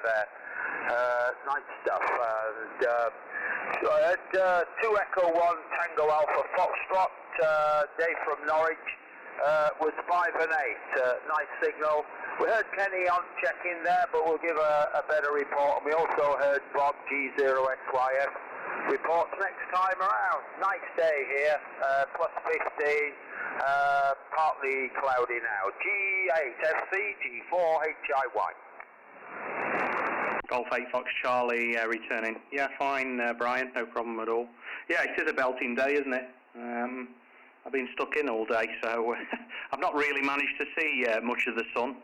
there. Nice stuff. I had 2 Echo 1 Tango Alpha Foxtrot. Dave from Norwich was 5 and 8. Nice signal. We heard Kenny on check-in there, but we'll give a better report. And we also heard Bob G8FC reports next time around. Nice day here. Plus 15. Partly cloudy now. G8FC G4HIY. Golf 8 Fox Charlie returning. Yeah, fine, Brian, no problem at all. Yeah, it is a belting day, isn't it? I've been stuck in all day, so I've not really managed to see much of the sun.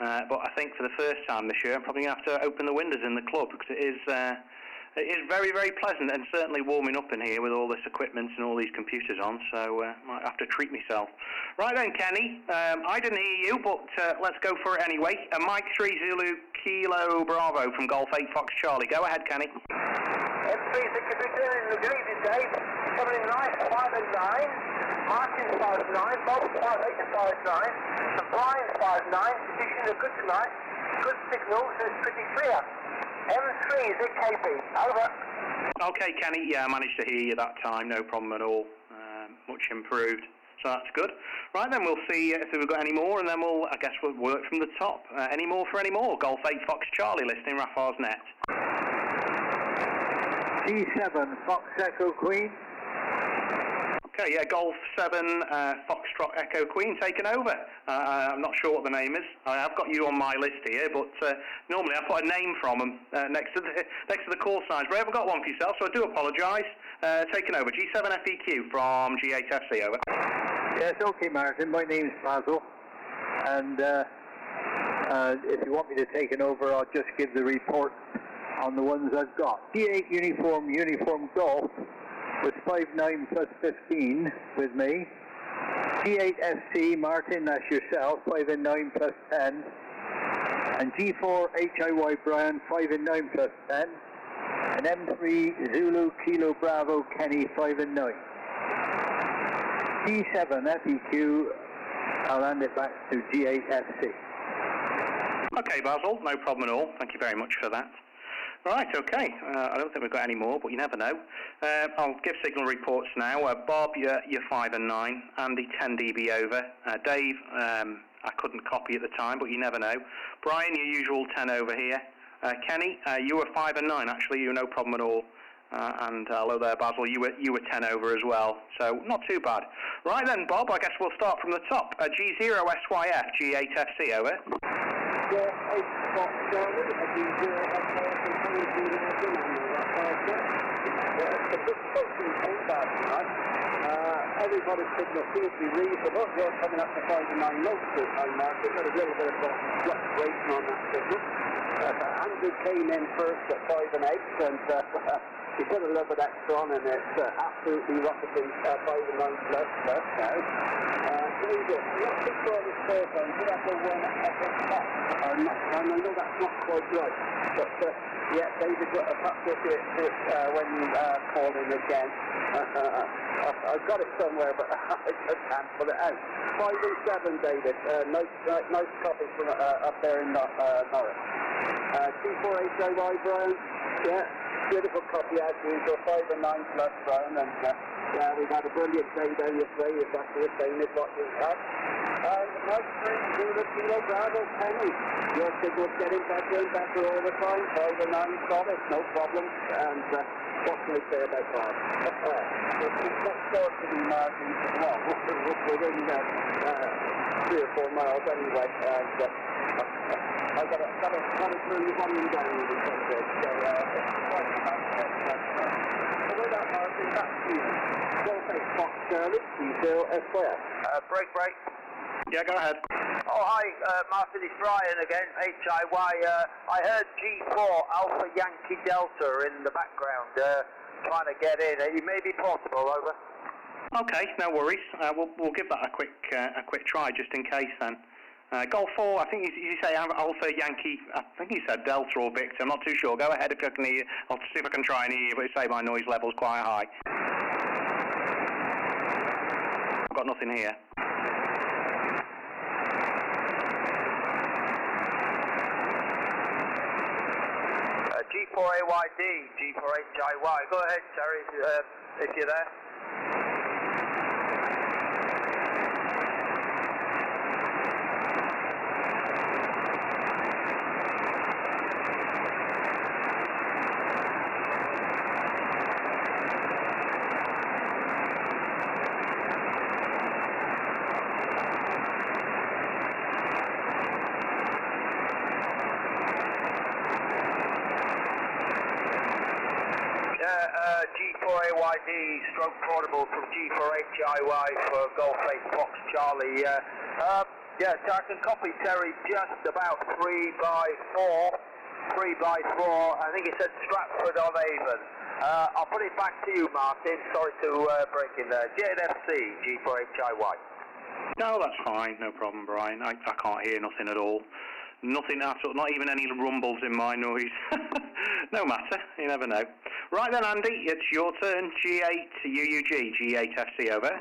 But I think for the first time this year, I'm probably going to have to open the windows in the club because it is very, very pleasant and certainly warming up in here with all this equipment and all these computers on, so might have to treat myself. Right then, Kenny, I didn't hear you, but let's go for it anyway. Mike 3 Zulu Kilo Bravo from Golf 8 Fox Charlie. Go ahead, Kenny. M3's the computer in the green today, coming in nice, 5 and 9. Martin's 5 and 9, Bob's 5 8 and 5 9, and Brian's 5 9. Conditions are good tonight, good signals, and it's pretty clear. M3 is at KB. Over. Okay, Kenny. Yeah, I managed to hear you that time. No problem at all. Much improved. So that's good. Right then, we'll see if we've got any more, and then I guess we'll work from the top. Any more for any more? Golf 8 Fox Charlie listing RAFARS net. G7 Fox Echo Queen. Okay, yeah, Golf 7 Foxtrot Echo Queen taken over. I'm not sure what the name is. I have got you on my list here, but normally I put a name from them next to the call signs. But I haven't got one for yourself, so I do apologise. Taken over. G7 FEQ from G8FC, over. Yes, okay, Martin. My name's Basil, and if you want me to take it over, I'll just give the report on the ones I've got. G8 Uniform Golf was 5-9 plus 15 with me. G8FC Martin, that's yourself, 5 and 9 plus 10. And G4HIY Brian, 5 and 9 plus 10. And M3 Zulu Kilo Bravo Kenny, 5 and 9. G7 FEQ, I'll hand it back to G8FC. Okay, Basil, no problem at all. Thank you very much for that. Right, okay. I don't think we've got any more, but you never know. I'll give signal reports now. Bob, you're 5 and 9. Andy, 10 dB over. Dave, I couldn't copy at the time, but you never know. Brian, your usual 10 over here. Kenny, you were 5 and 9. Actually, you were no problem at all. And hello there, Basil. You were 10 over as well, so not too bad. Right then, Bob. I guess we'll start from the top. G0SYF, G8FC, over. Yeah, 8 Fox Charlie, G0SYF. The big posting came back tonight. Everybody's signal seems to be reasonable. You're coming up to 5 and 9 most of the time, Martin. Got a little bit of fluctuation on that signal. Andrew came in first at 5 and 8, and he put a little bit extra on, and it's absolutely rocketing 5 and 9 plus now. David, let's keep going this third one. Did I go one at the top? I know that's not quite right, but yeah, David, perhaps we'll do it when you call in again. I've got it somewhere, but I just can't pull it out. 5 and 7, David. Nice copy from up there in Norwich. G4HIY, Brian. Yeah, beautiful copy as usual. 5 and 9 plus, Brian. And yeah, we've had a brilliant day down this way, if that's the same as what we've had. And nice 3 Zulu Kilo Bravo Kenny. Your signal's getting better and better all the time. 5 and 9 solid, no problem. And what can I say about that? Let's start to the margins as well. We're within 3 or 4 miles anyway. And I've got to turn the volume down a little bit. So quite so with that margin, back to you. Golf 8 Fox Charlie, G0SYF. Break. Yeah, go ahead. Oh, hi, Martin, it's Brian again, HIY. I heard G4 Alpha Yankee Delta in the background, trying to get in. It may be possible, over. Okay, no worries. We'll give that a quick try just in case then. Golf 4, I think you say Alpha Yankee, I think you said Delta or Victor, I'm not too sure. Go ahead if I can hear you. I'll see if I can try and hear you, but say my noise level's quite high. I've got nothing here. G4AYD, G4HIY. Go ahead, Terry, if you're there. G4AYD stroke portable from G4HIY for Golf 8 Fox Charlie. Yes, I can copy Terry just about 3x4. 3x4. I think it said Stratford on Avon. I'll put it back to you, Martin. Sorry to break in there. G8FC, G4HIY. No, that's fine. No problem, Brian. I can't hear nothing at all. Nothing at all, not even any rumbles in my noise. No matter, you never know. Right then, Andy, it's your turn. G8 UUG, G8FC, over.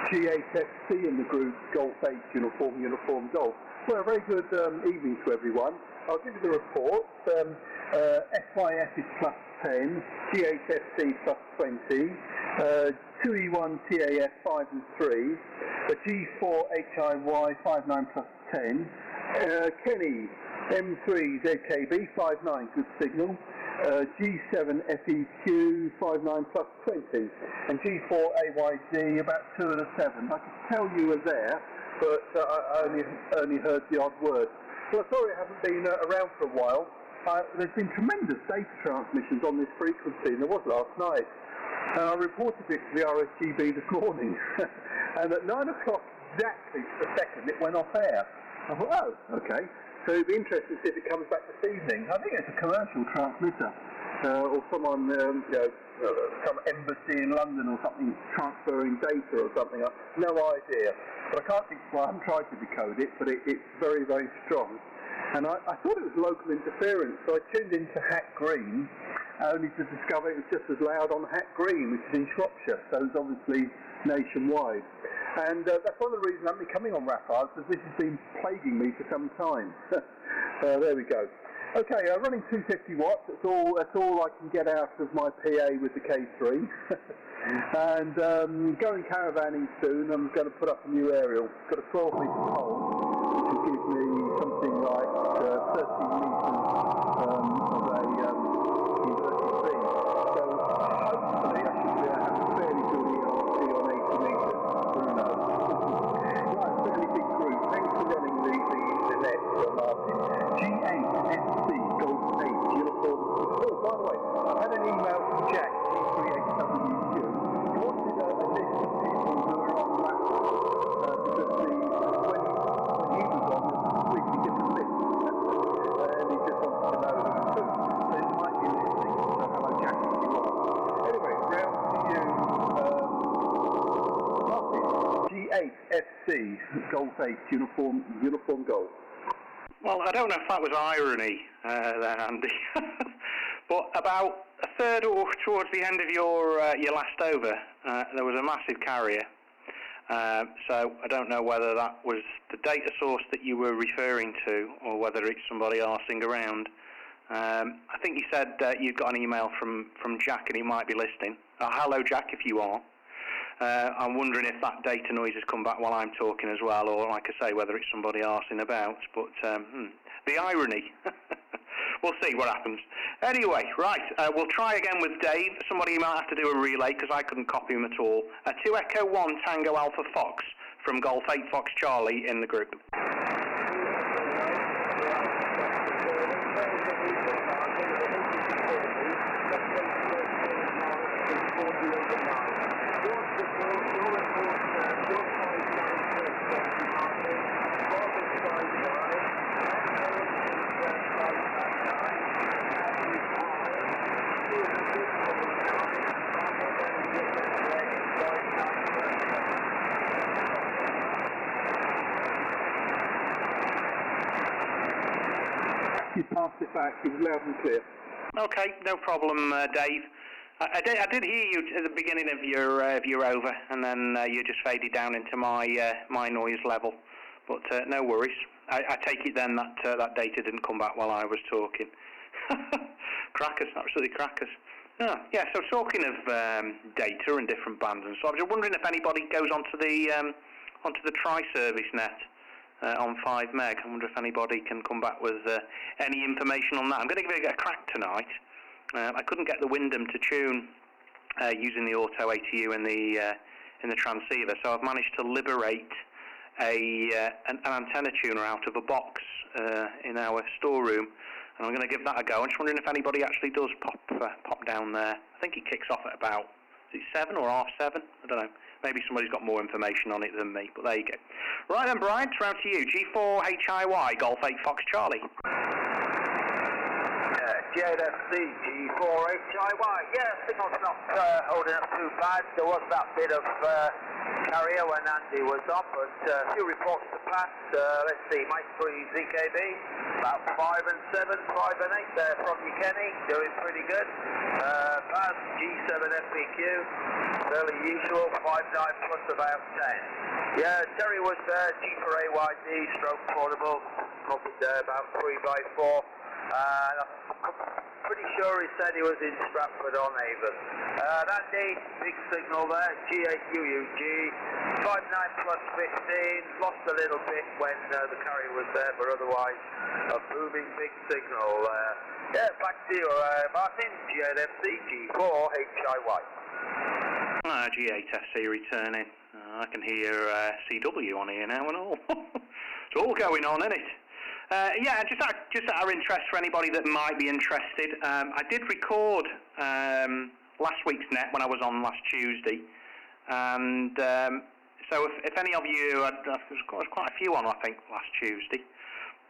G8FC in the group, Golf 8 Uniform Golf. Well, a very good evening to everyone. I'll give you the report. SYF is plus 10, G8FC plus 20, 2E1 TAF 5 and 3, G4HIY 59 plus 10, Kenny M3 ZKB 59 good signal, G7FEQ 59 plus 20, and G4AYD about 2 and a 7. I could tell you were there, but I only heard the odd word. Well, sorry I haven't been around for a while. There's been tremendous data transmissions on this frequency, and there was last night. And I reported it to the RSGB this morning, and at 9 o'clock exactly to the second it went off air. I thought, oh, okay. So it'd be interesting to see if it comes back this evening. I think it's a commercial transmitter, or someone, some embassy in London or something transferring data or something. No idea. But I can't think, well, I haven't tried to decode it, but it's very, very strong. And I thought it was local interference, so I tuned into Hack Green, only to discover it was just as loud on Hack Green, which is in Shropshire, so it's obviously nationwide. And that's one of the reasons I'm coming on RAFARS, because this has been plaguing me for some time. There we go. Okay, running 250 watts, that's all I can get out of my PA with the K3. And going caravanning soon, I'm going to put up a new aerial. Got a 12-metre pole, which will give me something like 13 metres of a inverted beam. So hopefully I should have a fairly good ERC on 80 metres. Who knows? Right, fairly big group. Thanks for running the net, Martin. G8FC Golf 8 Uniform. Oh, by the way, I've had an email from Jack, G38WQ. He wanted a list of people who are on RAFARS, because when he was on, it was a completely different list. And he just wanted to know who. So he might be listening. So hello, Jack, if you are. Anyway, round to you, Martin. G8FC Golf 8 Uniform Golf. Well, I don't know if that was irony there, Andy, but about a third or towards the end of your last over, there was a massive carrier. So I don't know whether that was the data source that you were referring to, or whether it's somebody arsing around. I think you said you got an email from Jack, and he might be listening. Hello, Jack, if you are. I'm wondering if that data noise has come back while I'm talking as well, or like I say, whether it's somebody arsing about. But the irony. We'll see what happens. Anyway, right, we'll try again with Dave. Somebody might have to do a relay because I couldn't copy him at all. 2 Echo 1 Tango Alpha Fox from Golf 8 Fox Charlie in the group. You passed it back. It was loud and clear. Okay, no problem, Dave. I did hear you at the beginning of your over, and then you just faded down into my noise level. But no worries. I take it then that that data didn't come back while I was talking. Crackers, absolutely crackers. Oh, yeah, so talking of data and different bands and so, I was just wondering if anybody goes onto the tri-service net on 5 meg. I wonder if anybody can come back with any information on that. I'm going to give it a crack tonight. I couldn't get the Wyndham to tune using the auto ATU in the transceiver, so I've managed to liberate an antenna tuner out of a box in our storeroom, and I'm going to give that a go. I'm just wondering if anybody actually does pop down there. I think it kicks off at about, is it 7 or half 7? I don't know. Maybe somebody's got more information on it than me, but there you go. Right then, Brian, it's round to you. G4HIY, Golf 8 Fox Charlie. G8FC, G4HIY. Yeah, signal's not holding up too bad. There was that bit of carrier when Andy was on, but a few reports to pass. Let's see, Mike 3 ZKB, about 5 and 7, 5 and 8 there from you, Kenny, doing pretty good. Paz, G7FPQ, fairly usual, 5.9 plus about 10. Yeah, Terry was G4AYD, stroke portable, probably about 3x4. I'm pretty sure he said he was in Stratford on Avon. That day, big signal there, G8UUG, 5.9 plus 15, lost a little bit when the carrier was there, but otherwise a booming big signal. Yeah, back to you, Martin, G8FC, G4HIY. G8FC returning. I can hear CW on here now and all. It's all going on, isn't it? Yeah, just out of interest for anybody that might be interested, I did record last week's net when I was on last Tuesday, and so if any of you, there's quite a few on I think last Tuesday,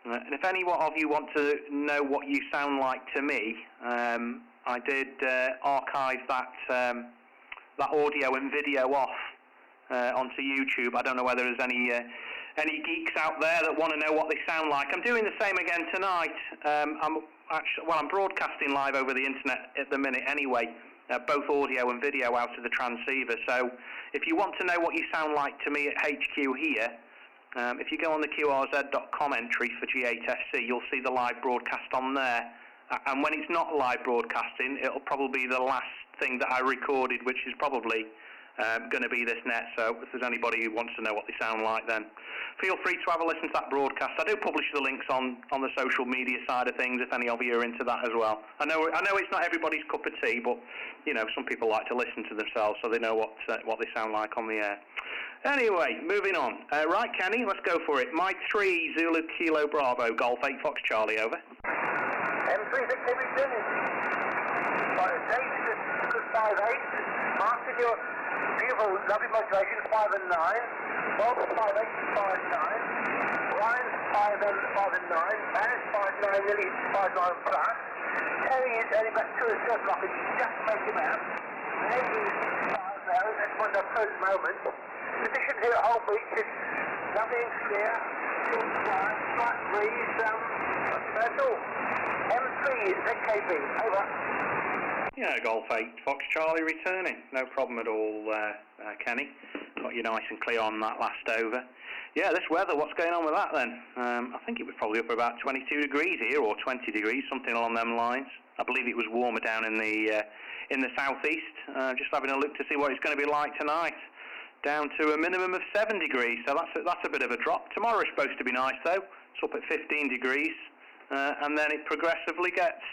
and if any of you want to know what you sound like to me, I did archive that audio and video off onto YouTube. I don't know whether there's any geeks out there that want to know what they sound like. I'm doing the same again tonight. I'm broadcasting live over the internet at the minute anyway, both audio and video out of the transceiver. So if you want to know what you sound like to me at HQ here, if you go on the QRZ.com entry for G8FC, you'll see the live broadcast on there. And when it's not live broadcasting, it'll probably be the last thing that I recorded, which is probably going to be this net. So if there's anybody who wants to know what they sound like, then feel free to have a listen to that broadcast. I do publish the links on the social media side of things if any of you are into that as well. I know it's not everybody's cup of tea, but you know, some people like to listen to themselves so they know what they sound like on the air. Anyway, moving on. Right, Kenny, let's go for it. Mike 3 Zulu Kilo Bravo Golf 8 Fox Charlie, over. M3 Victor returning. Good 5-8. Martin, your beautiful, lovely modulation, 5 and 9. Bob 5-8, 5-9. Ryan 5 and 9. Man's 5-9, nearly 5-9 plus. Terry is only about 2 and 7 o'clock, and just make him out. Navy's 5 there, that's one of the first moments. Conditions here at Whole Beach is lovely and clear. Good quiet, slight breeze, that's all. M3 ZKB, over. Yeah, Golf 8 Fox Charlie returning. No problem at all, Kenny. Got you nice and clear on that last over. Yeah, this weather, what's going on with that then? I think it was probably up about 22 degrees here, or 20 degrees, something along them lines. I believe it was warmer down in the southeast. Just having a look to see what it's going to be like tonight. Down to a minimum of 7 degrees, so that's a bit of a drop. Tomorrow's supposed to be nice though. It's up at 15 degrees, and then it progressively gets,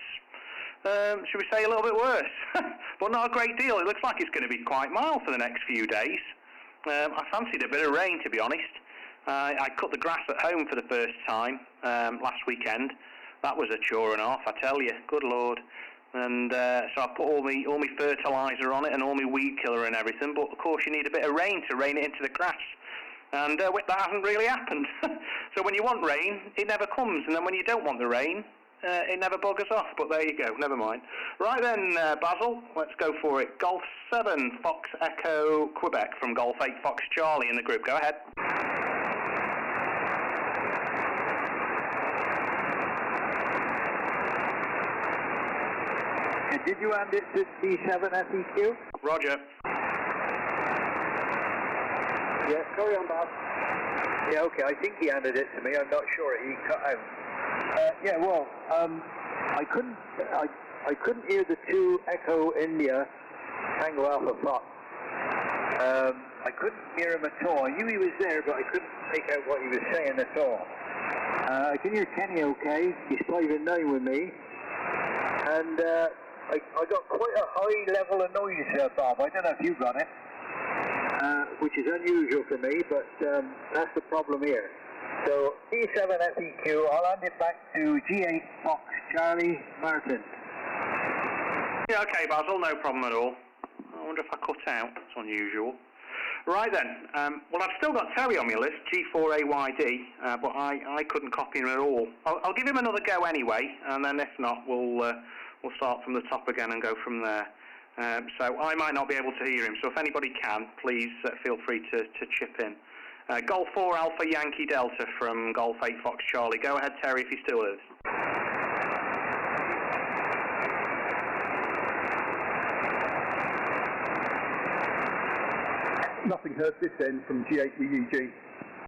should we say, a little bit worse, but not a great deal. It looks like it's going to be quite mild for the next few days. I fancied a bit of rain, to be honest. I cut the grass at home for the first time last weekend. That was a chore and a half, I tell you. Good Lord. And so I put all my fertiliser on it and all my weed killer and everything. But of course, you need a bit of rain to rain it into the grass. And that hasn't really happened. So when you want rain, it never comes. And then when you don't want the rain, it never buggers off. But there you go, never mind. Right then, Basil, let's go for it. Golf 7 Fox Echo Quebec from Golf 8 Fox Charlie in the group. Go ahead. And did you hand it to G7FPQ? Roger. Yeah, carry on, Bob. Yeah, okay, I think he handed it to me. I'm not sure. He cut out. I couldn't hear the 2 Echo India Tango Alpha Fox. I couldn't hear him at all. I knew he was there, but I couldn't make out what he was saying at all. I can hear Kenny okay. He's 5 and 9 with me. And I got quite a high level of noise, Bob. I don't know if you got it, which is unusual for me, but that's the problem here. So G7FEQ, I'll hand it back to G8 Fox Charlie Martin. Yeah, okay, Basil, no problem at all. I wonder if I cut out. That's unusual. Right then, well, I've still got Terry on my list, G4AYD, but I couldn't copy him at all. I'll give him another go anyway, and then if not, we'll start from the top again and go from there. So I might not be able to hear him, so if anybody can, please feel free to chip in. Golf 4 Alpha Yankee Delta from Golf 8 Fox Charlie. Go ahead, Terry, if you're still with us. Nothing heard this end from G8UG.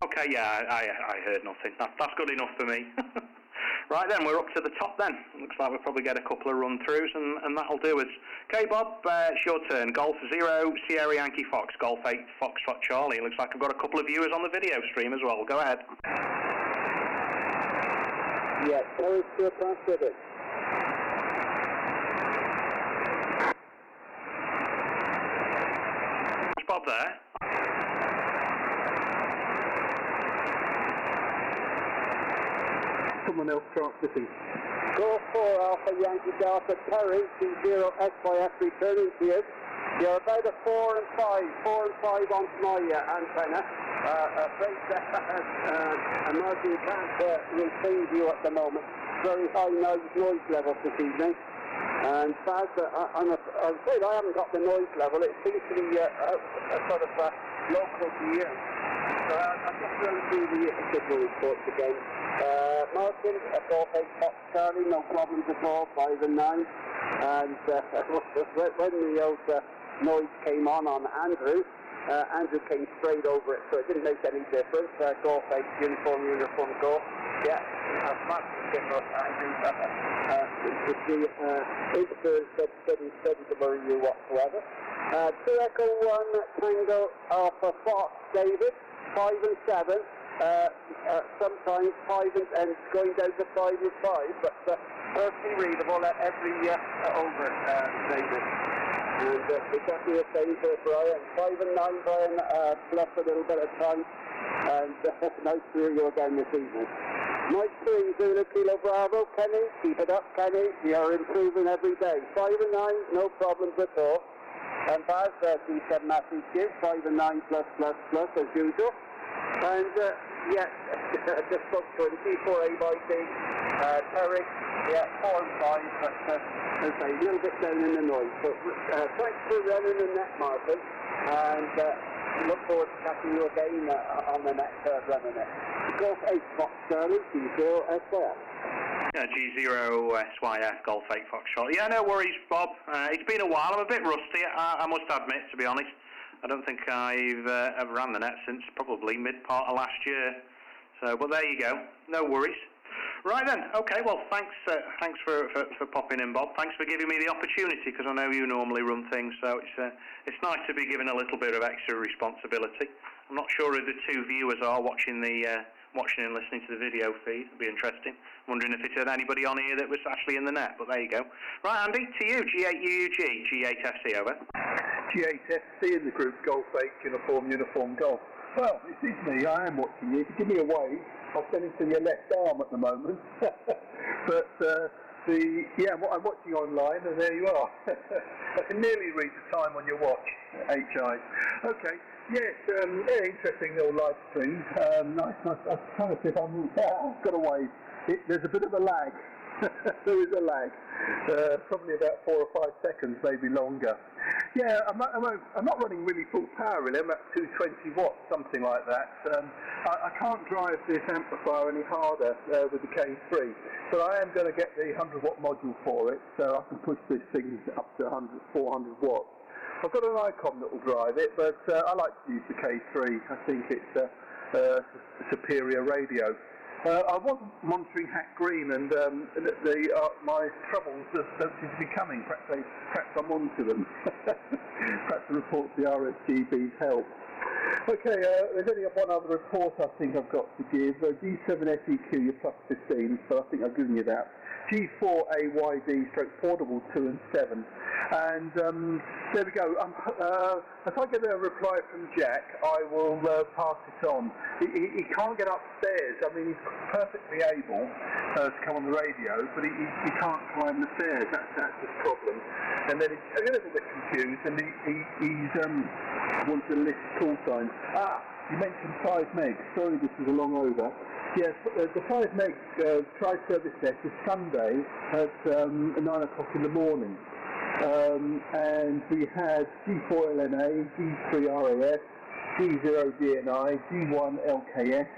Okay, yeah, I heard nothing. That's good enough for me. Right then, we're up to the top then. Looks like we'll probably get a couple of run-throughs, and that'll do us. Okay, Bob, it's your turn. Golf 0, Sierra Yankee Fox, Golf 8, Foxtrot Charlie. Looks like I've got a couple of viewers on the video stream as well. Go ahead. Yes, Terry's still transmitted. Is Bob there? Someone else transmitting. Golf 4 Alpha Yankee Delta Terry, C0XYF returning to you. You're about a 4 and 5 on my antenna. I'm Martin can't receive you at the moment. Very high noise level this evening. And Baz, I'm afraid I haven't got the noise level. It seems to be a sort of local to you. So I'll just run through the signal reports again. Martin, Golf 8 Fox Charlie, no problems at all, 5 and 9. And when the old noise came on Andrew, Andrew came straight over it, so it didn't make any difference. Golf 8 uniform golf. Yeah, Martin signal, Andrew. It didn't worry you whatsoever. 2 Echo 1 Tango Alpha Fox David, 5 and 7. Sometimes 5 and going down to 5 and 5, but perfectly readable at every over, David. And exactly the same for Brian. 5 and 9, Brian, plus a little bit of time. And nice to hear you again this evening. Mike 3, Zulu Kilo Bravo, Kenny, keep it up, Kenny. We are improving every day. 5 and 9, no problems at all. And Baz, D7 Matthew Q, 5 and 9 plus as usual. And yeah, just spoke to him, G4AYD, Terry, yeah, 4 and 5, but as I say, a little bit down in the noise. But thanks for running the net, Martin, and look forward to catching you again on the next running it. Golf 8 Fox Charlie, G0SYF. Yeah, G0SYF, Golf 8 Fox Charlie. Yeah, no worries, Bob. It's been a while. I'm a bit rusty, I must admit, to be honest. I don't think I've ever ran the net since probably mid-part of last year. So, but there you go. No worries. Right then. Okay. Well, thanks for popping in, Bob. Thanks for giving me the opportunity, because I know you normally run things. So it's nice to be given a little bit of extra responsibility. I'm not sure who the 2 viewers are watching and listening to the video feed. It'll be interesting. I'm wondering if it's anybody on here that was actually in the net. But there you go. Right, Andy, to you. G8UUG, G8FC, over. G8FC in the group, Golf 8 uniform golf. Well, it is me. I am watching you. If you give me a wave, I'll send it to your left arm at the moment. But I'm watching online, and there you are. I can nearly read the time on your watch, HI. Okay. Yes, interesting little live stream. Nice. I'm trying to see if I've got a wave. There's a bit of a lag. There is a lag. Probably about 4 or 5 seconds, maybe longer. Yeah, I'm not running really full power, really. I'm at 220 watts, something like that. I can't drive this amplifier any harder with the K3, but I am going to get the 100 watt module for it, so I can push this thing up to 400 watts. I've got an Icon that will drive it, but I like to use the K3. I think it's a superior radio. I wasn't monitoring Hack Green, and my troubles don't seem to be coming. Perhaps I'm on to them. Perhaps the report to the RSGB's help. Okay, there's only one other report I think I've got to give. G7FEQ, you're plus 15, so I think I've given you that. G4AYD stroke portable 2 and 7. And there we go. If I get a reply from Jack, I will pass it on. He can't get upstairs. I mean, he's perfectly able to come on the radio, but he can't climb the stairs. That's his problem. And then he's a little bit confused, and he's wants to list call signs. You mentioned 5 megs. Sorry, this is a long over. Yes, the 5 megs tri-service test is Sunday at 9 o'clock in the morning. And we had G4LNA, G3RAS, G0DNI, G1LKS,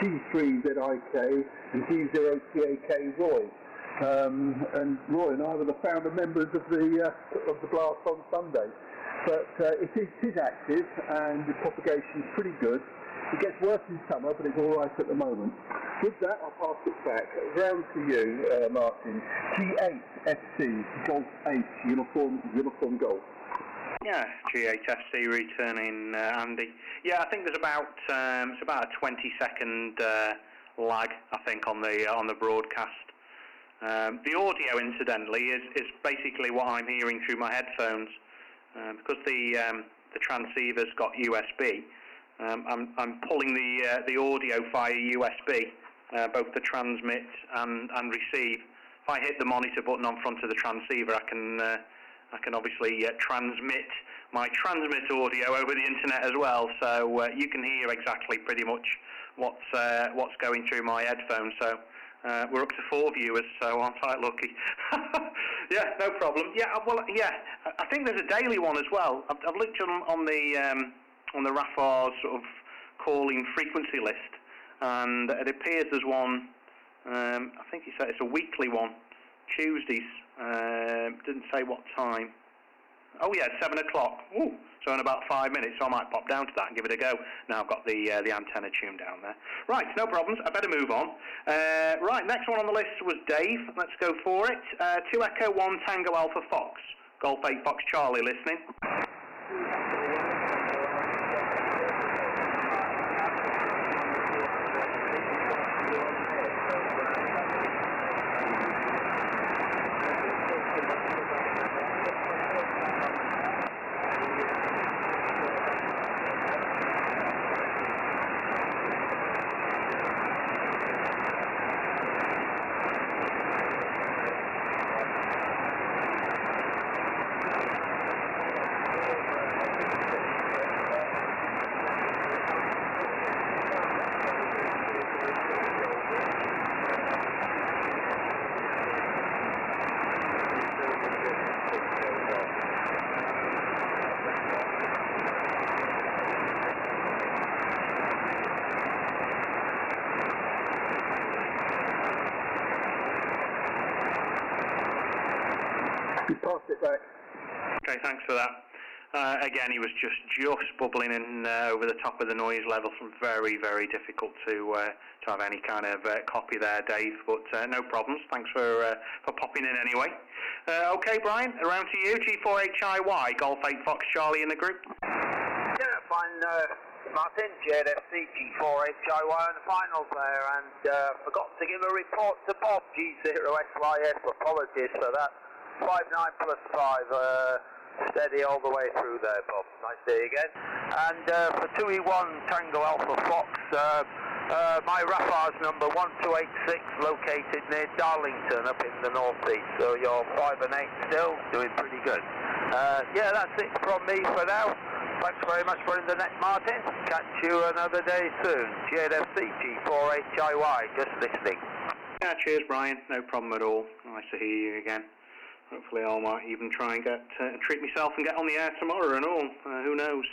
G3ZIK, and G0TAK Roy. And Roy and I were the founder members of the blast on Sunday. But it is active, and the propagation is pretty good. It gets worse in summer, but it's all right at the moment. With that, I'll pass it back. Round to you, Martin. G8FC, Golf 8, uniform golf. Yeah, G8FC returning, Andy. Yeah, I think there's about it's about a 20-second lag, I think, on the broadcast. The audio, incidentally, is basically what I'm hearing through my headphones, because the transceiver's got USB. I'm pulling the audio via USB, both the transmit and receive. If I hit the monitor button on front of the transceiver, I can obviously transmit my transmit audio over the internet as well. So you can hear exactly pretty much what's going through my headphones. So we're up to 4 viewers, so I'm quite lucky. Yeah, no problem. Yeah, well, yeah, I think there's a daily one as well. I've looked on the RAFARS sort of calling frequency list, and it appears there's one. I think he said it's a weekly one, Tuesdays. Didn't say what time. Oh yeah, 7 o'clock. Ooh, so in about 5 minutes, so I might pop down to that and give it a go. Now I've got the antenna tuned down there. Right, no problems. I better move on. Right, next one on the list was Dave. Let's go for it. 2 Echo 1 Tango Alpha Fox. Golf 8 Fox Charlie listening. Pass it back. Okay, thanks for that. Again, he was just bubbling in over the top of the noise level. Very, very difficult to have any kind of copy there, Dave. But no problems. Thanks for popping in anyway. Okay, Brian, around to you. G4HIY, Golf 8 Fox Charlie in the group. Yeah, fine, Martin. G8FC, G4HIY on the finals there, and forgot to give a report to Bob. G0SYS. Apologies for that. 5-9 plus 5, steady all the way through there, Bob. Nice day again. And for 2E1 Tango Alpha Fox, my RAFARS number 1286, located near Darlington up in the northeast. So you're 5 and 8 still, doing pretty good. Yeah, that's it from me for now. Thanks very much for the net, Martin. Catch you another day soon. G8FC, G4HIY, just listening. Yeah, cheers, Brian. No problem at all. Nice to hear you again. Hopefully I might even try and treat myself and get on the air tomorrow and all. Who knows?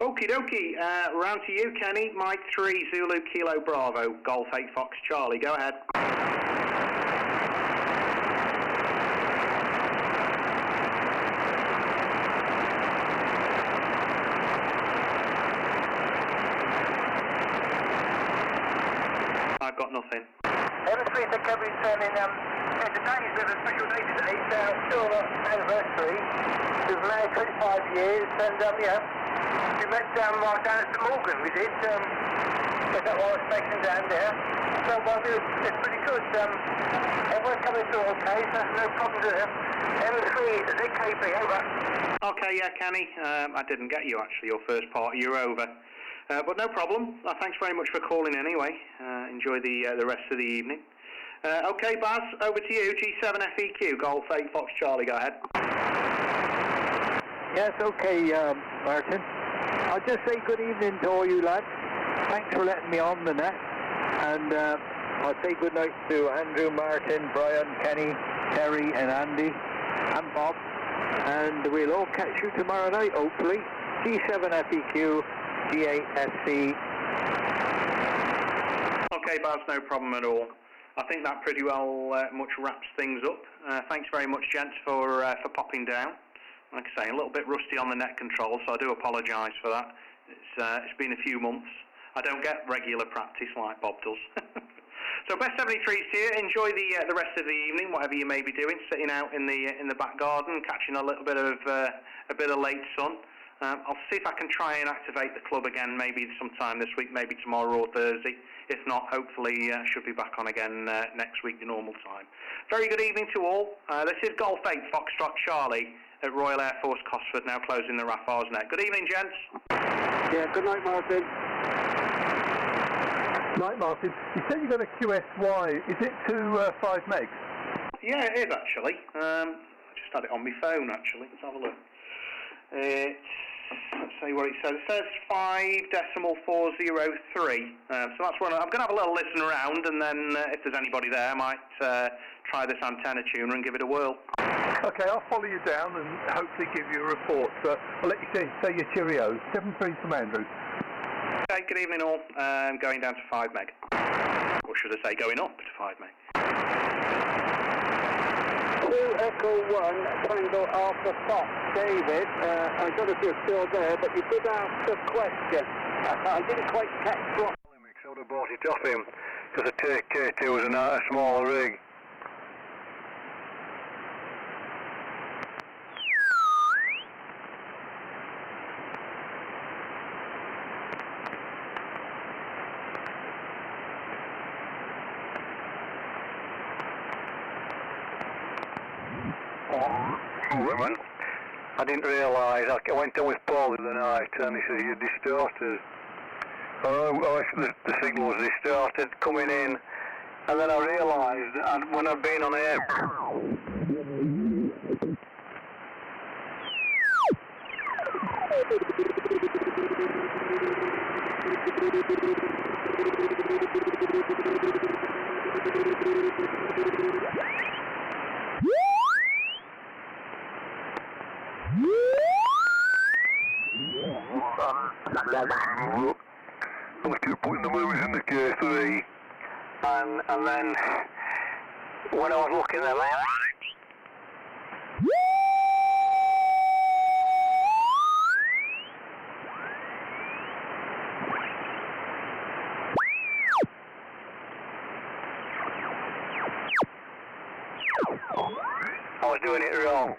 Okie dokie. Round to you, Kenny. Mike 3, Zulu Kilo Bravo, Golf 8 Fox Charlie. Go ahead. please take every turn in. Today's a special day today. It's our silver anniversary. We've been married 25 years, and we met down at St Morgan. We did. That's what I was stationed down there. So it's pretty good. Everyone's coming through okay, so no problems there. M3 ZKB, over. Okay, yeah, Kenny. I didn't get you actually. Your first part, you're over. But no problem. Thanks very much for calling anyway. Enjoy the rest of the evening. Okay, Baz, over to you. G7FEQ, Golf 8 Fox Charlie, go ahead. Yes, okay, Martin. I'll just say good evening to all you lads. Thanks for letting me on the net. And I'll say good night to Andrew, Martin, Brian, Kenny, Terry and Andy and Bob. And we'll all catch you tomorrow night, hopefully. G7FEQ, G8FC. Okay, Baz, no problem at all. I think that pretty well much wraps things up. Thanks very much, gents, for popping down. Like I say, a little bit rusty on the net control, so I do apologise for that. It's been a few months. I don't get regular practice like Bob does. So best 73s to you. Enjoy the rest of the evening, whatever you may be doing, sitting out in the back garden, catching a little bit of late sun. I'll see if I can try and activate the club again, maybe sometime this week, maybe tomorrow or Thursday. If not, hopefully should be back on again next week, the normal time. Very good evening to all. This is Golf 8 Foxtrot Charlie at Royal Air Force Cosford, now closing the RAFARS net. Good evening, gents. Yeah, good night, Martin. Night, Martin. You said you got a QSY. Is it to 5 megs? Yeah, it is actually. I just had it on my phone actually. Let's have a look. Let's see what it says. It says 5.403. So that's one. I'm going to have a little listen around, and then if there's anybody there, I might try this antenna tuner and give it a whirl. Okay, I'll follow you down and hopefully give you a report. I'll let you say your cheerios. 7-3 from Andrew. Okay, good evening all. Going down to 5 meg. Or should I say going up to 5 meg. 2 Echo 1 Tango Alpha Fox. David, I don't know if you're still there, but you did ask a question. I didn't quite catch what. I would have bought it off him because the K2 was a smaller rig. Women. I didn't realise. I went on with Paul the other night and he said you distorted. The signal was distorted coming in, and then I realised that when I've been on air. I kept putting the movies in the K3, and then when I was looking at them, I was doing it wrong.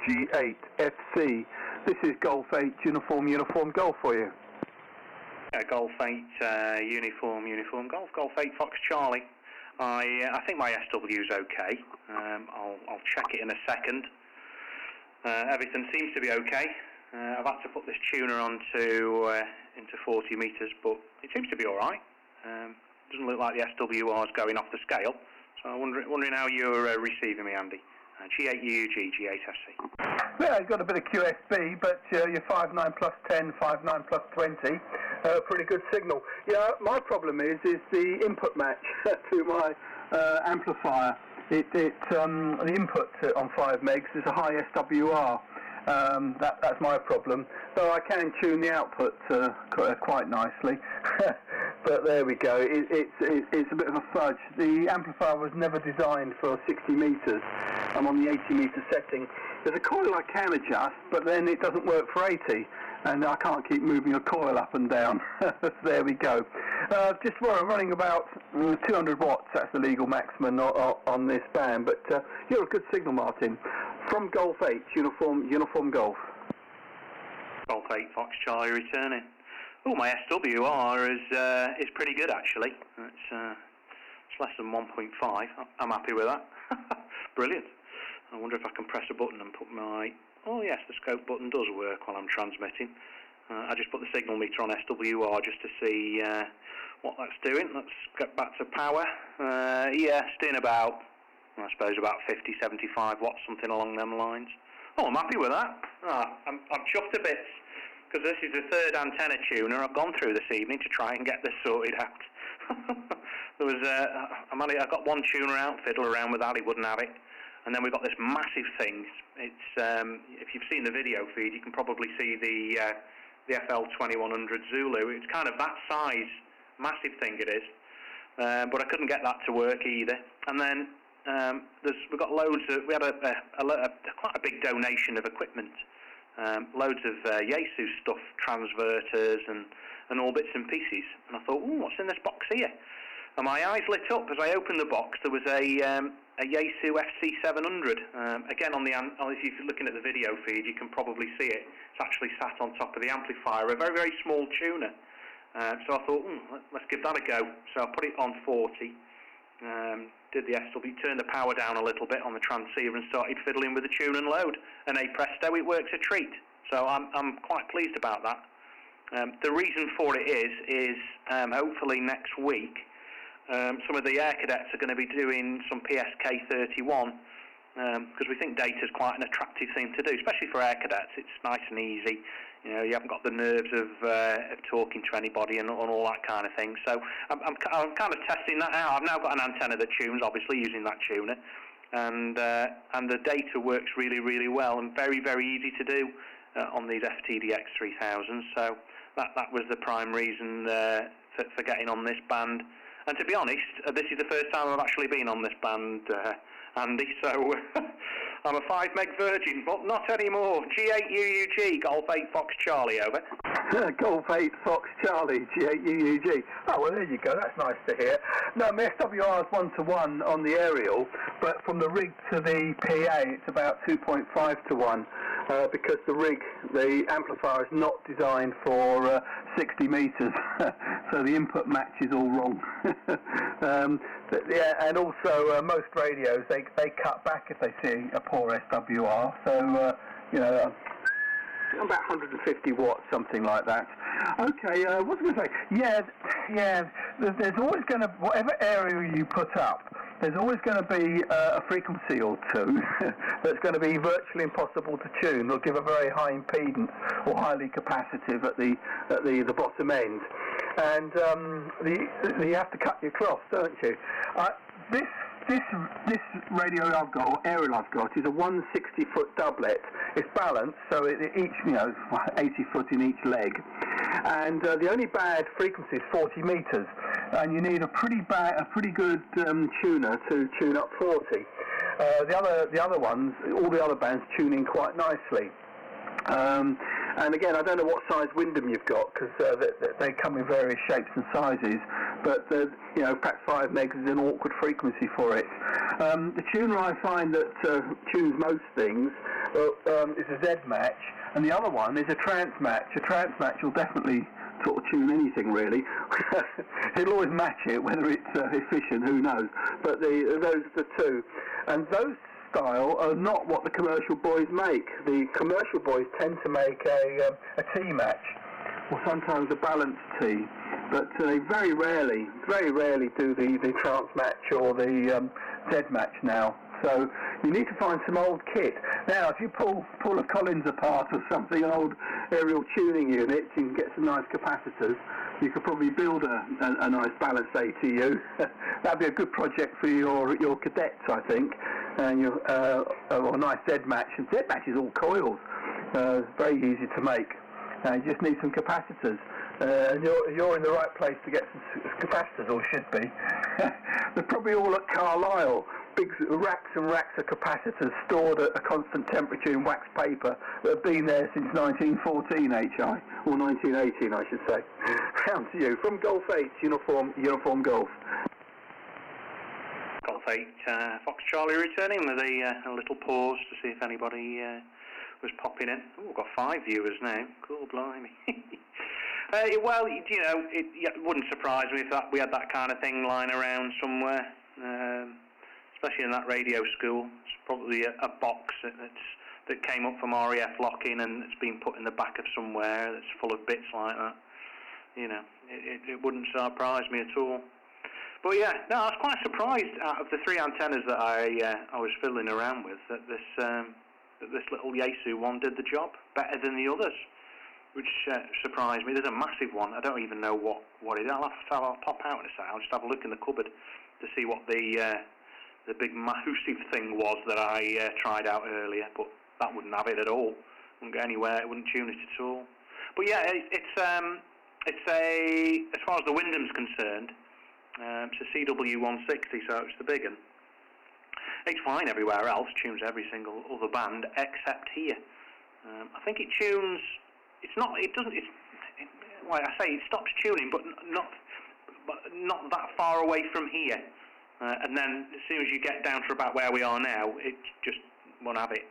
G8FC. This is Golf 8 uniform Golf for you. Yeah, Golf 8 uniform Golf. Golf 8 Fox Charlie. I think my SW's okay. I'll check it in a second. Everything seems to be okay. I've had to put this tuner onto into 40 metres, but it seems to be all right. Doesn't look like the SWR's going off the scale. So I'm wondering how you're receiving me, Andy. G8UG, G8FC. Yeah, you've got a bit of QSB, but you're 5.9 plus 10, 5.9 plus 20. pretty good signal. Yeah, my problem is the input match to my amplifier. The input on 5 megs is a high SWR. That's my problem. So I can tune the output quite nicely. But there we go. It's a bit of a fudge. The amplifier was never designed for 60 meters. I'm on the 80 meter setting. There's a coil I can adjust, but then it doesn't work for 80. And I can't keep moving a coil up and down. There we go. We're running about 200 watts. That's the legal maximum on this band. But you're a good signal, Martin. From Golf 8, uniform Golf. Golf 8 Fox Charlie returning. Oh, my SWR is pretty good actually. It's less than 1.5. I'm happy with that. Brilliant. I wonder if I can press a button and put my... Oh yes, the scope button does work while I'm transmitting. I just put the signal meter on SWR just to see what that's doing. Let's get back to power. Yeah, it's doing about, I suppose, about 50, 75 watts, something along them lines. Oh, I'm happy with that. I'm chuffed a bit, because this is the third antenna tuner I've gone through this evening to try and get this sorted out. There was I got one tuner out, fiddle around with that, he wouldn't have it. And then we've got this massive thing. It's if you've seen the video feed, you can probably see the FL2100 Zulu. It's kind of that size, massive thing it is. But I couldn't get that to work either. And then we've got loads of. We had quite a big donation of equipment. Loads of Yaesu stuff, transverters and all bits and pieces. And I thought, what's in this box here? And my eyes lit up as I opened the box. There was a Yaesu FC 700. Again, if you're looking at the video feed, you can probably see it. It's actually sat on top of the amplifier, a very, very small tuner. So I thought, let's give that a go. So I put it on 40, did the SW, turned the power down a little bit on the transceiver and started fiddling with the tune and load. And presto, it works a treat. So I'm quite pleased about that. The reason for it is hopefully next week, some of the air cadets are going to be doing some PSK 31 because we think data is quite an attractive thing to do, especially for air cadets. It's nice and easy. You know, you haven't got the nerves of talking to anybody and all that kind of thing. So I'm kind of testing that out. I've now got an antenna that tunes, obviously using that tuner, and the data works really, really well and very, very easy to do on these FTDX 3000s. So that was the prime reason for getting on this band. And to be honest, this is the first time I've actually been on this band, Andy, so I'm a 5 meg virgin, but not anymore. G8UUG, Golf 8 Fox Charlie, over. Golf 8 Fox Charlie, G8UUG. Oh, well, there you go, that's nice to hear. No, my SWR is 1-to-1 on the aerial, but from the rig to the PA, it's about 2.5 to 1, because the amplifier is not designed for 60 meters, so the input match is all wrong. Yeah, and also most radios, they cut back if they see a poor SWR, so you know, about 150 watts, something like that. Okay, what was I going to say? Yeah, there's always going to, whatever area you put up, there's always going to be a frequency or two that's going to be virtually impossible to tune. They'll give a very high impedance or highly capacitive at the bottom end, and you have to cut your cloth, don't you? This radio I've got, or aerial I've got, is a 160-foot doublet. It's balanced, so each, 80 foot in each leg. And the only bad frequency is 40 meters, and you need a pretty good tuner to tune up 40. The other ones, all the other bands tune in quite nicely. And again, I don't know what size Wyndham you've got, because they come in various shapes and sizes, but perhaps 5 megs is an awkward frequency for it. The tuner I find that tunes most things is a Z match, and the other one is a trans match. A trans match will definitely sort of tune anything really. It'll always match it, whether it's efficient, who knows. But those are the two, and those style are not what the commercial boys make. The commercial boys tend to make a T match, or sometimes a balanced T, but they very rarely do the trans match or the Z match now. So you need to find some old kit. Now, if you pull a Collins apart or something, an old aerial tuning unit, you can get some nice capacitors. You could probably build a nice balanced ATU. That'd be a good project for your cadets, I think. And or a nice Z-match. And Z-match is all coils. Very easy to make. You just need some capacitors. And you're in the right place to get some capacitors, or should be. They're probably all at Carlisle. Big racks and racks of capacitors stored at a constant temperature in wax paper that have been there since 1914 HI, or 1918 I should say. Round to you, from Golf 8, uniform Golf. Golf 8, Fox Charlie returning with a little pause to see if anybody was popping in. Oh, we've got 5 viewers now. Cool, blimey. Well, it wouldn't surprise me if we had that kind of thing lying around somewhere. Especially in that radio school. It's probably a box that came up from RAF lock-in and it's been put in the back of somewhere that's full of bits like that. It wouldn't surprise me at all. But yeah, no, I was quite surprised out of the 3 antennas that I was fiddling around with that this little Yaesu one did the job better than the others, which surprised me. There's a massive one. I don't even know what it is. I'll pop out in a second. I'll just have a look in the cupboard to see what the big massive thing was that I tried out earlier, but that wouldn't have it at all. Wouldn't go anywhere. It wouldn't tune it at all. But yeah, it's as far as the Wyndham's concerned, it's a CW160, so it's the big one. It's fine everywhere else. Tunes every single other band except here. I think it tunes. It's not. It doesn't. Well, I say it stops tuning, but not that far away from here. And then as soon as you get down to about where we are now, it just won't have it.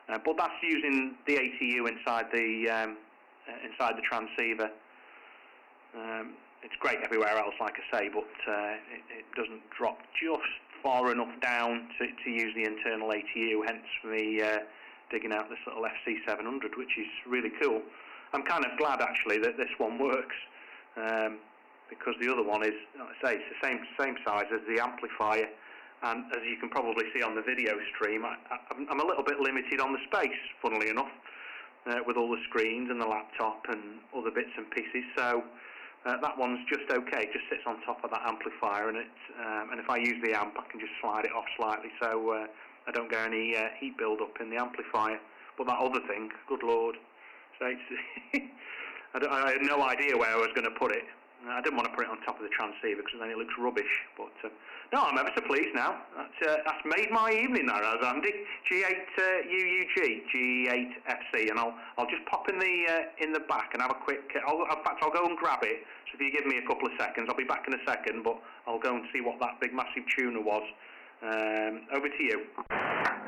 But that's using the ATU inside the transceiver. It's great everywhere else, like I say, but it doesn't drop just far enough down to use the internal ATU. Hence me digging out this little FC700, which is really cool. I'm kind of glad actually that this one works. Because the other one is, like I say, it's the same size as the amplifier, and as you can probably see on the video stream, I'm a little bit limited on the space, funnily enough, with all the screens and the laptop and other bits and pieces. So that one's just okay. It just sits on top of that amplifier, and if I use the amp, I can just slide it off slightly, so I don't get any heat build up in the amplifier. But that other thing, good lord, so it's I had no idea where I was going to put it. I didn't want to put it on top of the transceiver because then it looks rubbish. But no, I'm ever so pleased now. That's made my evening, that has, Andy. G8 G8FC, and I'll just pop in the back and have a quick. In fact, I'll go and grab it. So if you give me a couple of seconds, I'll be back in a second. But I'll go and see what that big massive tuner was. Over to you.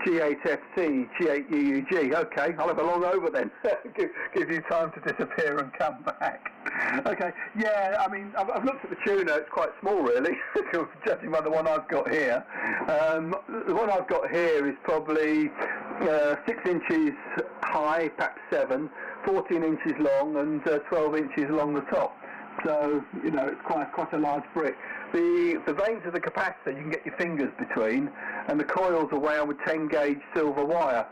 G8FC, G8UUG. Okay, I'll have a long over then. give you time to disappear and come back. Okay, yeah, I mean, I've looked at the tuner. It's quite small, really, judging by the one I've got here. The one I've got here is probably 6 inches high, perhaps 7, 14 inches long, and 12 inches along the top. So, it's quite a large brick. The vanes of the capacitor you can get your fingers between, and the coils are wound with 10 gauge silver wire,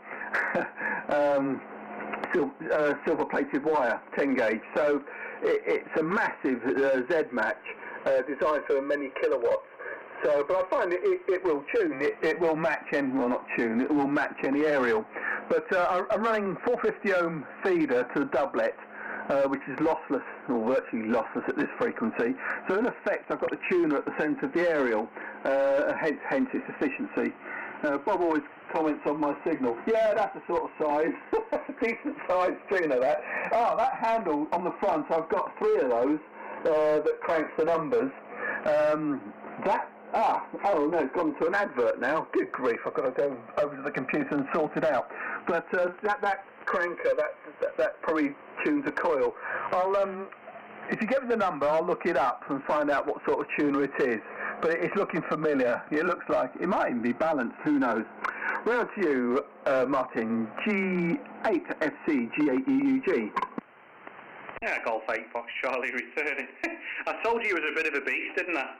silver plated wire, 10 gauge. So it's a massive Z-match designed for many kilowatts. So, but I find it will tune. It will match any, well, not tune. It will match any aerial. But I'm running 450 ohm feeder to the doublet, which is lossless, or virtually lossless at this frequency. So in effect, I've got the tuner at the centre of the aerial, hence its efficiency. Bob always comments on my signal. Yeah, that's the sort of size, decent size tuner that. That handle on the front, I've got 3 of those that cranks the numbers. Oh no, it's gone to an advert now. Good grief, I've got to go over to the computer and sort it out. But that cranker, that probably tunes a coil. If you give me the number, I'll look it up and find out what sort of tuner it is. But it's looking familiar. It looks like it might even be balanced. Who knows? Round to you, Martin. G8FC, G8UUG. Yeah, Golf 8 Fox Charlie returning. I told you he was a bit of a beast, didn't I?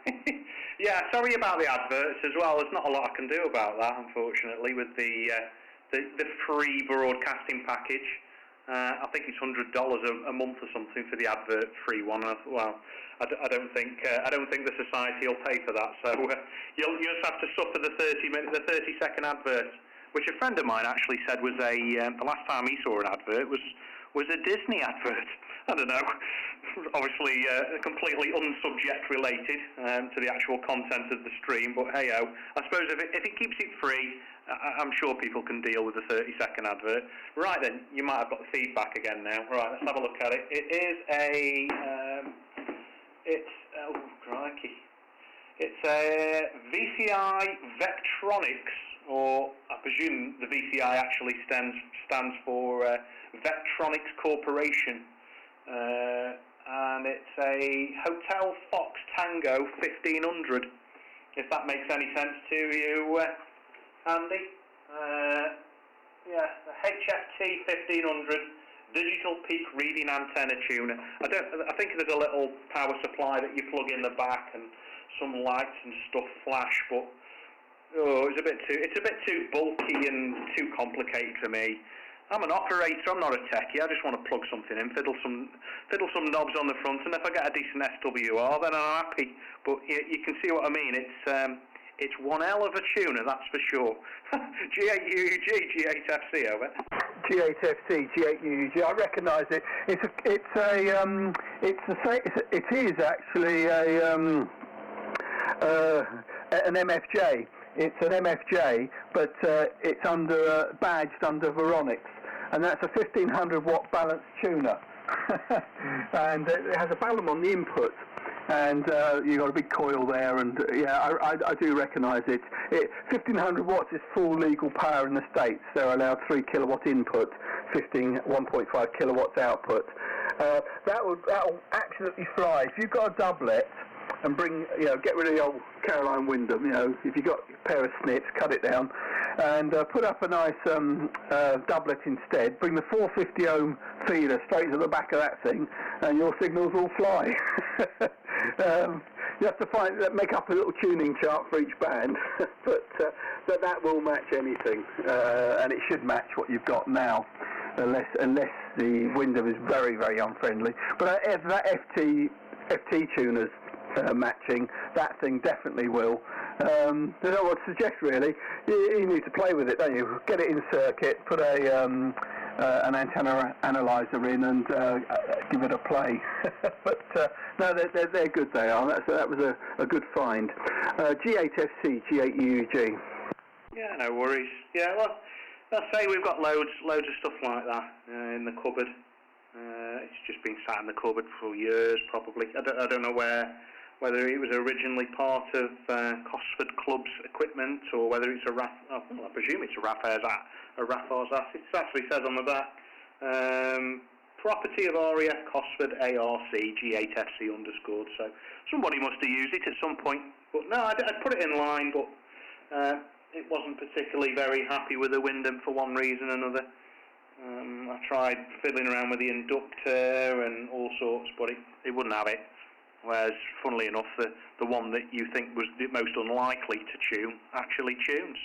Yeah, sorry about the adverts as well. There's not a lot I can do about that, unfortunately, with the the free broadcasting package. I think it's $100 a month or something for the advert-free one. Well, I don't think the society will pay for that. So you'll just have to suffer the 30-second advert, which a friend of mine actually said was the last time he saw an advert was a Disney advert. I don't know. Obviously, completely unsubject related to the actual content of the stream. But hey ho, I suppose if it keeps it free, I'm sure people can deal with the 30-second advert. Right then, you might have got the feedback again now. Right, let's have a look at it. It is oh crikey, it's a VCI Vectronics, or I presume the VCI actually stands for Vectronics Corporation, and it's a Hotel Fox Tango 1500. If that makes any sense to you, Andy. Yeah, the HFT 1500 digital peak reading antenna tuner. I think there's a little power supply that you plug in the back and some lights and stuff flash, but it's a bit too bulky and too complicated for me. I'm an operator, I'm not a techie. I just want to plug something in, fiddle some knobs on the front, and if I get a decent SWR, then I'm happy. But you can see what I mean. It's one hell of a tuner, that's for sure. G8UUG, G8FC, over. G8FC, G8UUG. I recognise it. It is actually an MFJ. It's an MFJ, but it's badged under Veronics, and that's a 1500 watt balanced tuner. And it has a balun on the input. And you've got a big coil there, and yeah, I do recognise it. 1500 watts is full legal power in the States. They're allowed 3 kilowatt input, 1.5 kilowatts output. That'll absolutely fly. If you've got a doublet, and get rid of the old Caroline Windham, if you've got a pair of snips, cut it down, and put up a nice doublet instead. Bring the 450 ohm feeder straight to the back of that thing, and your signals will fly. You have to make up a little tuning chart for each band, but that will match anything, and it should match what you've got now, unless the Windham is very, very unfriendly. But if that FT tuner's matching, that thing definitely will. I don't know what to suggest really. You need to play with it, don't you? Get it in circuit, put an antenna analyzer in, and give it a play. But no, they're good. They are. That was a good find. G8FC, G8UUG. Yeah, no worries. Yeah, well, I'll say we've got loads of stuff like that in the cupboard. It's just been sat in the cupboard for years, probably. I don't know whether it was originally part of Cosford Club's equipment, or whether it's I presume it's a RAFARS asset. It actually says on the back, property of RAF Cosford ARC G8FC _ so somebody must have used it at some point. But no, I put it in line, but it wasn't particularly very happy with the Windham for one reason or another. I tried fiddling around with the inductor and all sorts, but it wouldn't have it. Whereas, funnily enough, the one that you think was the most unlikely to tune actually tunes.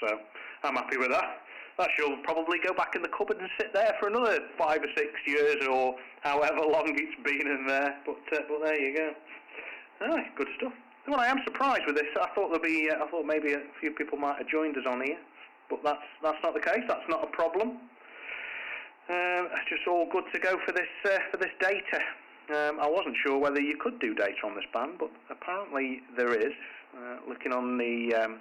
So I'm happy with that. That should probably go back in the cupboard and sit there for another 5 or 6 years, or however long it's been in there. But there you go. Aye, good stuff. Well, I am surprised with this. I thought maybe a few people might have joined us on here, but that's not the case. That's not a problem. It's just all good to go for this data. I wasn't sure whether you could do data on this band, but apparently there is. Looking on the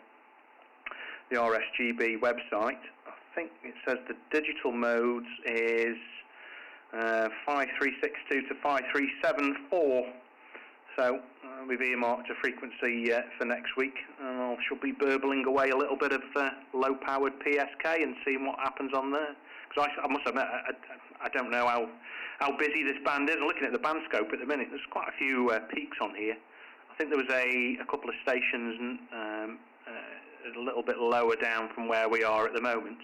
RSGB website, I think it says the digital modes is 5362 to 5374. So we've earmarked a frequency for next week, and I shall be burbling away a little bit of low-powered PSK and seeing what happens on there. Because I must admit, I don't know how busy this band is. I'm looking at the band scope at the minute. There's quite a few peaks on here. I think there was a couple of stations a little bit lower down from where we are at the moment.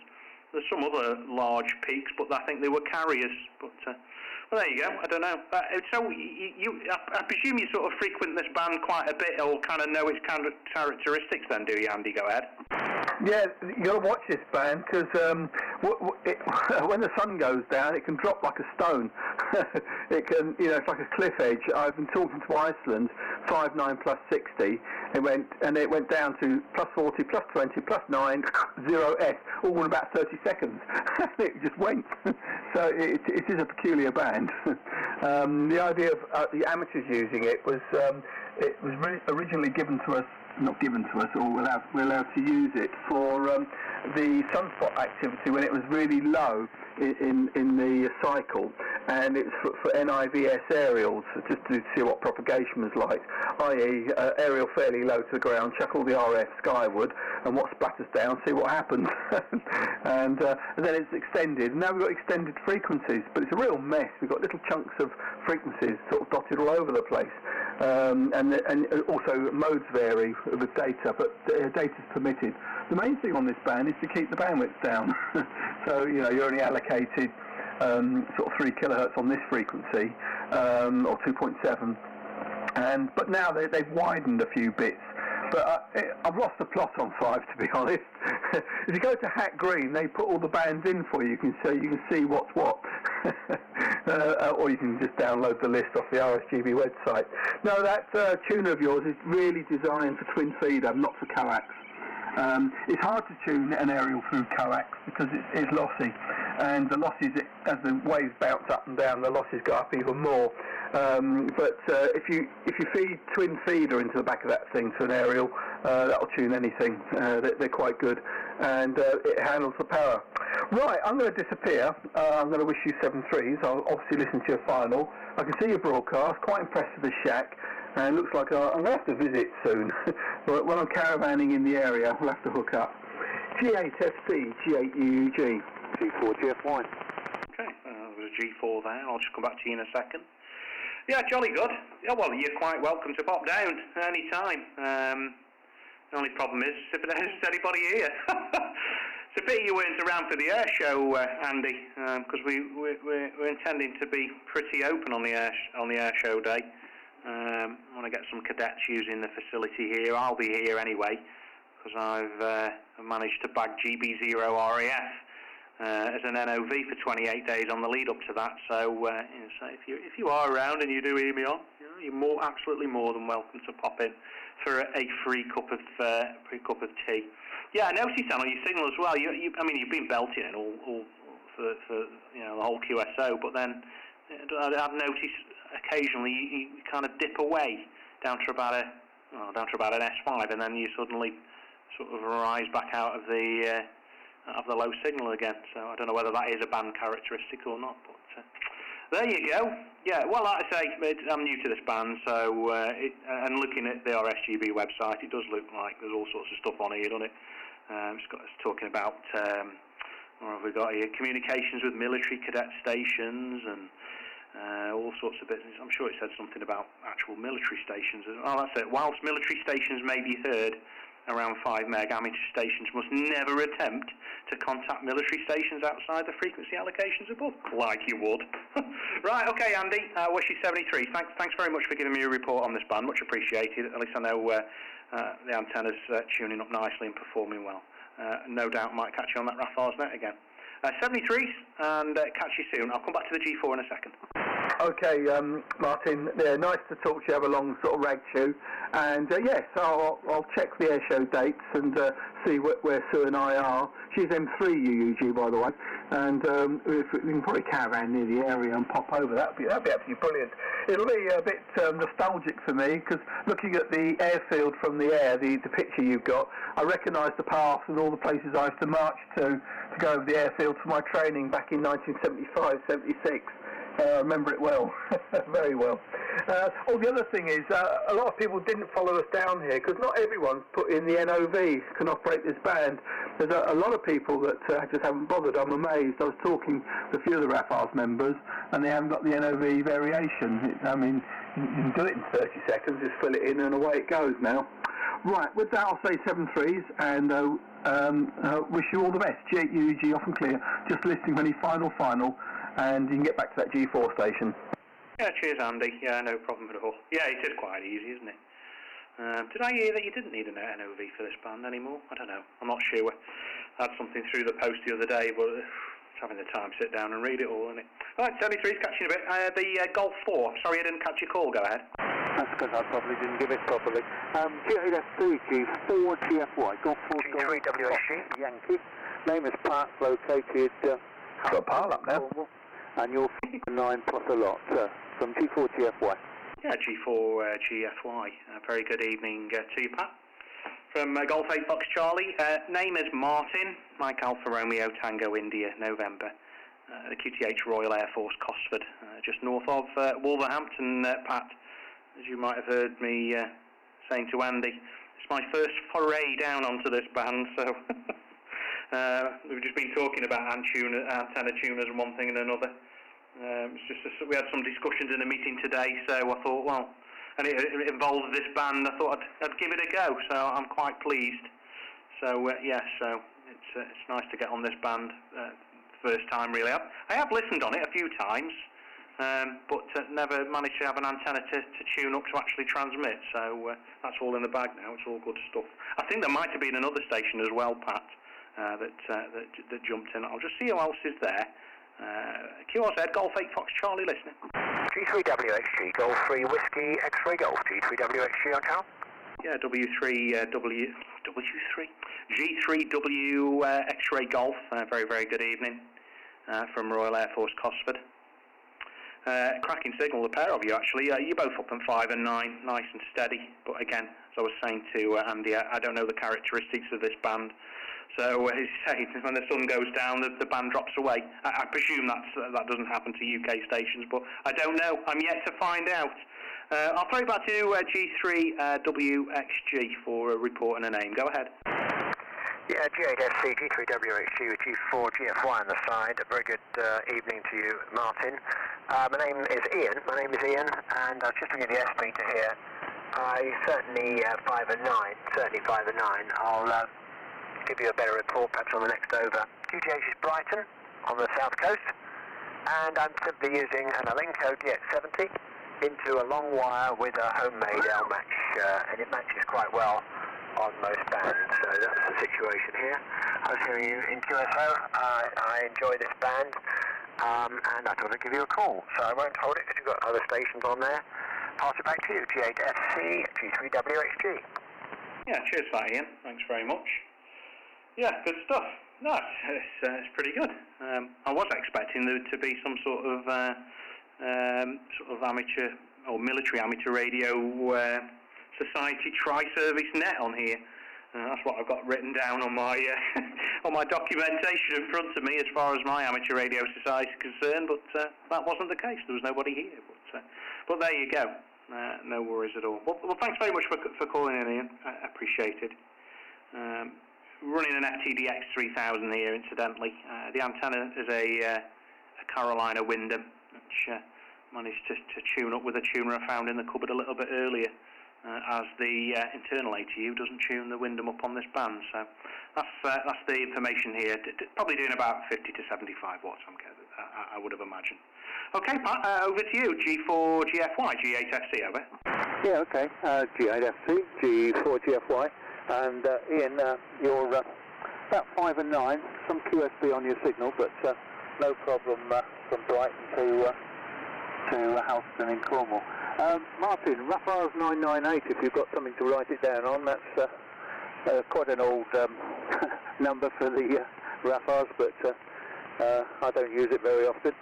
There's some other large peaks, but I think they were carriers. But well, there you go. I don't know. So I presume you sort of frequent this band quite a bit, or kind of know its characteristics. Then, do you, Andy? Go ahead. Yeah, you got to watch this band because when the sun goes down, it can drop like a stone. It can, it's like a cliff edge. I've been talking to Iceland, 59 plus 60. It went down to plus 40, plus 20, plus 9, 0S, all in about 30 seconds. It just went. So it is a peculiar band. The idea of the amateurs using it was originally given to us. Not given to us, or we're allowed to use it for the sunspot activity when it was really low in the cycle, and it's for NIVS aerials, just to see what propagation was like, i.e. Aerial fairly low to the ground, chuck all the RF skyward, and what splatters down, see what happens. and then it's extended. Now we've got extended frequencies, but it's a real mess. We've got little chunks of frequencies sort of dotted all over the place. And also modes vary with data, but data's permitted. The main thing on this band is to keep the bandwidth down. So you're only allocated sort of 3 kilohertz on this frequency, or 2.7. But now they've widened a few bits. But I've lost the plot on 5, to be honest. If you go to Hack Green, they put all the bands in for you. You can see what's what. Or you can just download the list off the RSGB website. No, that tuner of yours is really designed for twin feeder, not for coax. It's hard to tune an aerial through coax because it's lossy, and the losses, as the waves bounce up and down, the losses go up even more. But if you feed twin feeder into the back of that thing to an aerial, that'll tune anything. They're quite good, and it handles the power. Right, I'm going to disappear. I'm going to wish you 7.3s. I'll obviously listen to your final. I can see your broadcast. Quite impressed with the shack. And it looks like I'm going to have to visit soon. When I'm caravanning in the area, we'll have to hook up. G8FC, G8UUG. G4, GF1. Okay, there's a G4 there. I'll just come back to you in a second. Yeah, jolly good. Yeah, well, you're quite welcome to pop down any time. The only problem is if there's anybody here. It's a pity you weren't around for the air show, Andy, because we're intending to be pretty open on the air show day. I want to get some cadets using the facility here. I'll be here anyway because I've managed to bag GB0RAF as an NOV for 28 days on the lead up to that. So, so if you are around and you do hear me on, you're absolutely more than welcome to pop in for a free cup of tea. Yeah, I noticed on your signal as well. I mean, you've been belting it all for the whole QSO, but then I've noticed occasionally you kind of dip away down to about an S5, and then you suddenly sort of rise back out of the low signal again. So I don't know whether that is a band characteristic or not, but there you go. Yeah, well, like I say, I'm new to this band, so and looking at the RSGB website, it does look like there's all sorts of stuff on here, doesn't it? It's talking about what have we got here? Communications with military cadet stations and all sorts of business. I'm sure it said something about actual military stations. Oh, that's it. Whilst military stations may be heard around 5 meg, amateur stations must never attempt to contact military stations outside the frequency allocations above. Like you would. Right, okay, Andy. Wish you 73. Thanks very much for giving me a report on this band. Much appreciated. At least I know the antenna's tuning up nicely and performing well. No doubt might catch you on that RAFARS net again. 73s, and catch you soon. I'll come back to the G4 in a second. Okay, Martin, yeah, nice to talk to you, have a long sort of rag chew. And yes, I'll check the air show dates and see where Sue and I are. She's M3 UUG, by the way. And if we can probably caravan near the area and pop over, that'd be absolutely brilliant. It'll be a bit nostalgic for me, because looking at the airfield from the air, the picture you've got, I recognise the paths and all the places I used to march to go over the airfield for my training back in 1975, 76. I remember it well, very well. The other thing is, a lot of people didn't follow us down here because not everyone's put in the NOV, can operate this band. There's a lot of people that just haven't bothered. I'm amazed. I was talking to a few of the RAFARS members and they haven't got the NOV variation. I mean, you can do it in 30 seconds, just fill it in and away it goes now. Right, with that I'll say 7.3s and wish you all the best. G8UG off and clear, just listening for any final, and you can get back to that G4 station. Yeah, cheers Andy. Yeah, no problem at all. Yeah, it is quite easy, isn't it? Did I hear that you didn't need an NOV for this band anymore? I don't know. I'm not sure. I had something through the post the other day, but having the time to sit down and read it all, isn't it? Alright, 73's catching a bit. The Golf 4. Sorry I didn't catch your call. Go ahead. That's because I probably didn't give it properly. G8FC, G4 GFY, Golf 4 G3WSG. Yankee. Name is Pat, located Got a pile up there. and you're 9 plus a lot, from G4 GFY. Yeah, G4 GFY. Very good evening to you, Pat. From Golf 8 Fox Charlie. Name is Martin. Mike Alpha Romeo Tango India, November. The QTH Royal Air Force, Cosford, just north of Wolverhampton, Pat. As you might have heard me saying to Andy, it's my first foray down onto this band, so we've just been talking about antenna tuners and one thing and another. It's just we had some discussions in a meeting today, so I thought, well, and it involves this band, I thought I'd give it a go, so I'm quite pleased. So yeah, so it's nice to get on this band first time really. I have listened on it a few times, but never managed to have an antenna to tune up to actually transmit, so that's all in the bag now. It's all good stuff. I think there might have been another station as well, Pat, that jumped in. I'll just see who else is there. QRZ, Golf 8 Fox Charlie listening. G3WXG, Golf 3 Whiskey X-Ray Golf, G3WXG on channel. Yeah, G3W X-Ray Golf, very, very good evening from Royal Air Force Cosford. Cracking signal, the pair of you actually. You're both up in 5 and 9, nice and steady, but again, as I was saying to Andy, I don't know the characteristics of this band. So he's saying when the sun goes down, the band drops away. I presume that doesn't happen to UK stations, but I don't know. I'm yet to find out. I'll throw it back to G3WXG for a report and a name. Go ahead. Yeah, G8FC, G3WXG with G4 GFY on the side. A very good evening to you, Martin. My name is Ian, and I was just looking at the S meter here. I certainly 5 and 9, I'll give you a better report perhaps on the next over. QTH is Brighton on the south coast, and I'm simply using an Alinco DX70 into a long wire with a homemade L match, and it matches quite well on most bands, so that's the situation here. I was hearing you in QSO. I enjoy this band, and I thought I'd give you a call, so I won't hold it because you've got other stations on there. Pass it back to you, G8FC, G3WXG. Yeah, cheers for that, Ian. Thanks very much. Yeah, good stuff. No, it's pretty good. I was expecting there to be some sort of amateur or military amateur radio society tri-service net on here. That's what I've got written down on my on my documentation in front of me as far as my amateur radio society is concerned. But that wasn't the case. There was nobody here. But there you go. No worries at all. Well, thanks very much for calling in, Ian. I appreciate it. Running an FTDX 3000 here, incidentally. The antenna is a Carolina Wyndham, which managed to tune up with a tuner I found in the cupboard a little bit earlier, as the internal ATU doesn't tune the Wyndham up on this band. So that's the information here. Probably doing about 50 to 75 watts, I would have imagined. Okay, Pat, over to you. G4 GFY, G8FC, over. Yeah, okay. G8FC, G4 GFY. And Ian, you're about 5 and 9, some QSB on your signal, but no problem from Brighton to Houston in Cornwall. Martin, RAFARS 998, if you've got something to write it down on, that's quite an old number for the RAFARS, but I don't use it very often.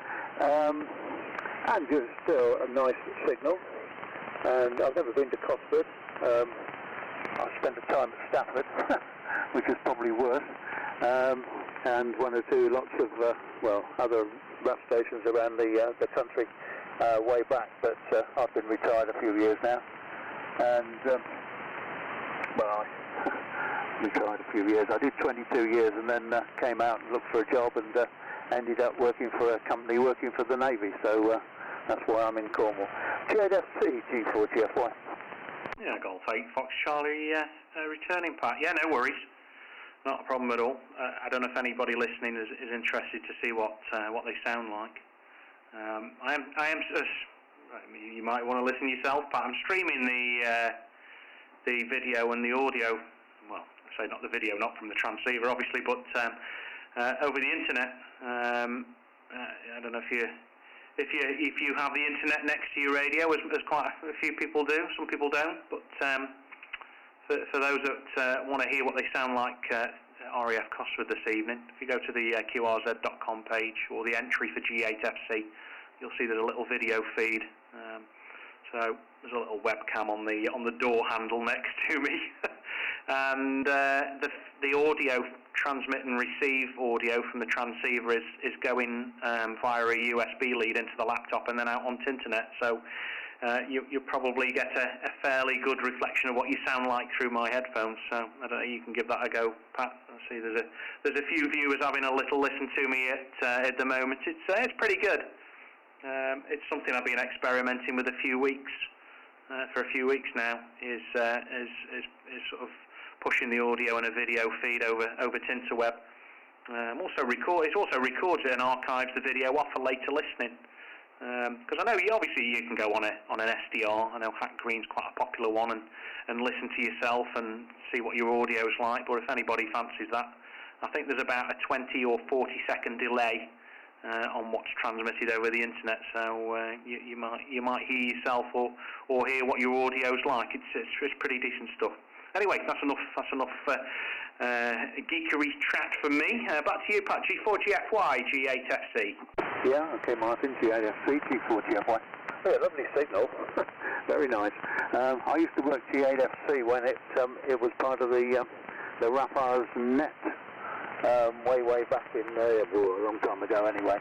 And it's still a nice signal, and I've never been to Cosford. I spent a time at Stafford, which is probably worse, and one or two lots of other RAF stations around the country way back. But I've been retired a few years now, and I retired a few years. I did 22 years, and then came out and looked for a job, and ended up working for a company working for the Navy. So that's why I'm in Cornwall. G8FC, G4 GFY. Yeah, Golf 8 Fox Charlie returning, Pat. Yeah, no worries. Not a problem at all. I don't know if anybody listening is interested to see what they sound like. I am. You might want to listen yourself, Pat. I'm streaming the video and the audio. Well, I say not the video, not from the transceiver, obviously, but over the internet. I don't know if you have the internet next to your radio, as quite a few people do. Some people don't, but for those that want to hear what they sound like, RAF Cosford this evening, if you go to the QRZ.com page or the entry for G8FC, you'll see there's a little video feed. So there's a little webcam on the door handle next to me, and the audio, transmit and receive audio from the transceiver is going via a USB lead into the laptop and then out onto internet. So you'll probably get a fairly good reflection of what you sound like through my headphones. So I don't know, you can give that a go, Pat. I see there's a few viewers having a little listen to me at the moment. It's pretty good. It's something I've been experimenting with for a few weeks now. Is sort of pushing the audio and a video feed over Tinterweb. It also records it and archives the video off for later listening. Because I know obviously you can go on an SDR. I know Hack Green's quite a popular one, and listen to yourself and see what your audio's like. But if anybody fancies that, I think there's about a 20 or 40 second delay on what's transmitted over the internet, so you might hear yourself or hear what your audio's like. It's pretty decent stuff. Anyway, that's enough geekery chat from me. Back to you, Pat. G4GFY, G8FC. Yeah, okay, Martin. G8FC, G4GFY. Yeah, lovely signal. Very nice. I used to work G8FC when it was part of the RAFARS net. Way back in a long time ago anyway,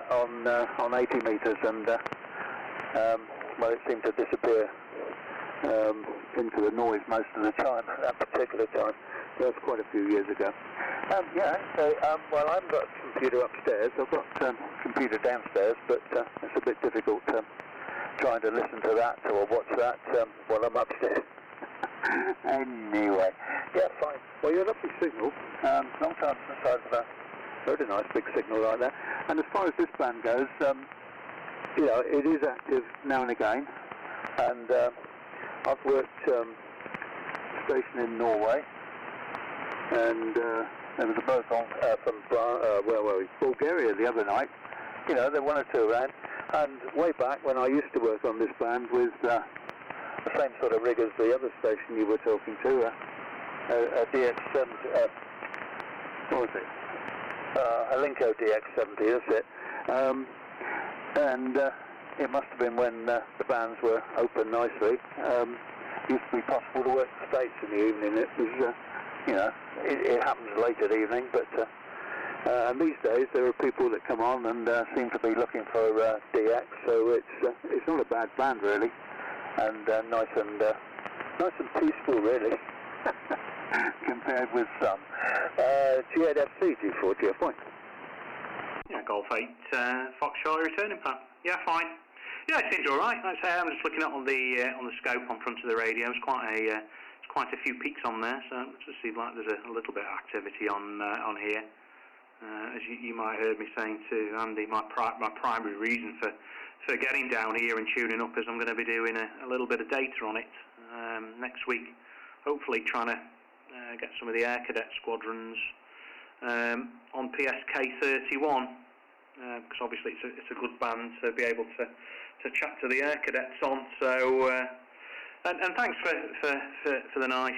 on 80 metres, and well, it seemed to disappear into the noise most of the time at that particular time. That was quite a few years ago. Well, I haven't got a computer upstairs. I've got a computer downstairs, but it's a bit difficult trying to listen to that or watch that while I'm upstairs. Anyway, yeah, fine. Well, you're a lovely signal. Long time since I've heard a nice big signal like that. And as far as this band goes, it is active now and again. And I've worked station in Norway, and there was a bloke on from Bulgaria the other night. There were one or two around. And way back when I used to work on this band with the same sort of rig as the other station you were talking to, a DX70, what was it? A Linko DX70, that's it. And it must have been when the bands were open nicely. It used to be possible to work the States in the evening. It was, it happens late at evening, but and these days there are people that come on and seem to be looking for DX, so it's not a bad band really. And nice and peaceful, really, compared with some. G8FC, G4GFY. Yeah, Golf 8, Foxtrot returning, Pat. Yeah, fine. Yeah, it seems all right. Like I say, I'm just looking at on the scope on front of the radio. It's quite a few peaks on there, so it just seems like there's a little bit of activity on here. As you might have heard me saying to Andy, my primary reason for getting down here and tuning up is I'm going to be doing a little bit of data on it next week, hopefully trying to get some of the Air Cadet squadrons on PSK 31, because obviously it's a good band to be able to chat to the Air Cadets on. So and thanks for the nice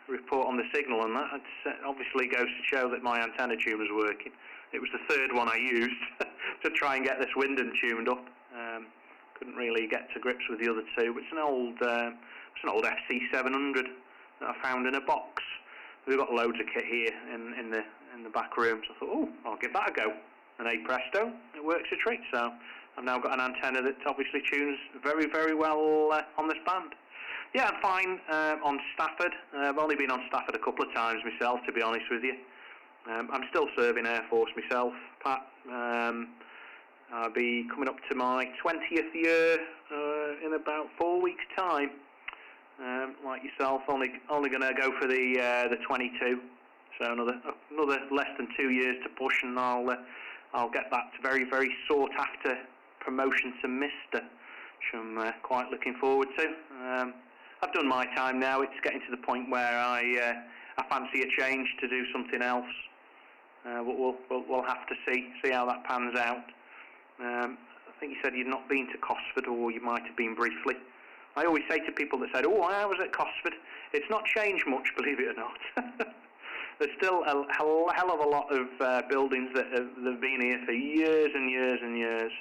report on the signal, and that obviously goes to show that my antenna tune was working. It was the third one I used to try and get this Wyndham tuned up. Couldn't really get to grips with the other two. But it's an old FC 700 that I found in a box. We've got loads of kit here in the back room, so I thought, I'll give that a go. And presto, it works a treat. So I've now got an antenna that obviously tunes very, very well on this band. Yeah, I'm fine on Stafford. I've only been on Stafford a couple of times myself, to be honest with you. I'm still serving Air Force myself, Pat. I'll be coming up to my 20th year in about 4 weeks' time. Like yourself, only going to go for the 22. So another less than 2 years to push, and I'll get that very, very sought after promotion to Mister, which I'm quite looking forward to. I've done my time now. It's getting to the point where I fancy a change to do something else. We'll have to see how that pans out. I think you said you'd not been to Cosford, or you might have been briefly. I always say to people that said, "Oh, I was at Cosford," it's not changed much, believe it or not. There's still a hell of a lot of buildings that have been here for years and years and years.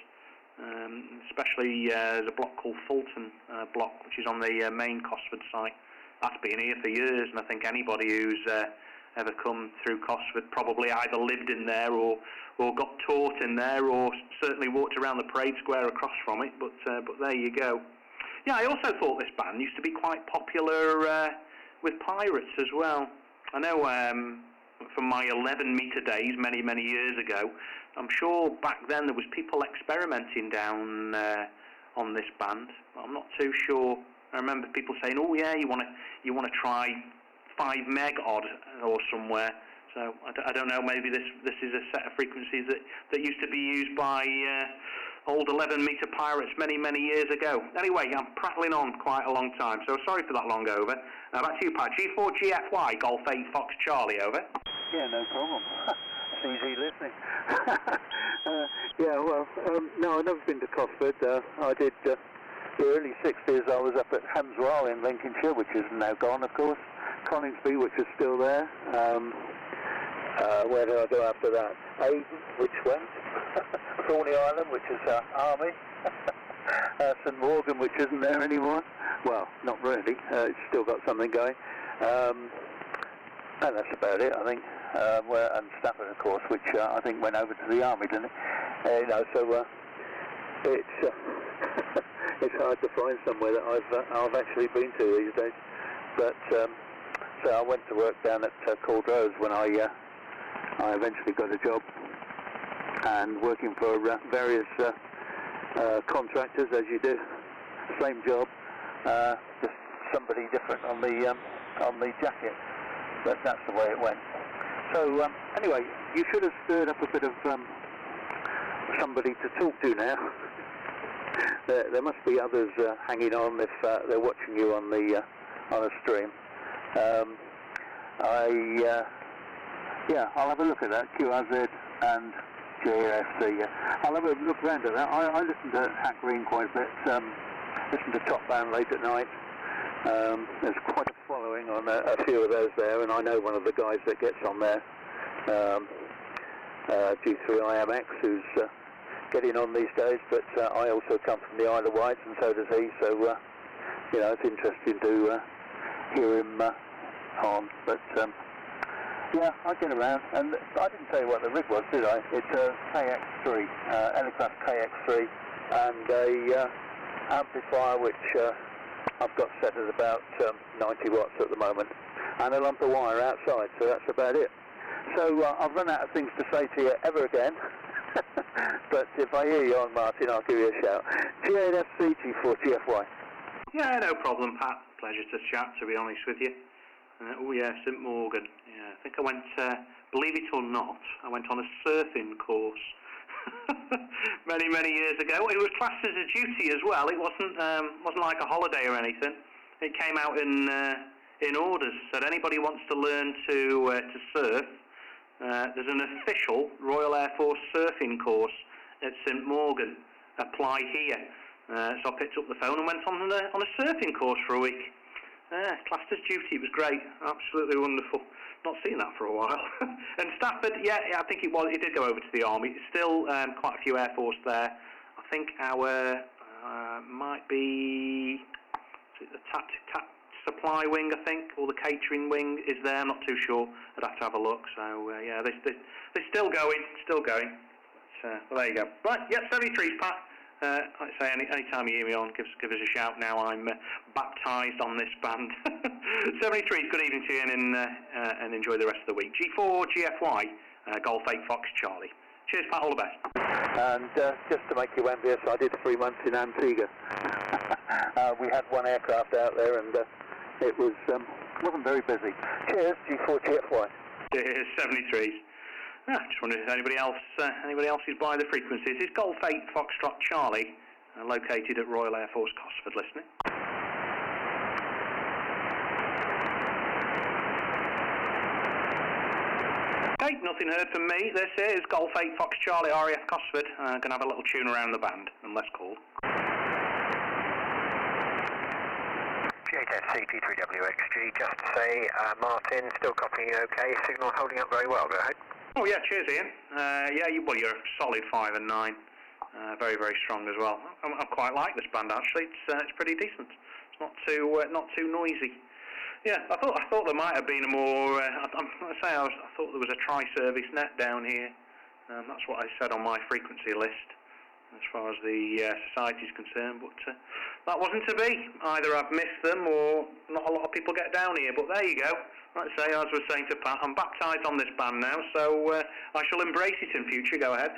Especially there's a block called Fulton block, which is on the main Cosford site. That's been here for years, and I think anybody who's ever come through Cosford probably either lived in there or got taught in there, or certainly walked around the parade square across from it. But there you go. Yeah, I also thought this band used to be quite popular with pirates as well. I know from my 11-metre days many years ago, I'm sure back then there was people experimenting down on this band. I'm not too sure. I remember people saying, "Oh yeah, you want to try 5 meg odd or somewhere." So I don't know. Maybe this is a set of frequencies that used to be used by old 11-metre pirates many years ago. Anyway, I'm prattling on quite a long time, so sorry for that long over. Back to you, Pat. G4GFY Golf 8 Fox Charlie, over. Yeah, no problem. It's easy listening. Yeah, well, no, I've never been to Cosford. I did the early 60s. I was up at Hamswell in Lincolnshire, which is now gone, of course. Coningsby, which is still there. Where did I go after that? Aden, which went. Thorney Island, which is Army. St Morgan, which isn't there anymore. Well, not really. It's still got something going. And that's about it, I think. And Stafford, of course, which I think went over to the Army, didn't it? So it's it's hard to find somewhere that I've actually been to these days. But so I went to work down at Caldrose when I eventually got a job, and working for various contractors, as you do, same job, just somebody different on the jacket. But that's the way it went. So anyway, you should have stirred up a bit of somebody to talk to now. There must be others hanging on if they're watching you on a stream. I'll have a look at that, QRZ and G8FC. I'll have a look round at that. I listen to Hack Green quite a bit, listen to Top Band late at night. There's quite a following on a few of those there, and I know one of the guys that gets on there, G3IMX, who's getting on these days, but I also come from the Isle of Wight, and so does he, so it's interesting to hear him on. But yeah, I get around, and I didn't tell you what the rig was, did I? It's a KX3, Elecraft KX3, and a amplifier which I've got set at about 90 watts at the moment, and a lump of wire outside, so that's about it. So I've run out of things to say to you ever again, but if I hear you on, Martin, I'll give you a shout. G8FC, G4GFY. Yeah, no problem, Pat. Pleasure to chat, to be honest with you. Oh yeah, St Morgan. Yeah, I think I went, believe it or not, I went on a surfing course many years ago. It was classed as a duty as well. It wasn't like a holiday or anything. It came out in orders. So if anybody wants to learn to surf, there's an official Royal Air Force surfing course at St Morgan. Apply here. So I picked up the phone and went on a surfing course for a week. Classed as duty. It was great. Absolutely wonderful. Not seen that for a while. And Stafford, yeah, I think it did go over to the Army. It's still quite a few Air Force there. I think our might be the supply wing, I think, or the catering wing is there. I'm not too sure. I'd have to have a look. So yeah, they're still going. But there you go. Right, yeah, 73's Pat. Like I say, any time you hear me on, give us a shout. Now I'm baptised on this band. 73's good evening to you, and enjoy the rest of the week. G4GFY Golf 8 Fox Charlie. Cheers, Pat. All the best. And just to make you envious, I did 3 months in Antigua. We had one aircraft out there, and it wasn't very busy. Cheers, G4GFY. Cheers, 73's. Just wondering if anybody else is by the frequencies. It's Golf 8 Foxtrot Charlie, located at Royal Air Force Cosford, listening. Okay, nothing heard from me. This is Golf 8 Fox Charlie RAF Cosford. Going to have a little tune around the band, unless called. G8FC G3WXG, just to say, Martin, still copying you okay, signal holding up very well, go ahead. Oh yeah, cheers Ian. Yeah, well you're a solid 5 and 9. Very, very strong as well. I quite like this band actually, it's pretty decent. It's not too noisy. Yeah, I thought there might have been a more. I thought there was a tri-service net down here. That's what I said on my frequency list, as far as the society is concerned. But that wasn't to be. Either I've missed them, or not a lot of people get down here. But there you go. Like I say, as I was saying to Pat, I'm baptised on this band now, so I shall embrace it in future. Go ahead.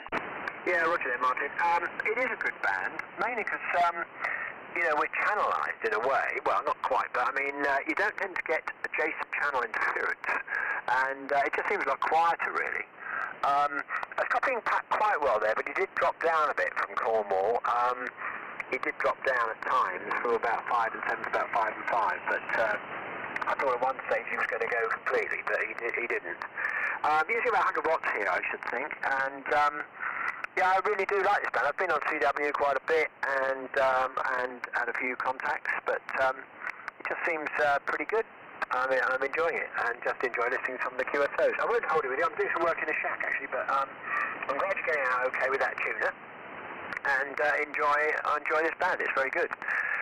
Yeah, roger there, Martin. It is a good band, mainly because. You know, we're channelized in a way. Well, not quite, but I mean, you don't tend to get adjacent channel interference, and it just seems a lot quieter, really. I was copying Pat quite well there, but he did drop down a bit from Cornwall. He did drop down at times from about 5 and 7 to about 5 and 5, but I thought at one stage he was going to go completely, but he didn't. Using about 100 watts here, I should think, and yeah, I really do like this band. I've been on CW quite a bit and had a few contacts, but it just seems pretty good. I'm enjoying it and just enjoy listening to some of the QSOs. I won't hold it with you. I'm doing some work in the shack actually, but I'm glad you're getting out okay with that tuner and enjoy this band. It's very good.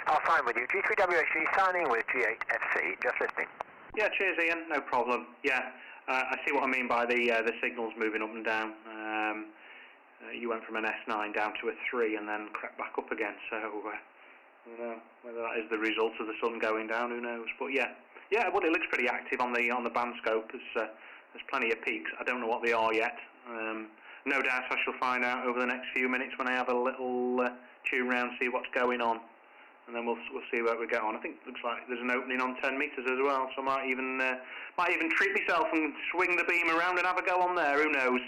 I'll sign with you. G3WHG signing with G8FC. Just listening. Yeah, cheers, Ian. No problem. Yeah, I see what I mean by the signals moving up and down. You went from an S9 down to a 3 and then crept back up again, so you know, whether that is the result of the sun going down, who knows. But yeah, well, it looks pretty active on the band scope. There's plenty of peaks. I don't know what they are yet. No doubt I shall find out over the next few minutes when I have a little tune round, see what's going on, and then we'll see where we get on. I think it looks like there's an opening on 10 metres as well, so I might even treat myself and swing the beam around and have a go on there. Who knows?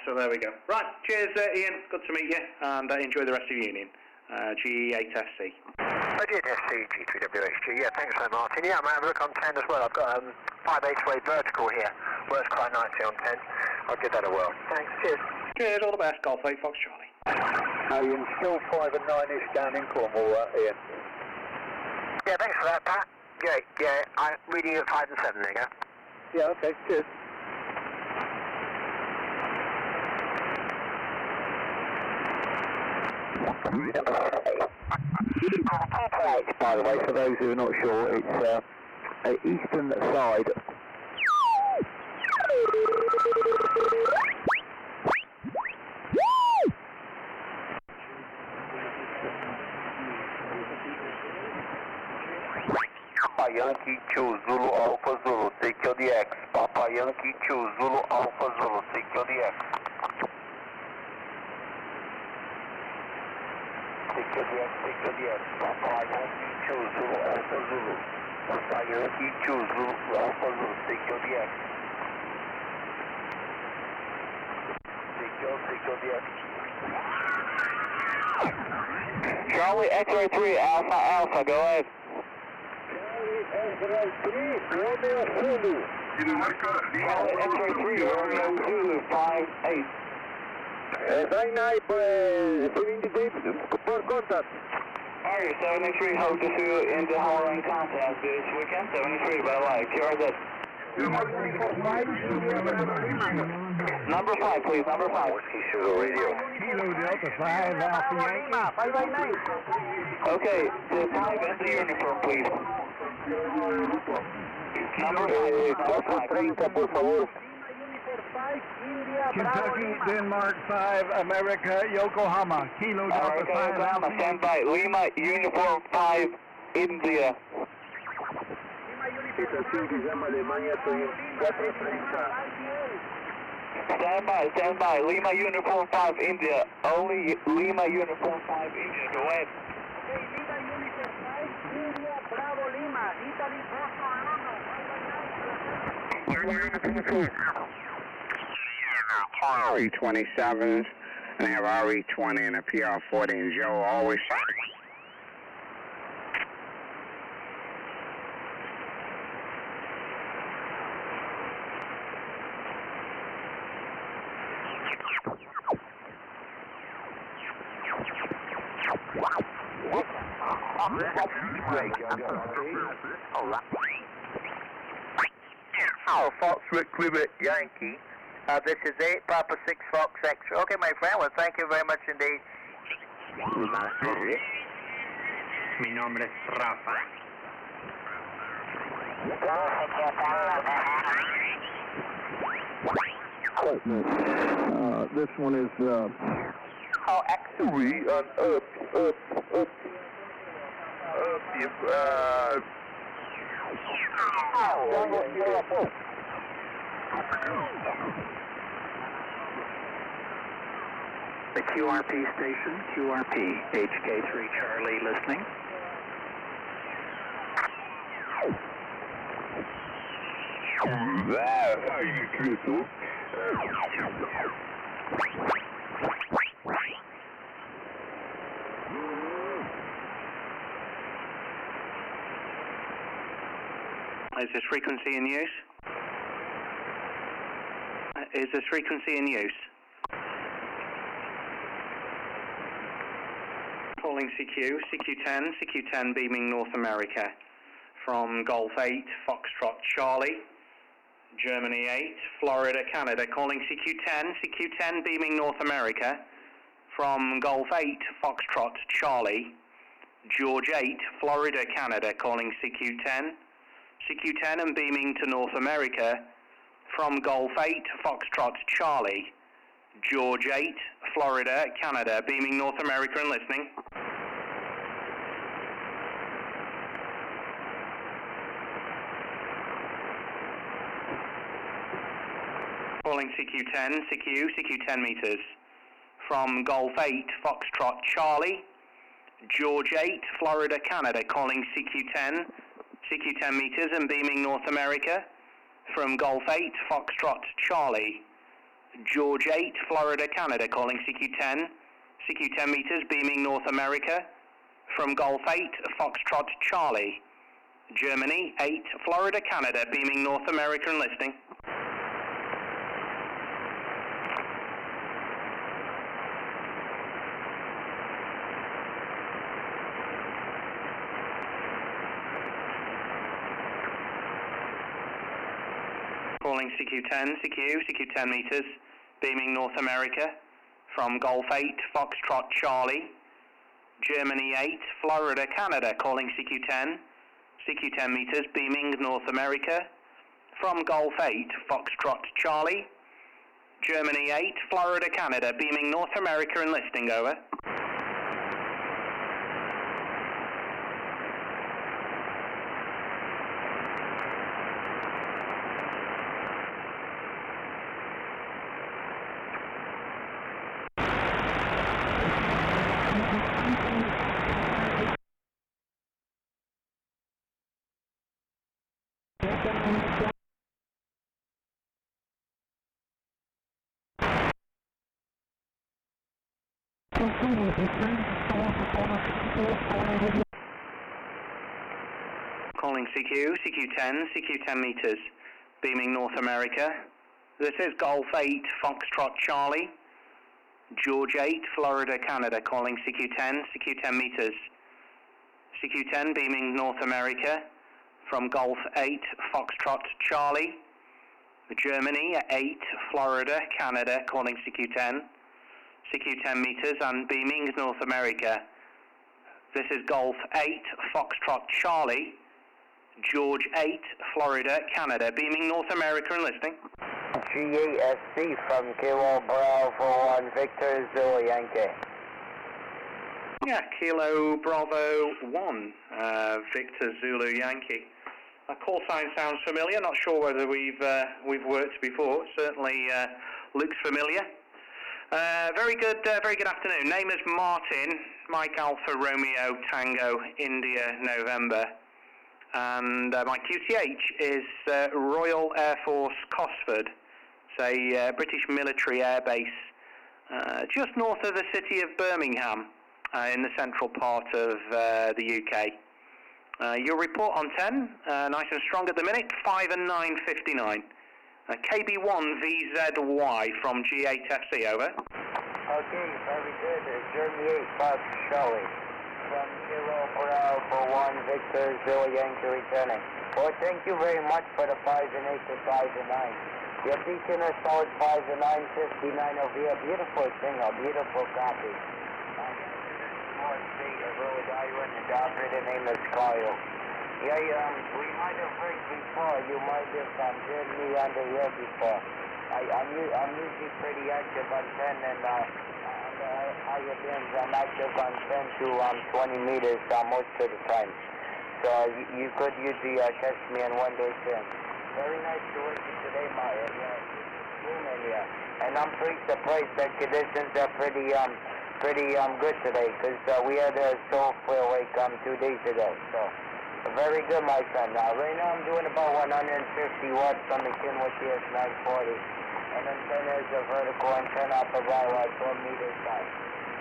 So there we go. Right, cheers Ian, good to meet you, and enjoy the rest of your evening. G8FC. G8FC, G3WHG, yeah, thanks so much, Martin. Yeah, I'm having a look on 10 as well. I've got 5/8 way vertical here. Works quite nicely on 10. I'll give that a whirl. Thanks, cheers. Cheers, all the best, Golf 8 Fox Charlie. Ian, still 5 and 9-ish down in Cornwall, Ian. Yeah, thanks for that, Pat. Yeah, I'm reading you at 5 and 7, there you go. Yeah, okay, cheers. By the way, for those who are not sure, it's eastern side. Papa Yankee Choose Zulu Alpha Zulu, secure the X. Papa Yankee Choose Zulu Alpha Zulu, secure the X. Secure the X, secure the X. Papa Yankee Choose Zulu Alpha Zulu. Papa Yankee Choose Zulu Alpha Zulu, secure the X. Secure the X. Charlie X-ray 3 Alpha Alpha, go ahead. Charlie X-ray 3 Romeo 2 5-8. Por contact. Alright, 73, hope to see you in the Hawaiian contact this weekend. 73, by the way, QRZ. Number 5, please, number 5. Whiskey Sugar Radio. Kilo Delta 5, Alpha Yankee. 589. Okay, the 5 and the uniform, please. Number 5, 30, por favor. Kentucky, Denmark 5, America, Yokohama. Kilo Delta 5, Yokohama, stand by. Lima, uniform 5, India. Stand by. Lima, uniform 5, India. Only Lima, uniform 5, India. Go ahead. RE27s, and I have RE20 and a PR40, and Joe always. Oh, Foxtrot Quebec Yankee. This is 8 Papa 6 Fox Extra. Okay, my friend, well, thank you very much indeed. Mi nombre es Rafa. This one is Oh, excellent. 3 and up. The QRP station, QRP, HK3 Charlie listening. Is this frequency in use? Is this frequency in use? Calling CQ10 beaming North America from Golf 8 Foxtrot Charlie, Germany 8, Florida, Canada. Calling CQ10 beaming North America from Golf 8 Foxtrot Charlie, George 8, Florida, Canada. Calling CQ10 and beaming to North America from Golf 8 Foxtrot Charlie, George 8, Florida, Canada, beaming North America and listening. Calling CQ10 meters from Golf 8 Foxtrot Charlie, George 8, Florida, Canada, calling CQ10 meters and beaming North America from Golf 8 Foxtrot Charlie, George 8, Florida, Canada, calling CQ10 meters, beaming North America from Golf 8 Foxtrot Charlie, Germany 8, Florida, Canada, beaming North America and listening. Calling CQ10 meters, beaming North America from Golf 8 Foxtrot Charlie, Germany 8, Florida, Canada, calling CQ10 meters, beaming North America from Golf 8 Foxtrot Charlie, Germany 8, Florida, Canada, beaming North America and listening, over. Calling CQ10 meters, beaming North America. This is Golf 8 Foxtrot Charlie, George 8, Florida, Canada, calling CQ10 meters. CQ10 beaming North America from Golf 8 Foxtrot Charlie, Germany 8, Florida, Canada, calling CQ10 meters and beaming North America. This is Golf 8 Foxtrot Charlie, George 8, Florida, Canada, beaming North America and listening. G8FC from Kilo Bravo 1, Victor Zulu Yankee. Yeah, Kilo Bravo 1, Victor Zulu Yankee. Our call sign sounds familiar. Not sure whether we've worked before. Certainly looks familiar. Very good afternoon. Name is Martin, Mike Alpha Romeo Tango India November, and my QTH is Royal Air Force Cosford. It's a British military air base just north of the city of Birmingham, in the central part of the UK. Your report on 10, nice and strong at the minute, 5 and 9.59. KB1VZY from G8FC, over. Okay, very good. Germany 8, Fox Charlie. from 0 Bravo 1 Victor Zero Yankee returning. Well, thank you very much for the 5 and 8 to 5 and 9. Your beacon is solid 5 and 9, 59 over here. Beautiful signal, beautiful copy. North State of Rhode Island, and the operator name is Kyle. Yeah, we might have heard before. You might have heard me under here before. I'm usually pretty active on 10 and higher bins. I'm active on 10 to 20 meters most of the time. So you could usually catch me in 1 day 10. Very nice to work you today, Maya. Yeah, and I'm pretty surprised that conditions are pretty good today because we had a solar flare 2 days ago. So very good, my son. Right now I'm doing about 150 watts on the Kenwood TS940. And antenna is a vertical antenna up about 12 meters high.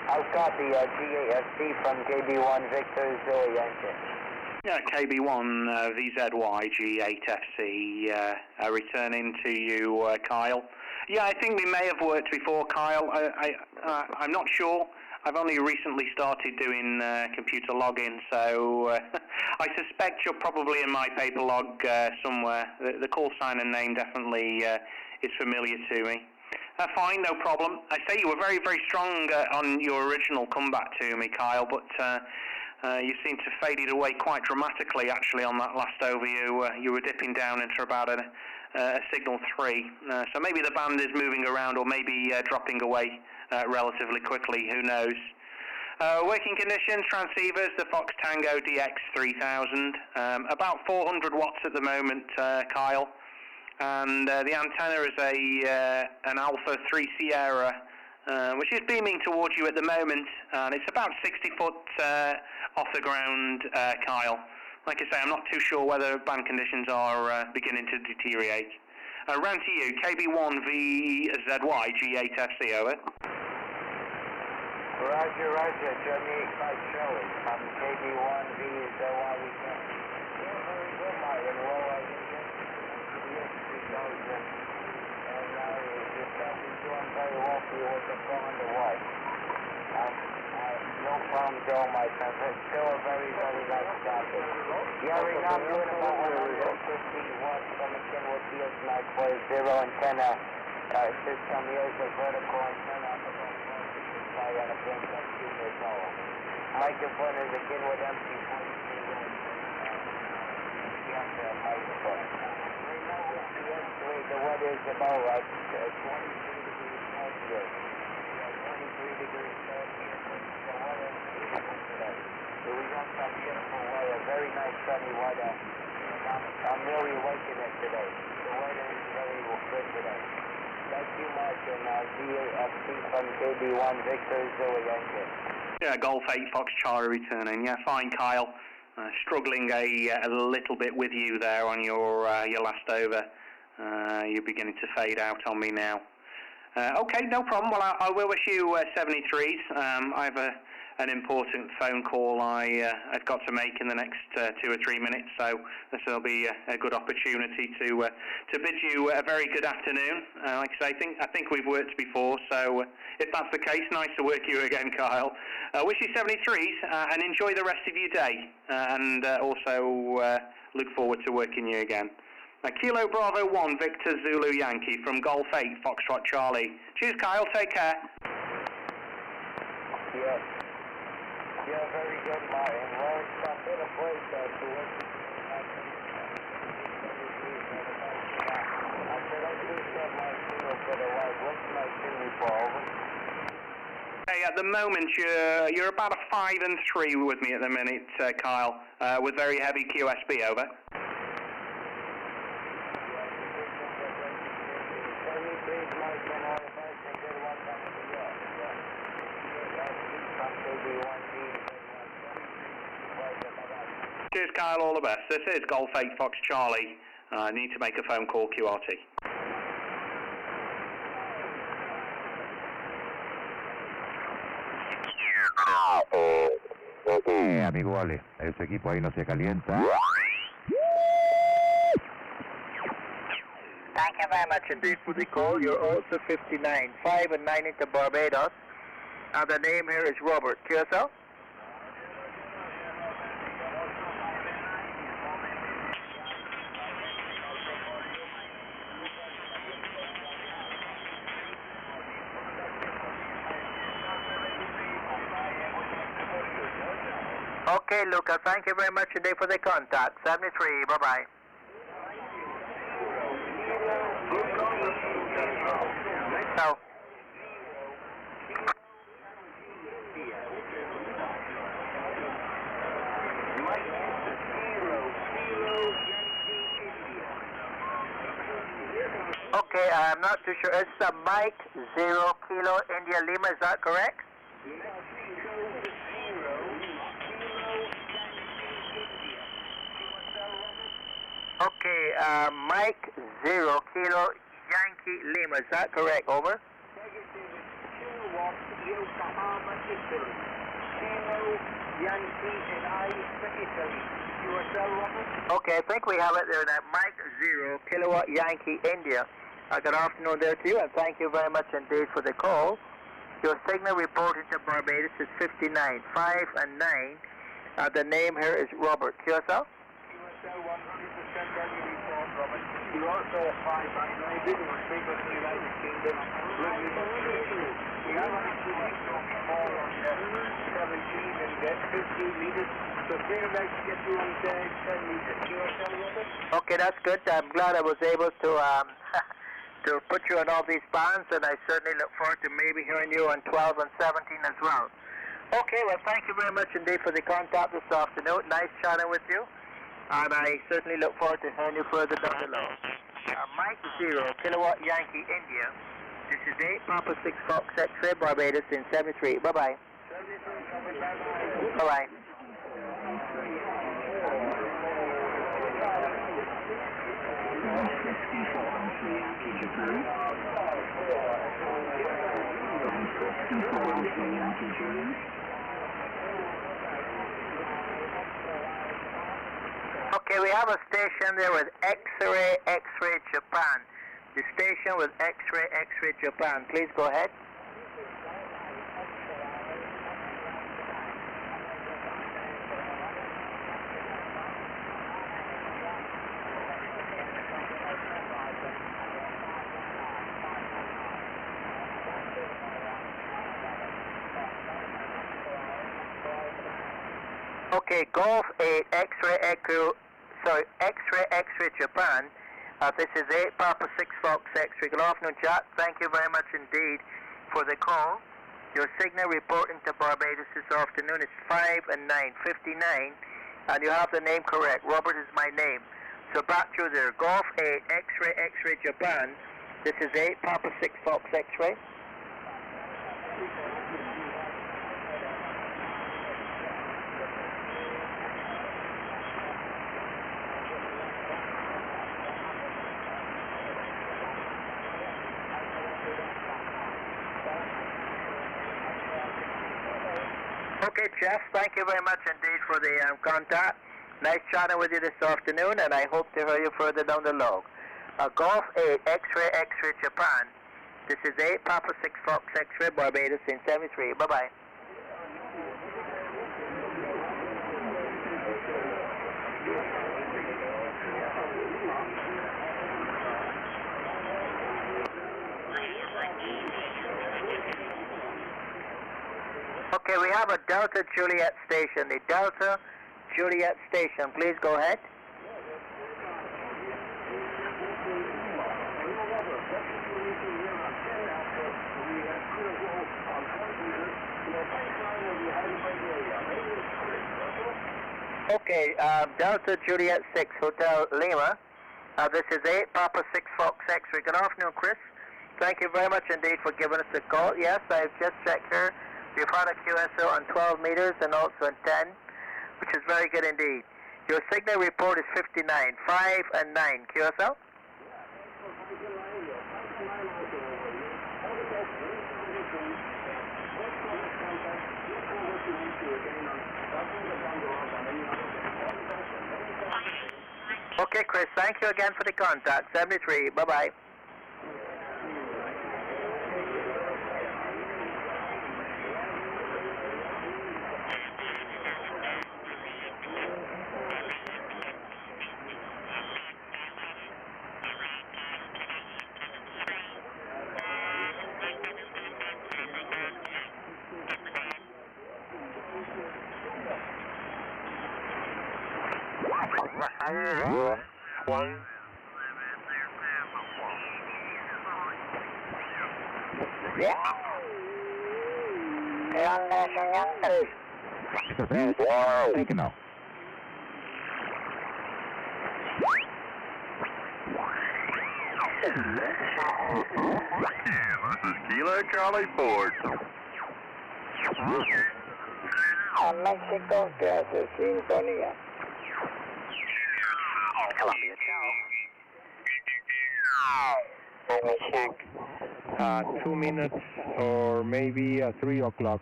I'll copy G8FC from KB1 Victor Zero Yankee. Yeah, KB1 VZY G8FC returning to you, Kyle. Yeah, I think we may have worked before, Kyle. I'm not sure. I've only recently started doing computer login, so I suspect you're probably in my paper log somewhere. The call sign and name definitely is familiar to me. Fine, no problem. I say you were very, very strong on your original comeback to me, Kyle, but you seem to have faded away quite dramatically, actually, on that last over. You were dipping down into about a signal 3. So maybe the band is moving around or maybe dropping away relatively quickly, who knows. Working conditions, transceivers, the Fox Tango DX3000, about 400 watts at the moment, Kyle. And the antenna is an Alpha 3 Sierra, which is beaming towards you at the moment, and it's about 60 foot off the ground, Kyle. Like I say, I'm not too sure whether band conditions are beginning to deteriorate. Round to you, KB1VZY G8FC, over. Roger, Johnny 85 Charlie. I'm KB1VZY return. Yeah, very good, Myron. Well, doing very well for you with the phone on the way. No problem, Joe, my friend. It's still a very, very nice topic. Yeah, right now I'm doing about 150 watts from the Kenwood TS940 antenna system. Here's a vertical antenna on the on a pin that's 2 meters tall. Microphone is a Kenwood MC43. Microphone. Right now with the X-ray, the weather is about 23 degrees Celsius. 23 degrees Celsius. The weather is beautiful today. So we got some beautiful weather, very nice sunny weather. And I'm really liking it today. The weather is very good today. Thank you much, and G8FC from KB1 Victor Zero Yankee. Yeah, Golf 8 Fox Charlie returning. Yeah, fine, Kyle. Struggling a little bit with you there on your last over. You're beginning to fade out on me now. Okay, no problem. Well, I will wish you 73s. I have an important phone call I've got to make in the next 2 or 3 minutes, so this will be a good opportunity to bid you a very good afternoon. Like I say, I think we've worked before, so if that's the case, nice to work you again, Kyle. Wish you 73s and enjoy the rest of your day, and also look forward to working you again. Kilo Bravo 1 Victor Zulu Yankee from Golf 8 Foxtrot Charlie. Cheers, Kyle. Take care. Yes. Yeah, very good, Martin. Well, it's a bit of place to work. I said I do set my signal for the light. What's my signal for? Over? Hey, at the moment, you're about a 5 and 3 with me at the minute, Kyle, with very heavy QSB, over. Cheers, Kyle, all the best. This is Golf 8 Fox Charlie. I need to make a phone call, QRT. Amigo Ale, ese equipo ahí no se calienta. Thank you very much indeed for the call. You're also 59, 5 and 9 into Barbados. And the name here is Robert. QSL? Okay, Luca, thank you very much indeed for the contact. 73, bye-bye. No. Okay, I'm not too sure. It's Mike 0 Kilo India Lima, is that correct? Okay, Mike 0 Kilo Yankee Lima, is that correct? Over. Okay, I think we have it there. That Mike 0 Kilowatt Yankee India. Good afternoon there to you, and thank you very much indeed for the call. Your signal reported to Barbados is 59, 5 and 9. The name here is Robert. QSL? QSL 100% on your report, Robert. You also a 5 by 9 business speaker to the United Kingdom. We have actually got more on 17 and 15 meters. So we're about to get you on 10 meters. QSL, Robert? Okay, that's good. I'm glad I was able to to put you on all these bands, and I certainly look forward to maybe hearing you on 12 and 17 as well. Okay, well, thank you very much indeed for the contact this afternoon. Nice chatting with you, and I certainly look forward to hearing you further down the line. Mike 0 Kilowatt Yankee India. This is 8 Papa 6 Fox X-ray Barbados in 73. Bye-bye. Bye-bye. Okay, we have a station there with X-ray Japan. The station with X-ray Japan. Please go ahead. Okay, Golf 8 X-ray Japan. This is 8 Papa 6 Fox X-ray. Good afternoon, chat. Thank you very much indeed for the call. Your signal reporting to Barbados this afternoon is 5 and 9, 59, and you have the name correct. Robert is my name. So back to there. Golf 8 X-ray Japan. This is 8 Papa 6 Fox X-ray. Okay, Jeff, thank you very much indeed for the contact. Nice chatting with you this afternoon, and I hope to hear you further down the log. Golf 8 X-ray Japan. This is 8 Papa 6 Fox X-ray Barbados in 73. Bye-bye. Okay, we have a Delta Juliet station. The Delta Juliet station. Please go ahead. Okay, Delta Juliet 6 Hotel Lima. This is 8 Papa 6 Fox X-ray. Good afternoon, Chris. Thank you very much indeed for giving us a call. Yes, I've just checked here. We've had a QSO on 12 meters and also on 10, which is very good indeed. Your signal report is 59, 5 and 9. QSO? Okay, Chris, thank you again for the contact. 73, bye-bye. 1. Wow. Taken off. This is Kilo Charlie Ford. Mexico, gracias, sintonía. Columbia, ciao. Let me check. 2 minutes or maybe 3 o'clock.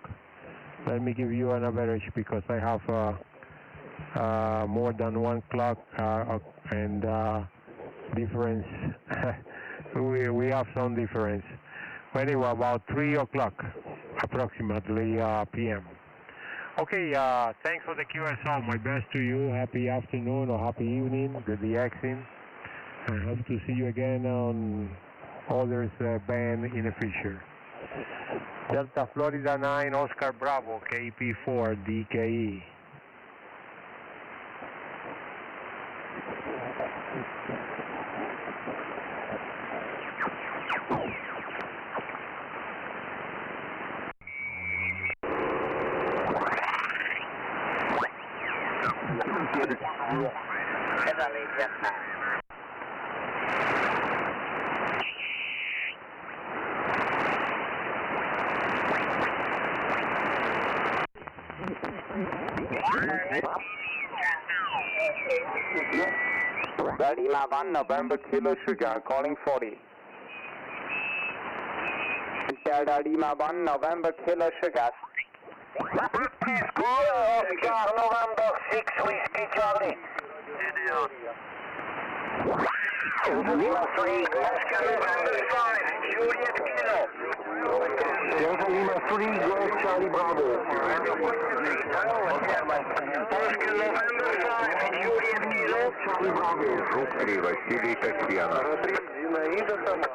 Let me give you an average because I have more than 1 clock and difference. we have some difference. Anyway, about 3 o'clock approximately p.m. Okay, thanks for the QSO. My best to you. Happy afternoon or happy evening with the accent. I hope to see you again on others band in the future. Delta Florida 9 Oscar Bravo KP4 DKE. Lima 1 November Kilo Sugar calling 40. Delta Lima 1 November Kilo Sugar. Oscar November 6 Whiskey Charlie. Lima 3 Oscar November 5 Juliet Kilo. Delta Lima 3 Golf Charlie Bravo. Oscar November 5 Juliet Kilo. Charlie Bravo. Русский Василий Татьяна.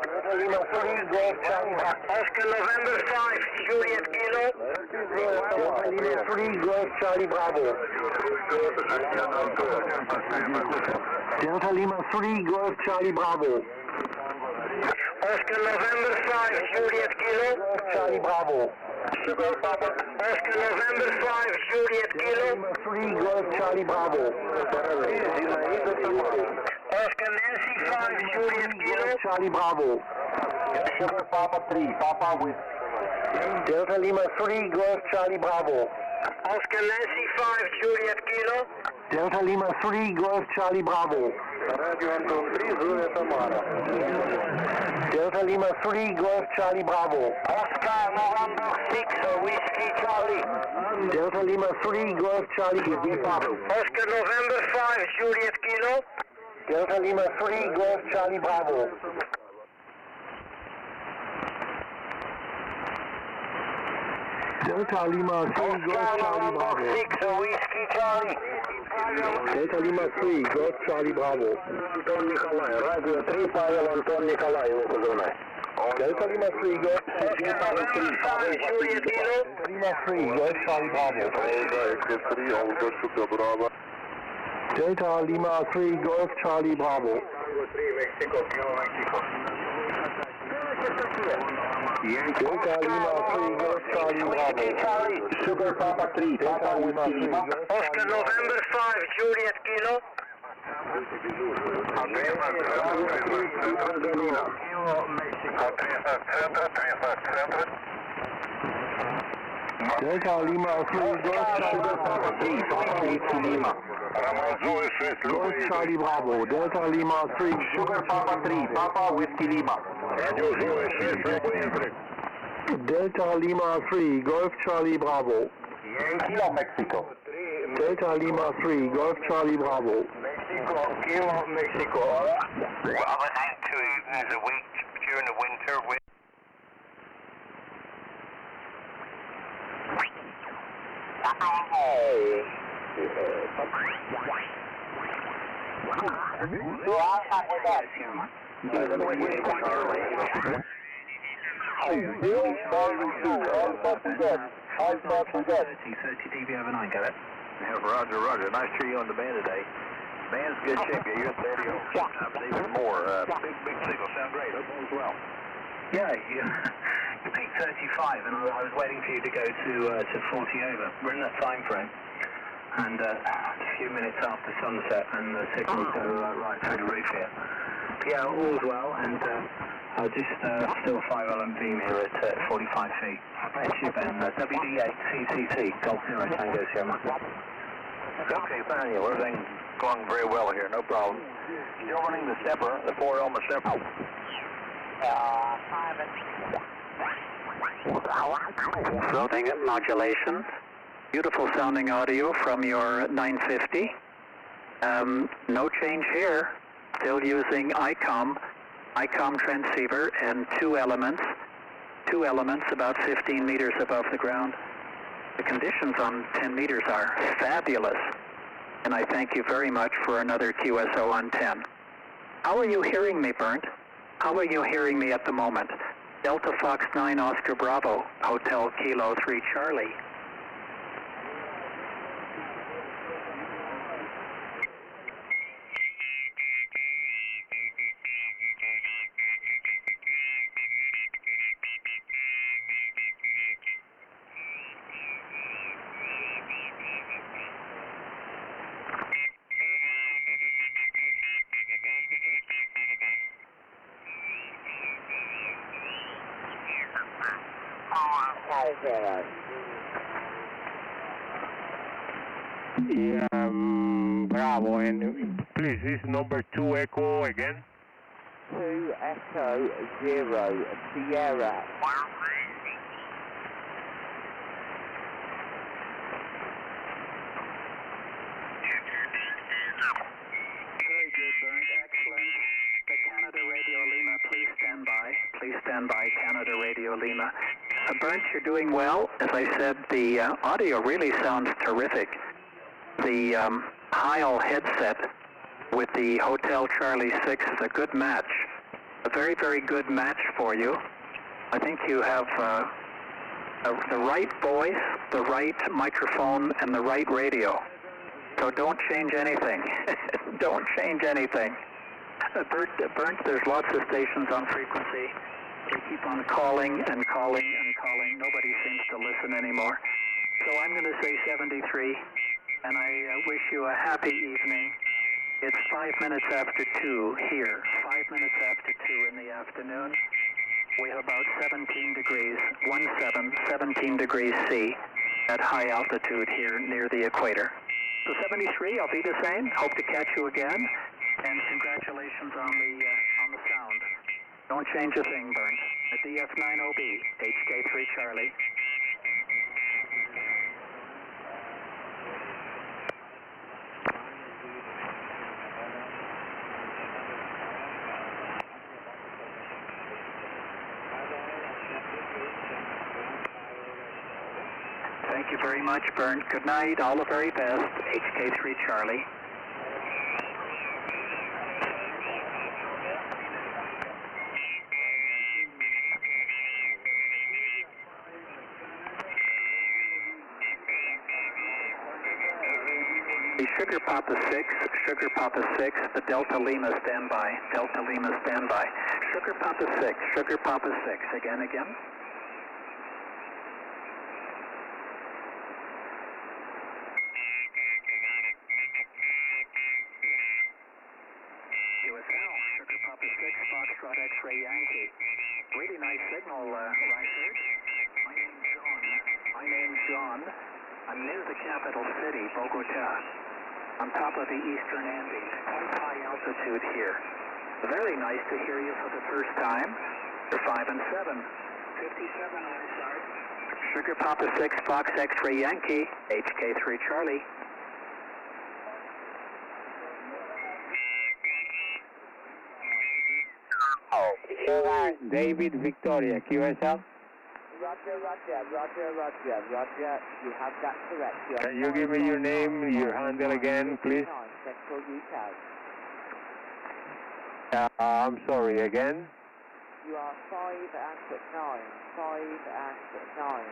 Delta Lima 3 Golf Charlie Bravo. Oscar November 5 Juliet Kilo. Delta Lima 3 Golf Charlie Bravo. Delta Lima 3 Golf Charlie Bravo. Oscar November 5 Juliet Kilo. Charlie Bravo. Oscar November 5 Juliet Kilo. Lima 3 Golf Charlie Bravo. Oscar Nancy 5 Juliet Kilo. Charlie Bravo. Sugar Papa 3 Papa with Delta Lima 3 Golf Charlie Bravo. Oscar Nancy 5 Juliet Kilo. Delta Lima 3 Golf Charlie Bravo. Delta Lima 3 Golf Charlie Bravo. Oscar November 6 Whiskey Charlie. Delta Lima 3 Golf Charlie Bravo. Oscar November 5 Juliet Kilo. Delta Lima 3 Golf Charlie Bravo. Delta Lima 3 Golf Charlie Bravo. 6 Whiskey Charlie. Delta Lima 3 Golf Charlie Bravo. Антон Николай, радио 3, Павел Антон Николай, Delta Lima 3 Golf Charlie 3, Павел Juliet Kilo. Lima 3 Golf Charlie Bravo. Delta Lima 3 Golf Charlie Bravo. Delta Lima 3 Golf Charlie Bravo. Sugar Papa 3, Papa Lima 3. Oscar November 5 Juliet Kilo. Delta Lima 3 Golf Charlie Papa 3, Papa Lima. Golf Charlie Bravo. Delta Lima 3 Sugar Papa 3, Papa Whiskey Lima. Delta Lima 3 Golf Charlie Bravo. Kilo Mexico. Delta Lima 3 Golf Charlie Bravo. Kilo Mexico. I was out 2 evenings a week during the winter with Roger, roger. Nice to hear you on the band today. Band's good shape. Yeah, you're at 30 over. Sometimes even more. Big signal. Sound great. Hope all's well. Yeah, you peaked 35, and I was waiting for you to go to 40 over. We're in that time frame. And a few minutes after sunset, and the signals go right through the roof here. Yeah, all's well, and I'll just still 5 LM beam here at 45 feet. Thank you, Ben. WD8CCC, Golf Zero Tango Sierra. Okay, Daniel, everything's going very well here, no problem. Still running the stepper, the 4 Elma stepper. Floating modulations. Beautiful sounding audio from your 950. No change here. Still using ICOM transceiver and two elements about 15 meters above the ground. The conditions on 10 meters are fabulous, and I thank you very much for another QSO on 10. How are you hearing me, Bernd? How are you hearing me at the moment? Delta Fox 9 Oscar Bravo, Hotel Kilo 3 Charlie. Yeah, Bravo, and please, this number 2 Echo again. 2 Echo 0 Sierra. Very good, Bernd. Excellent. The Canada Radio Lima, please stand by. Please stand by, Canada Radio Lima. Bernd, you're doing well. As I said, the audio really sounds terrific. The Heil headset with the Hotel Charlie 6 is a good match. A very, very good match for you. I think you have the right voice, the right microphone, and the right radio. So don't change anything. Don't change anything. Bernd, there's lots of stations on frequency. They keep on calling and calling and calling. Nobody seems to listen anymore. So I'm going to say 73, and I wish you a happy evening. It's 5 minutes after 2 here, 5 minutes after 2 in the afternoon. We have about 17 degrees, 17 degrees C at high altitude here near the equator. So 73, I'll be the same. Hope to catch you again, and congratulations on the sound. Don't change a thing, Bernd. At DF90B, HK3 Charlie. Thank you very much, Bernd. Good night. All the very best. HK3 Charlie. The Sugar Papa 6, the Delta Lima standby, Delta Lima standby. Sugar Papa 6, again. USL, Sugar Papa 6, Foxtrot X-Ray Yankee. Really nice signal, Reichert. My name's John. I'm near the capital city, Bogota, on top of the eastern Andes, quite high altitude here. Very nice to hear you for the first time. You're 5 and 7. 57 Reichert. Sugar Papa 6, Fox X-Ray Yankee, HK3 Charlie. David Victoria, QSL. Roger. You have that correct. Can you give me your name, your handle again, please? Central UK. I'm sorry, again? You are 5 and 9. 5 and 9.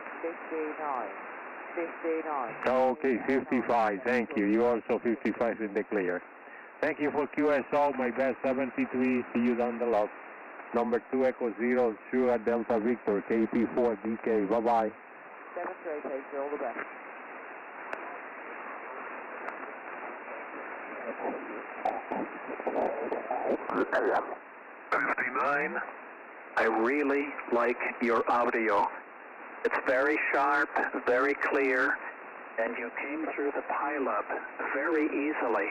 59. Okay, 55. Thank you. You also 55 in the clear. Thank you for QSO, my best 73, see you down the log. Number 2 Echo 0, Sugar Delta Victor, KP4 DK, bye-bye. 7-3, thank you, all the best. I really like your audio. It's very sharp, very clear, and you came through the pileup very easily.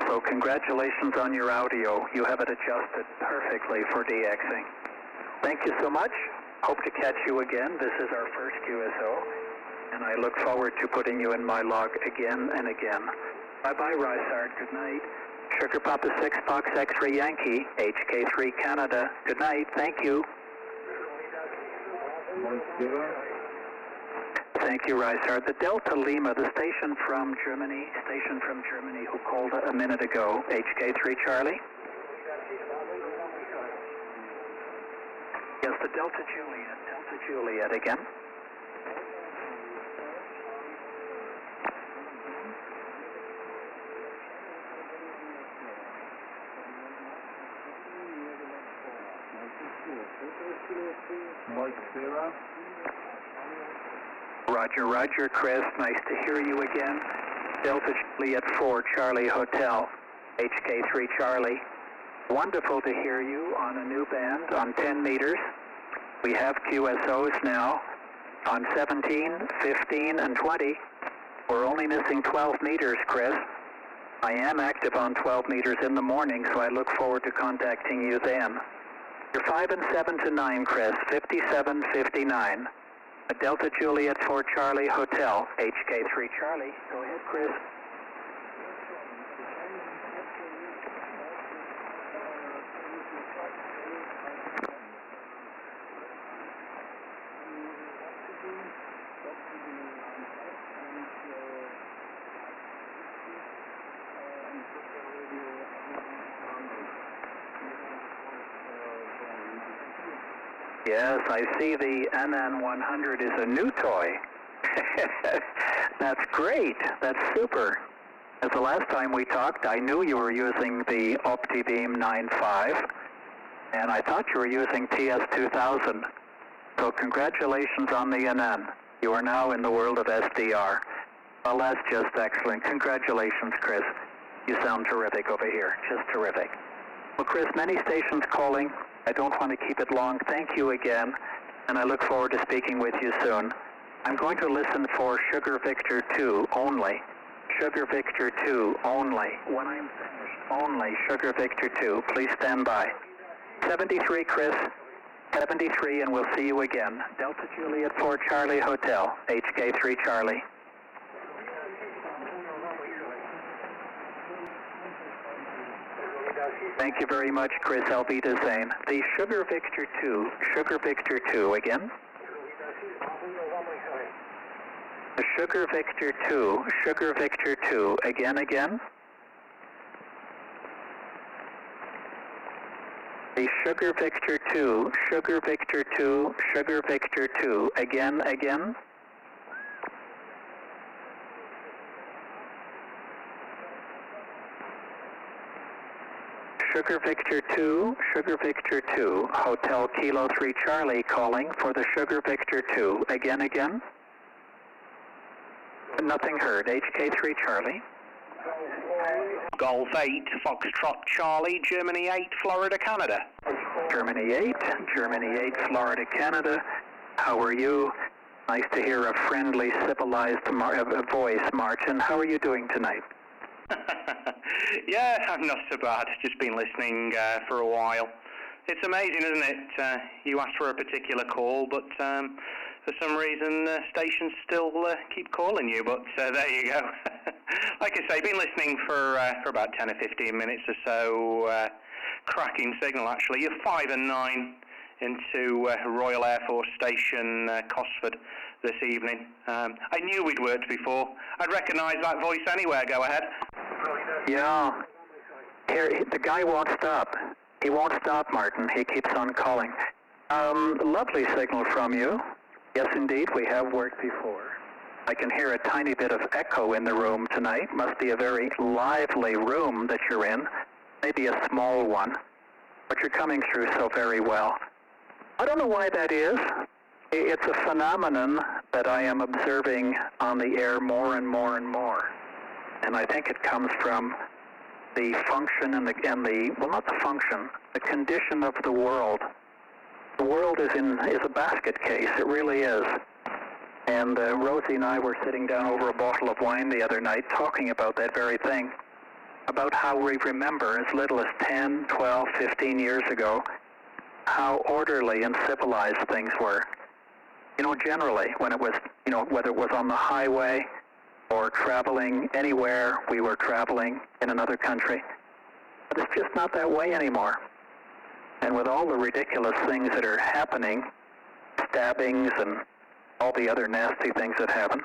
So congratulations on your audio. You have it adjusted perfectly for DXing. Thank you so much. Hope to catch you again. This is our first QSO, and I look forward to putting you in my log again and again. Bye-bye, RAFARS. Good night. Sugar Papa 6 Fox X-Ray Yankee, HK3 Canada. Good night. Thank you. Thank you, RAFARS. The Delta Lima, the station from Germany who called a minute ago, HK3 Charlie. Yes, the Delta Juliet again. Roger, Roger, Chris, nice to hear you again. Delta Juliet 4, Charlie Hotel, HK3 Charlie. Wonderful to hear you on a new band on 10 meters. We have QSOs now on 17, 15, and 20. We're only missing 12 meters, Chris. I am active on 12 meters in the morning, so I look forward to contacting you then. You're 5 and 7 to 9, Chris, 57, 59. A Delta Juliet 4 Charlie Hotel, HK3 Charlie. Go ahead, Chris. Yes, I see the NN100 is a new toy. That's great. That's super. As the last time we talked, I knew you were using the OptiBeam 9.5, and I thought you were using TS2000. So congratulations on the NN. You are now in the world of SDR. Well, that's just excellent. Congratulations, Chris. You sound terrific over here. Just terrific. Well, Chris, many stations calling. I don't want to keep it long. Thank you again, and I look forward to speaking with you soon. I'm going to listen for Sugar Victor 2 only. Sugar Victor 2 only. When I'm finished, only Sugar Victor 2. Please stand by. 73, Chris. 73, and we'll see you again. Delta Juliet 4 Charlie Hotel, HK3 Charlie. Thank you very much, Chris Alvita Zane. The Sugar Victor 2 again. The Sugar Victor 2 again. The Sugar Victor 2 again. Sugar Victor 2, Hotel Kilo 3 Charlie calling for the Sugar Victor 2. Again. Nothing heard. HK3 Charlie. Golf 8, Foxtrot Charlie, Germany 8, Florida, Canada. Germany 8, Florida, Canada. How are you? Nice to hear a friendly, civilized voice, Martin. How are you doing tonight? Yeah, I'm not so bad. Just been listening for a while. It's amazing, isn't it? You asked for a particular call, but for some reason stations still keep calling you, but there you go. Like I say, been listening for about 10 or 15 minutes or so. Cracking signal, actually. You're 5 and 9 into Royal Air Force Station, Cosford, this evening. I knew we'd worked before. I'd recognise that voice anywhere. Go ahead. Yeah. Here, the guy won't stop. He won't stop, Martin. He keeps on calling. Lovely signal from you. Yes, indeed, we have worked before. I can hear a tiny bit of echo in the room tonight. Must be a very lively room that you're in, maybe a small one, but you're coming through so very well. I don't know why that is. It's a phenomenon that I am observing on the air more and more and more. And I think it comes from the function and well, not the function, the condition of the world. The world is a basket case. It really is. And Rosie and I were sitting down over a bottle of wine the other night talking about that very thing, about how we remember as little as 10, 12, 15 years ago how orderly and civilized things were. You know, generally, when it was, you know, whether it was on the highway or traveling anywhere, we were traveling in another country. But it's just not that way anymore. And with all the ridiculous things that are happening, stabbings and all the other nasty things that happen,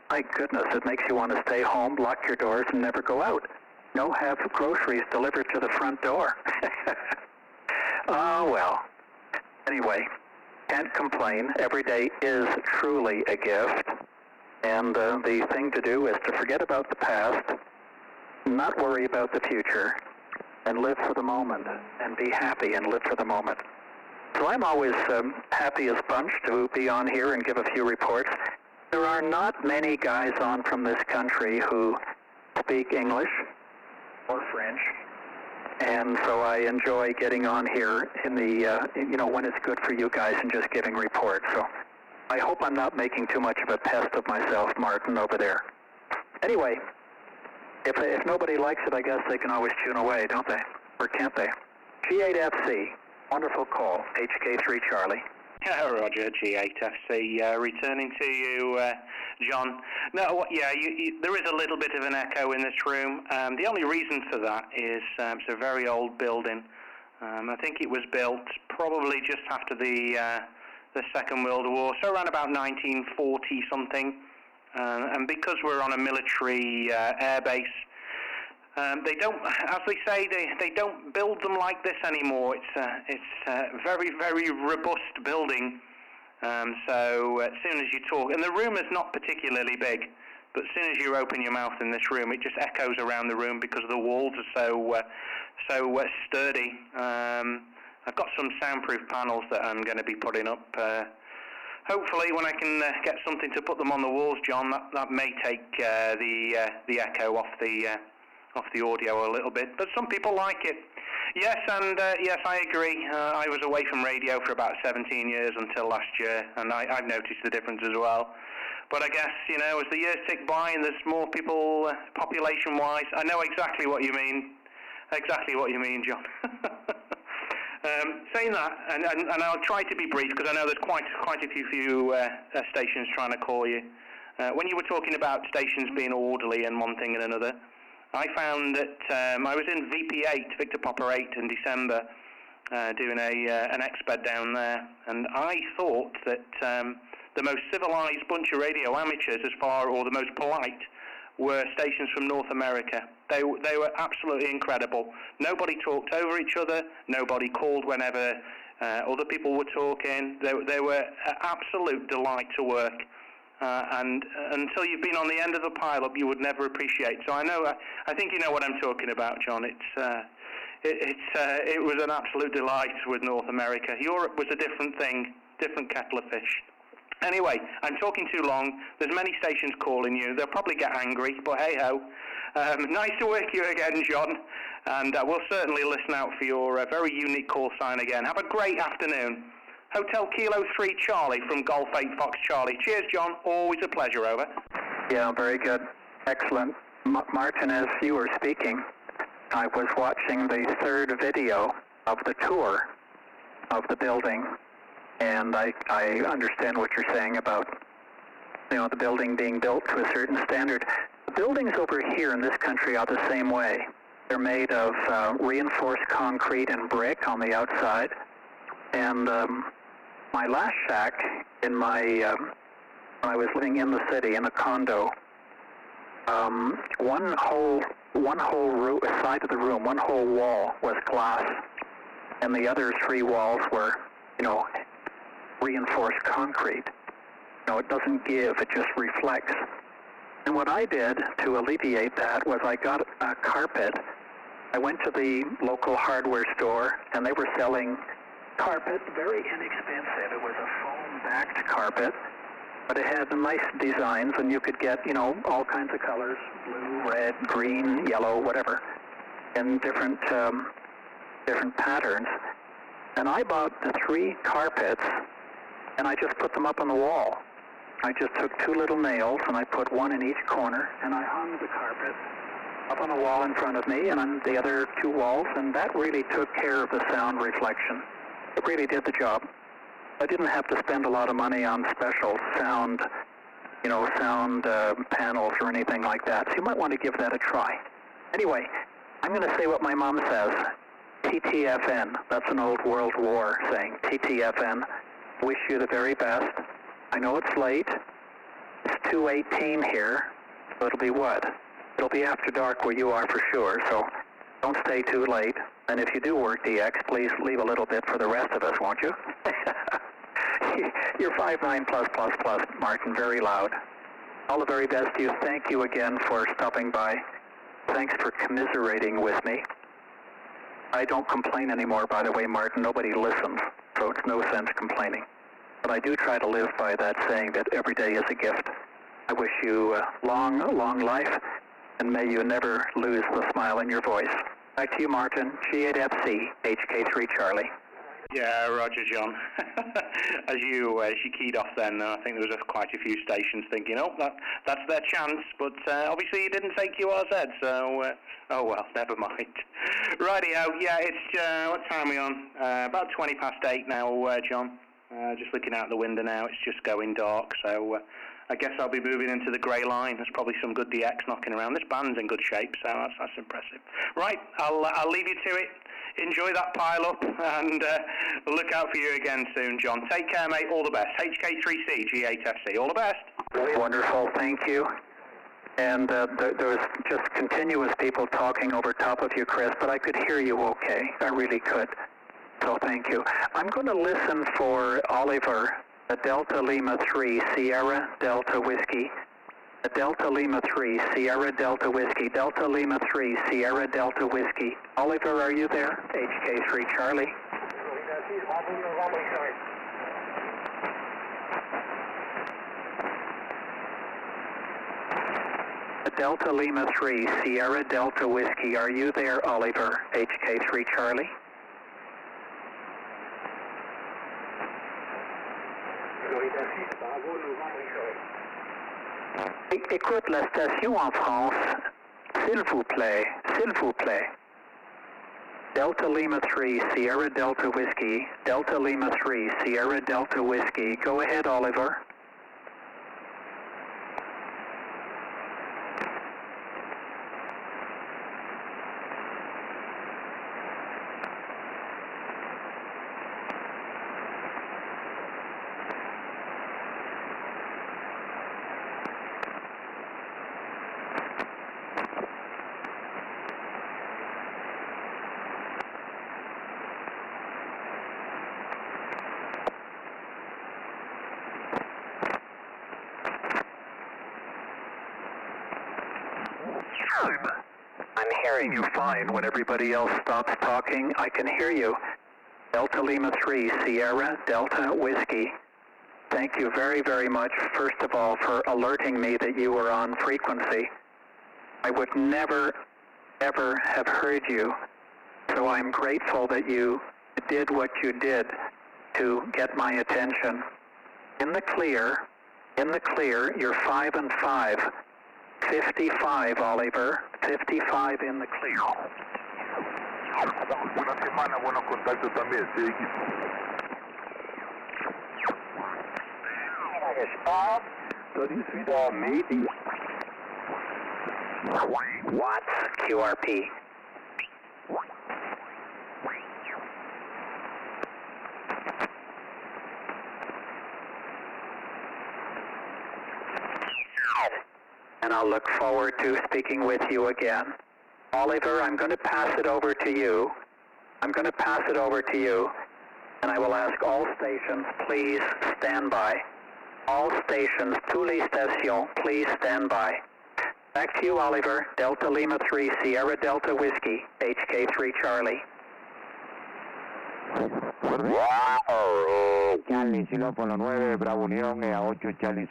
my goodness, it makes you want to stay home, lock your doors, and never go out. No, have groceries delivered to the front door. Oh, well. Anyway, can't complain. Every day is truly a gift. And the thing to do is to forget about the past, not worry about the future, and live for the moment, and be happy and live for the moment. So I'm always happy as punch to be on here and give a few reports. There are not many guys on from this country who speak English or French, and so I enjoy getting on here in the, you know, when it's good for you guys and just giving reports. So I hope I'm not making too much of a pest of myself, Martin, over there. Anyway, if nobody likes it, I guess they can always tune away, don't they? Or can't they? G8FC, wonderful call, HK3 Charlie. Roger, G8FC, returning to you, John. No, yeah, there is a little bit of an echo in this room. The only reason for that is it's a very old building. I think it was built probably just after the Second World War, so around about 1940 something. And because we're on a military airbase, they don't, as they say, they don't build them like this anymore. It's a very, very robust building. So as soon as you talk, and the room is not particularly big, but as soon as you open your mouth in this room, it just echoes around the room because the walls are so sturdy. I've got some soundproof panels that I'm going to be putting up. Hopefully, when I can get something to put them on the walls, John, that may take the echo off the audio a little bit. But some people like it. Yes, and yes, I agree. I was away from radio for about 17 years until last year, and I've noticed the difference as well. But I guess, you know, as the years tick by and there's more people, population-wise, I know exactly what you mean. Exactly what you mean, John. Saying that, and I'll try to be brief because I know there's quite a few stations trying to call you. When you were talking about stations being orderly and one thing and another, I found that I was in VP8, Victor Popper 8, in December, doing an exped down there, and I thought that the most civilized bunch of radio amateurs, or the most polite, were stations from North America. They were absolutely incredible. Nobody talked over each other. Nobody called whenever other people were talking. They were an absolute delight to work. And until you've been on the end of the pile-up, you would never appreciate. So I think you know what I'm talking about, John. It was an absolute delight with North America. Europe was a different thing, different kettle of fish. Anyway, I'm talking too long. There's many stations calling you. They'll probably get angry, but hey-ho. Nice to work you again, John. And we'll certainly listen out for your very unique call sign again. Have a great afternoon. Hotel Kilo 3 Charlie from Golf 8 Fox Charlie. Cheers, John. Always a pleasure, over. Yeah, very good. Excellent. Martin, as you were speaking, I was watching the third video of the tour of the building, and I understand what you're saying about, you know, the building being built to a certain standard. The buildings over here in this country are the same way. They're made of reinforced concrete and brick on the outside, and my last shack in my, when I was living in the city in a condo, one whole side of the room, one whole wall was glass, and the other three walls were, you know, reinforced concrete. You it doesn't give, it just reflects. And what I did to alleviate that was I got a carpet. I went to the local hardware store, and they were selling carpet, very inexpensive. It was a foam-backed carpet, but it had nice designs, and you could get, all kinds of colors, blue, red, green, yellow, whatever, in different patterns. And I bought the 3 carpets, and I just put them up on the wall. I just took 2 little nails, and I put 1 in each corner, and I hung the carpet up on a wall in front of me and on the other 2 walls, and that really took care of the sound reflection. It really did the job. I didn't have to spend a lot of money on special sound, sound panels or anything like that, so you might want to give that a try. Anyway, I'm going to say what my mom says. TTFN, that's an old World War saying, TTFN. Wish you the very best. I know it's late. It's 2:18 here, so it'll be what? It'll be after dark where you are for sure, so don't stay too late. And if you do work DX, please leave a little bit for the rest of us, won't you? You're 5'9 plus, Martin, very loud. All the very best to you. Thank you again for stopping by. Thanks for commiserating with me. I don't complain anymore, by the way, Martin. Nobody listens, so it's no sense complaining. But I do try to live by that saying that every day is a gift. I wish you long life, and may you never lose the smile in your voice. Back to you, Martin. G8FC, HK3 Charlie. Yeah, Roger, John. As you keyed off then, I think there was quite a few stations thinking, that's their chance, but obviously you didn't say QRZ, so, oh well, never mind. Rightio, yeah, it's, what time are we on? About 20 past 8 now, John. Just looking out the window now, it's just going dark, so I guess I'll be moving into the grey line. There's probably some good DX knocking around. This band's in good shape, so that's impressive. Right, I'll leave you to it. Enjoy that pile up, and look out for you again soon, John. Take care, mate. All the best. HK3C, G8FC. All the best. Wonderful. Thank you. And there was just continuous people talking over top of you, Chris, but I could hear you okay. I really could. So thank you. I'm going to listen for Oliver, the Delta Lima 3, Sierra Delta Whiskey. The Delta Lima 3, Sierra Delta Whiskey. Delta Lima 3, Sierra Delta Whiskey. Oliver, are you there? HK3 Charlie. The Delta Lima 3, Sierra Delta Whiskey. Are you there, Oliver? HK3 Charlie. Écoute la station en France, s'il vous plaît, s'il vous plaît. Delta Lima 3, Sierra Delta Whiskey. Delta Lima 3, Sierra Delta Whiskey. Go ahead, Oliver. I'm hearing you fine when everybody else stops talking. I can hear you. Delta Lima 3, Sierra Delta Whiskey. Thank you very, very much, first of all, for alerting me that you were on frequency. I would never, ever have heard you, so I'm grateful that you did what you did to get my attention. In the clear, you're 5 and 5. 55, Oliver. 55 in the clear. Una semana, buenos contactos también, sí. Bob? Maybe. What? QRP. And I'll look forward to speaking with you again. Oliver, I'm going to pass it over to you. And I will ask all stations, please stand by. All stations, Tues Station, please stand by. Back to you, Oliver. Delta Lima 3, Sierra Delta Whiskey, HK3 Charlie. Charlie, Silo por la 9, Bravo Unión, a 8, Charlie.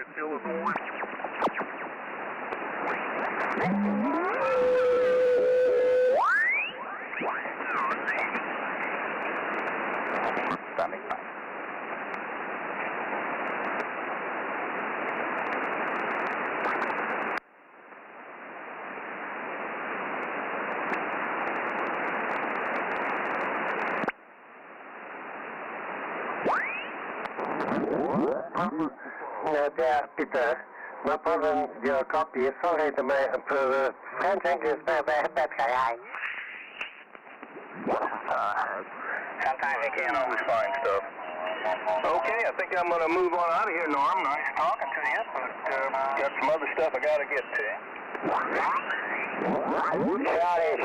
It's Illinois. Standing by. Peter, no problem, your copy. Sorry to my contact is bad. Sometimes you can't always find stuff. Okay, I think I'm going to move on out of here, Norm. Nice talking to you, but got some other stuff I got to get to.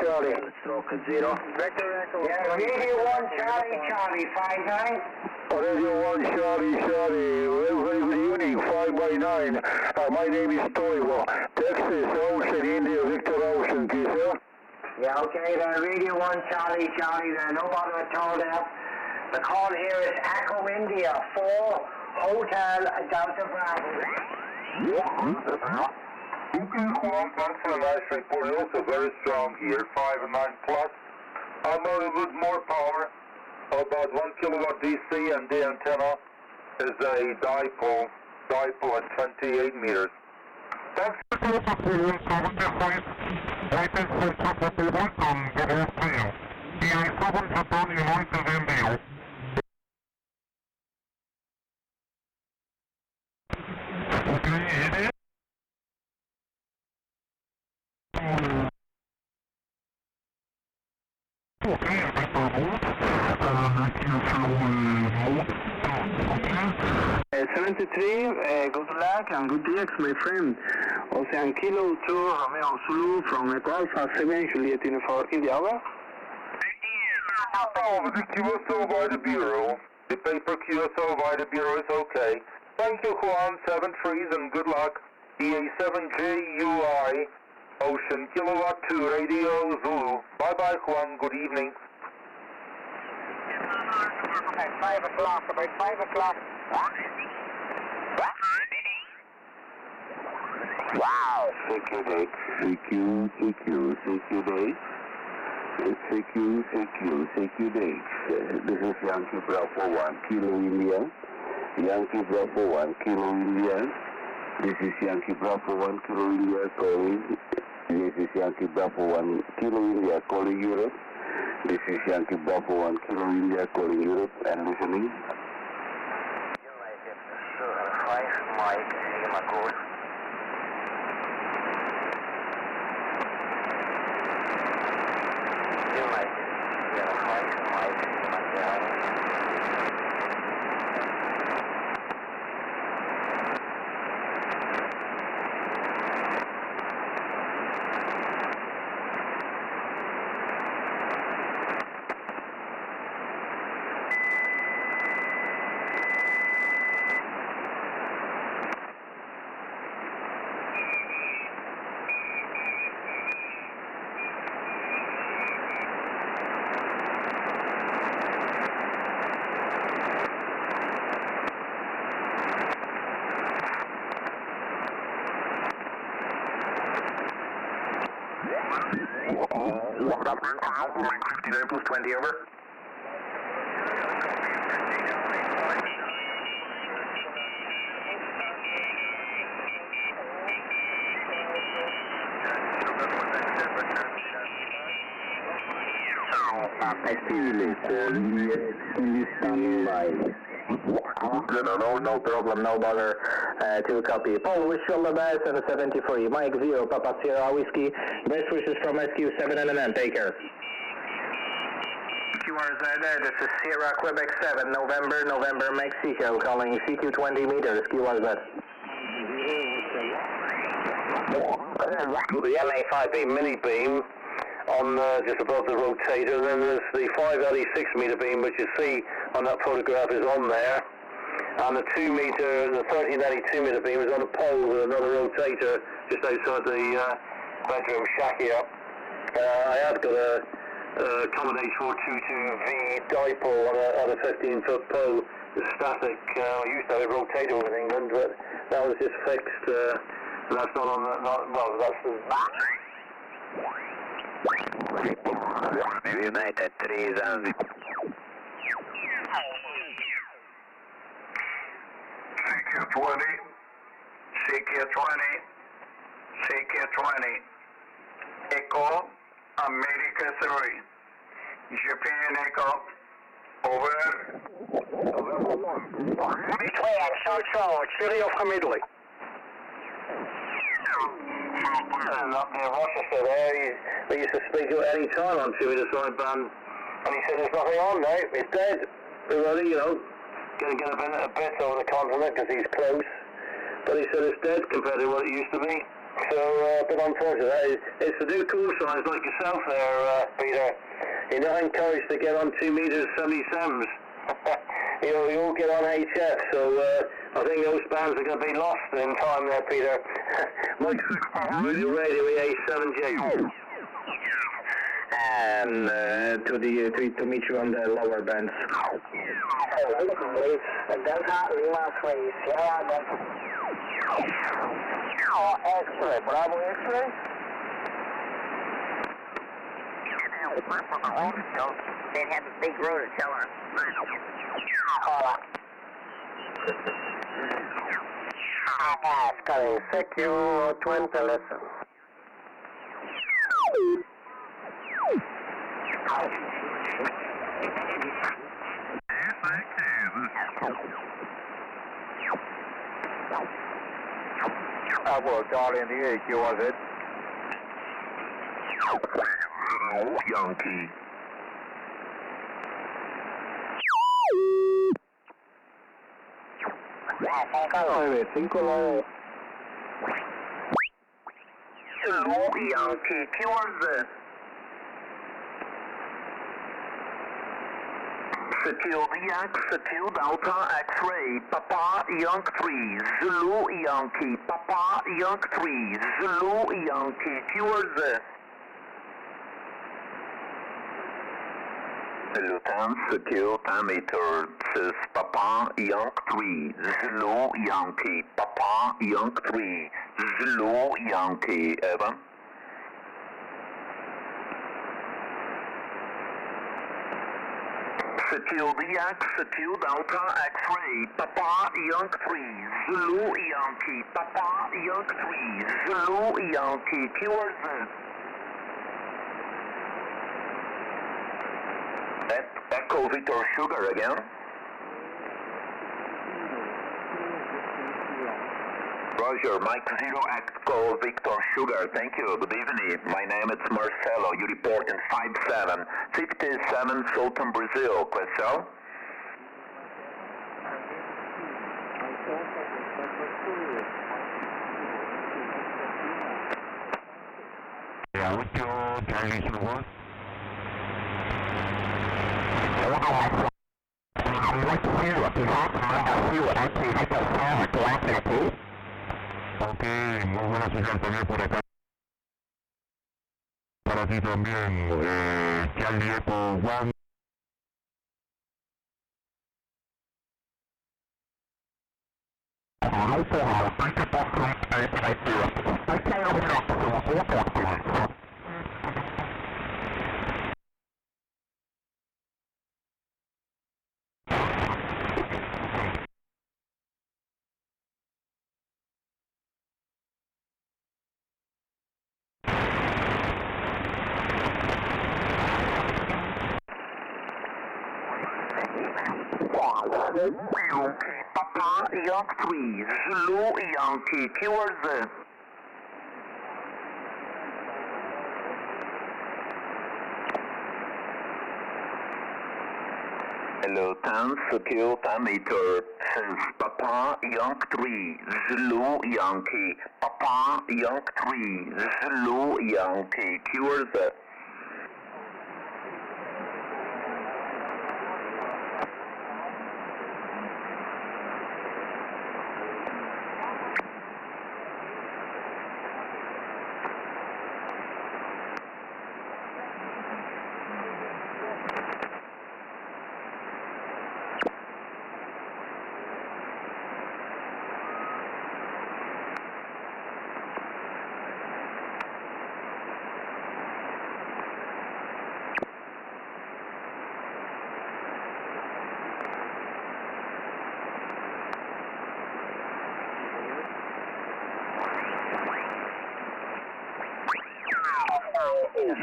Charlie. Stroke 0. Vector Echo. Yeah, Radio 1, Charlie, 59. Radio 1, Charlie, Evening 5x9. My name is Toivo. Texas, Ocean, India, Victor Ocean, please, sir. Yeah, okay, then Radio 1, Charlie, there, no bother at all there. The call here is Echo India 4, Hotel Delta Bravo. Okay, Juan, thanks for the nice report. Also very strong here, 5 and 9 plus. I'm a little bit more power, about 1 kilowatt DC, and the antenna is a dipole at 28 meters. Thanks. Good luck and good DX, my friend. Ocean Kilo 2, Romeo Zulu from Echo Alpha 7, Juliet Uniform India, over. Oh, the QSO by the Bureau. The paper QSO by the Bureau is okay. Thank you, Juan. 7 trees and good luck. EA7JUI, Ocean Kilowatt 2, Radio Zulu. Bye-bye, Juan. Good evening. At 5 o'clock, about 5 o'clock. Wow! CQ date. CQ date. CQ date. This is Yankee Bravo 1 Kilo India. Yankee Bravo 1 Kilo India. This is Yankee Bravo 1 Kilo India calling. This is Yankee Bravo 1 Kilo India calling Europe. This is Yankee Bravo 1 Kilo India calling Europe and listening. United 5 Mike Sigma Gold. Mike 59 plus 20, over. No problem, no bother. To copy. Paul, wish you all the best and a 73. Mike 0, Papa Sierra Whiskey. Best wishes from SQ7 and take care. QRZ, this is Sierra Quebec 7, November, Mexico, calling CQ 20 meters, QRZ. The LA5B mini beam on just above the rotator. Then there's the 586 meter beam, which you see on that photograph is on there. And the 1382 meter beam is on a pole with another rotator just outside the bedroom shack here. I have got a Common H422V dipole on a 15-foot pole. It's static. I used to have a rotator in England, but that was just fixed. That's not on the... well, that's the... United 3000. CQ20, CQ20, CQ20, Echo, America 3, Japan Echo, over. Between, South, City of Italy. And up near Rochester there, they used to speak at any time on 2 meter sideband, and he said there's nothing on now, it's dead. Already, you know, going to get a bit over the continent because he's close, but he said it's dead compared to what it used to be. So, but unfortunately, it's the new call signs like yourself there, Peter. You're not encouraged to get on 2 meters 77s. You know, you all get on HF, so I think those bands are going to be lost in time there, Peter. Mike, radio A7J. And to meet you on the lower bands. Delta Lima 3, Sierra Delta. X-ray, Bravo X-ray. They have a big rotor teller. Oscar, secure 20, listen. Well, Charlie in the AQ, was it? Yankee. Yankee, Tues. Secure VX, secure Delta X-ray, Papa Yankee 3, Zulu Yankee, Papa Yankee 3, Zulu Yankee, Tues. Lieutenant, secure diameter, says Papa Yankee 3, Zulu Yankee, Papa Yankee 3, Zulu Yankee, Evan. Secure VX, secure Delta X-ray, Papa Yankee 3, Zulu Yankee, Papa Yankee 3, Zulu Yankee, Tues. Echo Victor Sugar again. Roger, Mike 0 Echo Victor Sugar, thank you, good evening. My name is Marcelo, you report in 5757 Sultan, Brazil, question? Ok, muy buena señal también por acá. Para ti también, Charlie Echo 1. Papa Yankee 3, Zulu Yankee, Tues. Hello, 10 secure diameter, says Papa Yankee 3, Zulu Yankee, Papa Yankee 3, Zulu Yankee, Tues.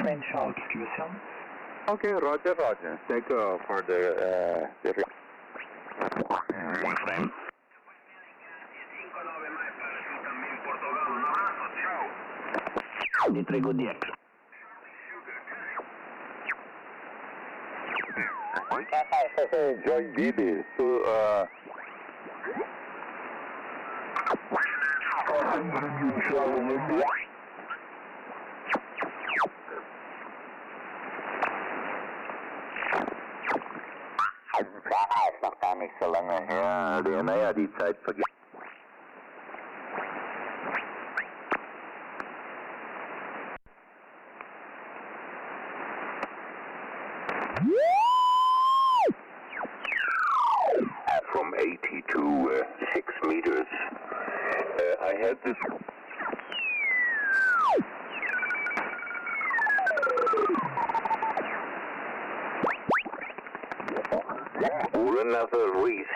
French Hulk, QSL. Okay, roger, roger. Take for the Di prego DX. Join Bibi. So, Nog daar niks te langer. Ja, nou ja, die tijd vergeet. From 80 to 6 meters. I had this. Or another race.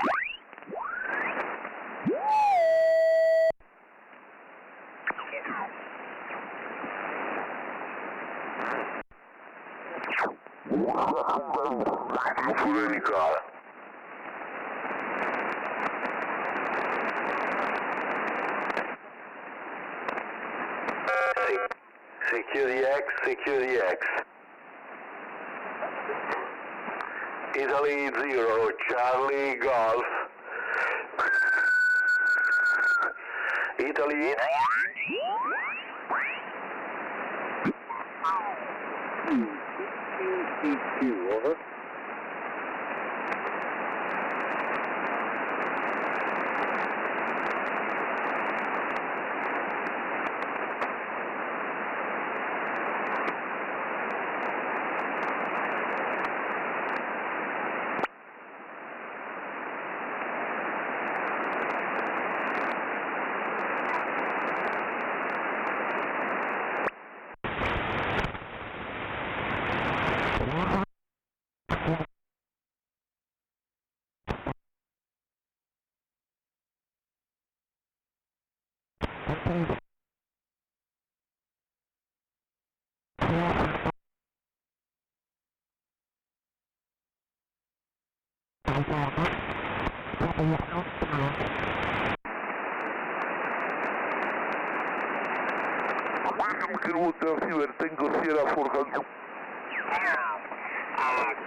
For any car. Secure the X, secure the X. Italy 0, Charlie Golf. Italy. Over.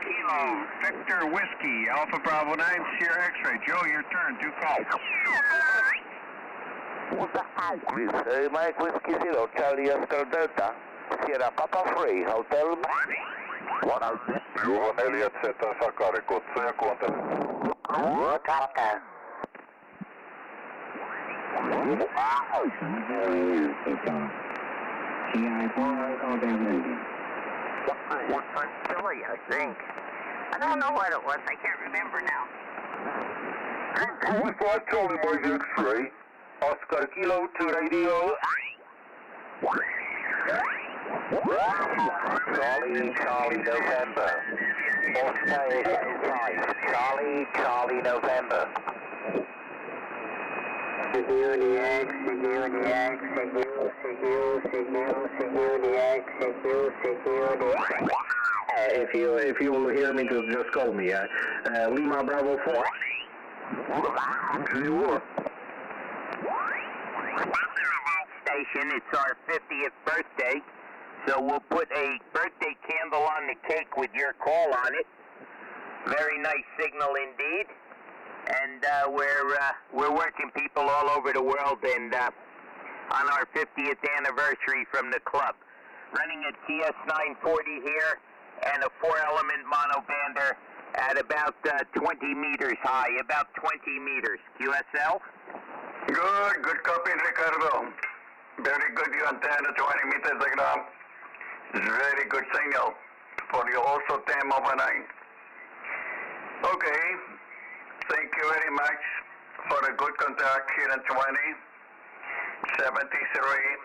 Kilo, Victor Whiskey, Alpha Bravo 9, Sierra X-Ray. Joe, your turn, do call. Chris, Mike Whiskey 0, Charlie Oscar Delta, Sierra Papa Free, Hotel. Juha 4 Z, Sakari kutsu ja kuuntele. Kapten. Silly, I think. I don't know what it was. I can't remember now. Alpha Charlie Mike X-Ray, Oscar Kilo to radio. Charlie November. Oscar is 5. Charlie November. Secure the X, secure the X, secure the X, secure the X. If you will hear me, just call me. Lima Bravo 4. Station, it's our 50th birthday, so we'll put a birthday candle on the cake with your call on it. Very nice signal indeed. And we're working people all over the world, and on our 50th anniversary from the club, running a TS 940 here and a 4-element monobander at about 20 meters high, about 20 meters. QSL. Good copy, Ricardo. Very good, you antenna, 20 meters around. Very good signal for you also 10 over 9. Okay. Thank you very much for a good contact here in 20, 73,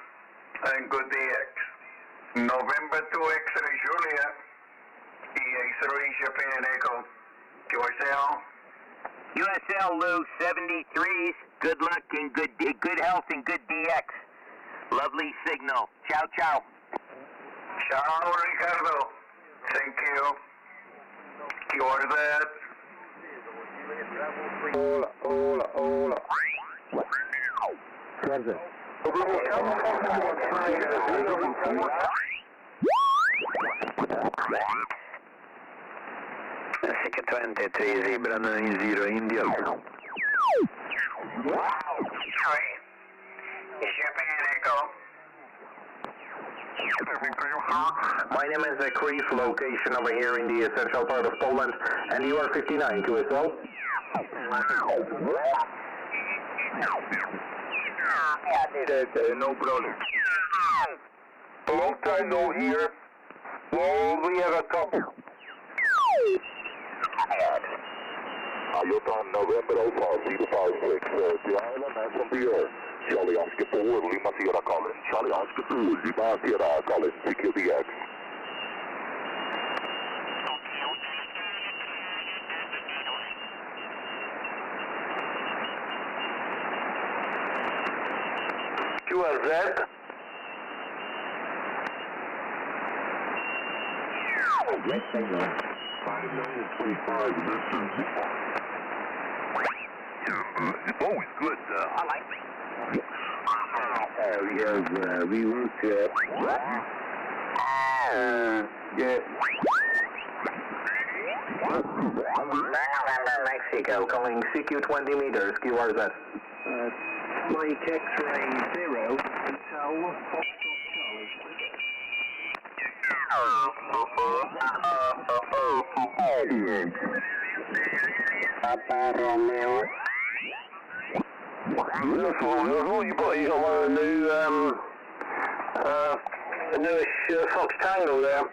and good DX. November 2 X-ray Julia, EA3 Japan Echo, QSL. QSL Lou, 73s, good luck and good health and good DX. Lovely signal. Ciao, ciao. Ciao, Ricardo. Thank you. You are that. Hola, hola, hola. Suerte. Sika 23 Zebra 90 India. My name is Chris, location over here in the central part of Poland, and you are 59 to as well? No problem. Long time no hear. Well, we have a couple. Ayotan November Alpha 056, the island and from the air. Charlie Oscar 4, Lima Sierra Collins. Charlie Oscar 2, Lima Sierra Collins, CQDX. QRZ. It's always good. I like it. We work Yeah. Mexico, calling CQ 20 meters, QRZ. Mike X-ray 0, Hotel Charlie. Papa Romeo. You got one of the new, newish Fox Tango there.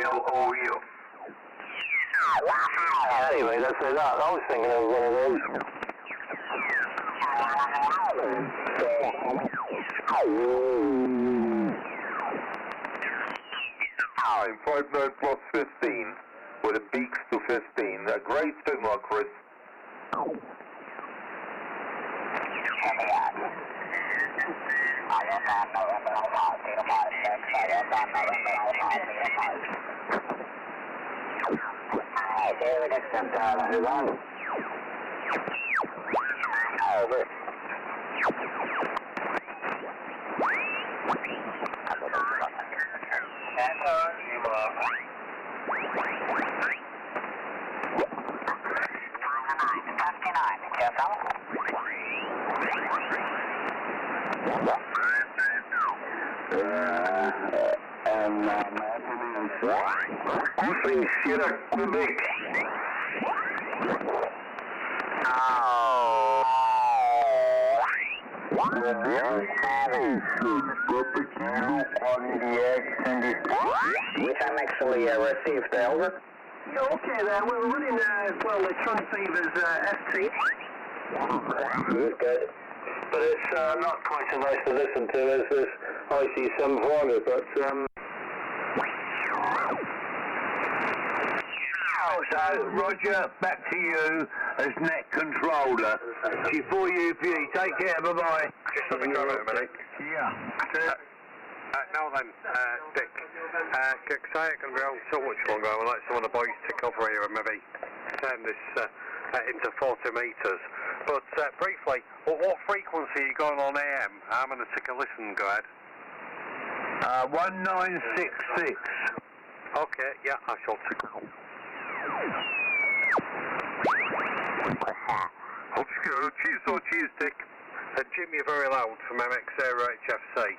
L-O-U. Anyway, that's it. I was thinking of one of those. I'm 59 plus 15 with a beaks to 15. A great signal, Chris. Crossing Sierra Quebec. Which I'm actually received, over. Okay then, we're running, the transceivers ST. Good. But it's not quite so nice to listen to as this IC740, but So, Roger, back to you as net controller. G4UP, take care, bye-bye. Just let me go a minute. Yeah. Now then, Dick, because I ain't going to be on so much longer, I would like some of the boys to take over here and maybe turn this into 40 metres. But briefly, what frequency are you going on AM? I'm going to take a listen, go ahead. 1966. Okay, yeah, I shall take it. Cheers, Dick. Jim, you're very loud from RAFARS.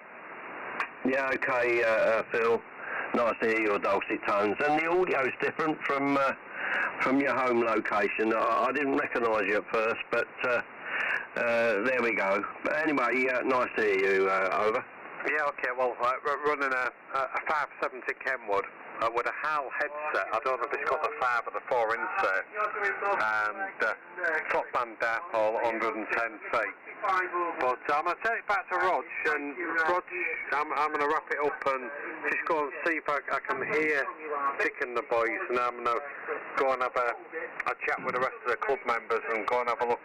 Yeah, okay, Phil. Nice to hear your dulcet tones. And the audio's different from your home location. I didn't recognise you at first, but there we go. But anyway, nice to hear you, over. Yeah, okay, well, running a 570 Kenwood with a HAL headset. I don't know if it's got the 5 or the 4 insert. And top band dipole, 110 feet. But I'm going to take it back to Rog, and Rog, I'm going to wrap it up and just go and see if I can hear Dick and the boys, and I'm going to go and have a chat with the rest of the club members and go and have a look,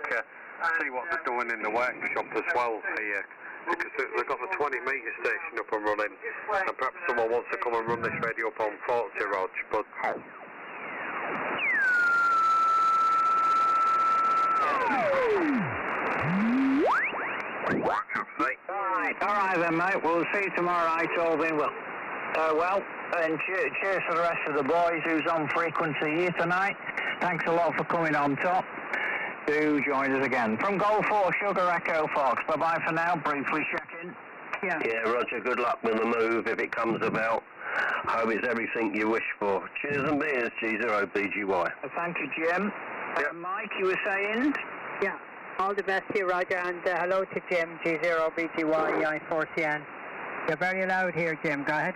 see what they're doing in the workshop as well here. because they've got the 20 metre station up and running, and perhaps someone wants to come and run this radio up on 40, Rog, but... Alright then, mate, we'll see you tomorrow night, all being well. And cheers for the rest of the boys who's on frequency here tonight. Thanks a lot for coming on top. Do join us again. From Golf 4, Sugar Echo Fox. Bye-bye for now. Briefly check in. Yeah, Roger, good luck with the move if it comes about. Hope it's everything you wish for. Cheers and beers, G0BGY. Thank you, Jim. Mike, you were saying? Yeah, all the best to you, Roger, and hello to Jim, G0BGY, I4CN. You're very loud here, Jim. Go ahead.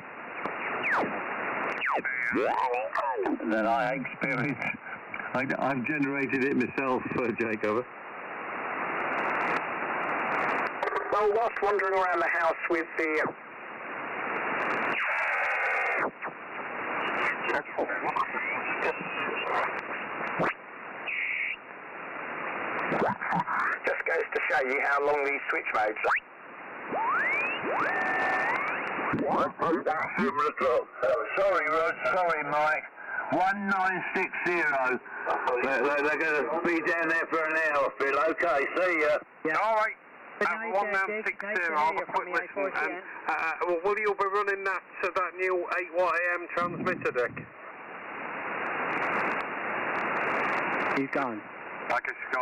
That I experienced. I've generated it myself, Jacob. Well, whilst wandering around the house with the... Just goes to show you how long these switch modes are. Sorry, Rod. Sorry, Mike. 1960. They're going to be down there for an hour, Phil. Okay, see ya. Yeah. All right. 1960, I'll have a quick listen. And will you be running that new 8 watt AM transmitter deck? He's gone.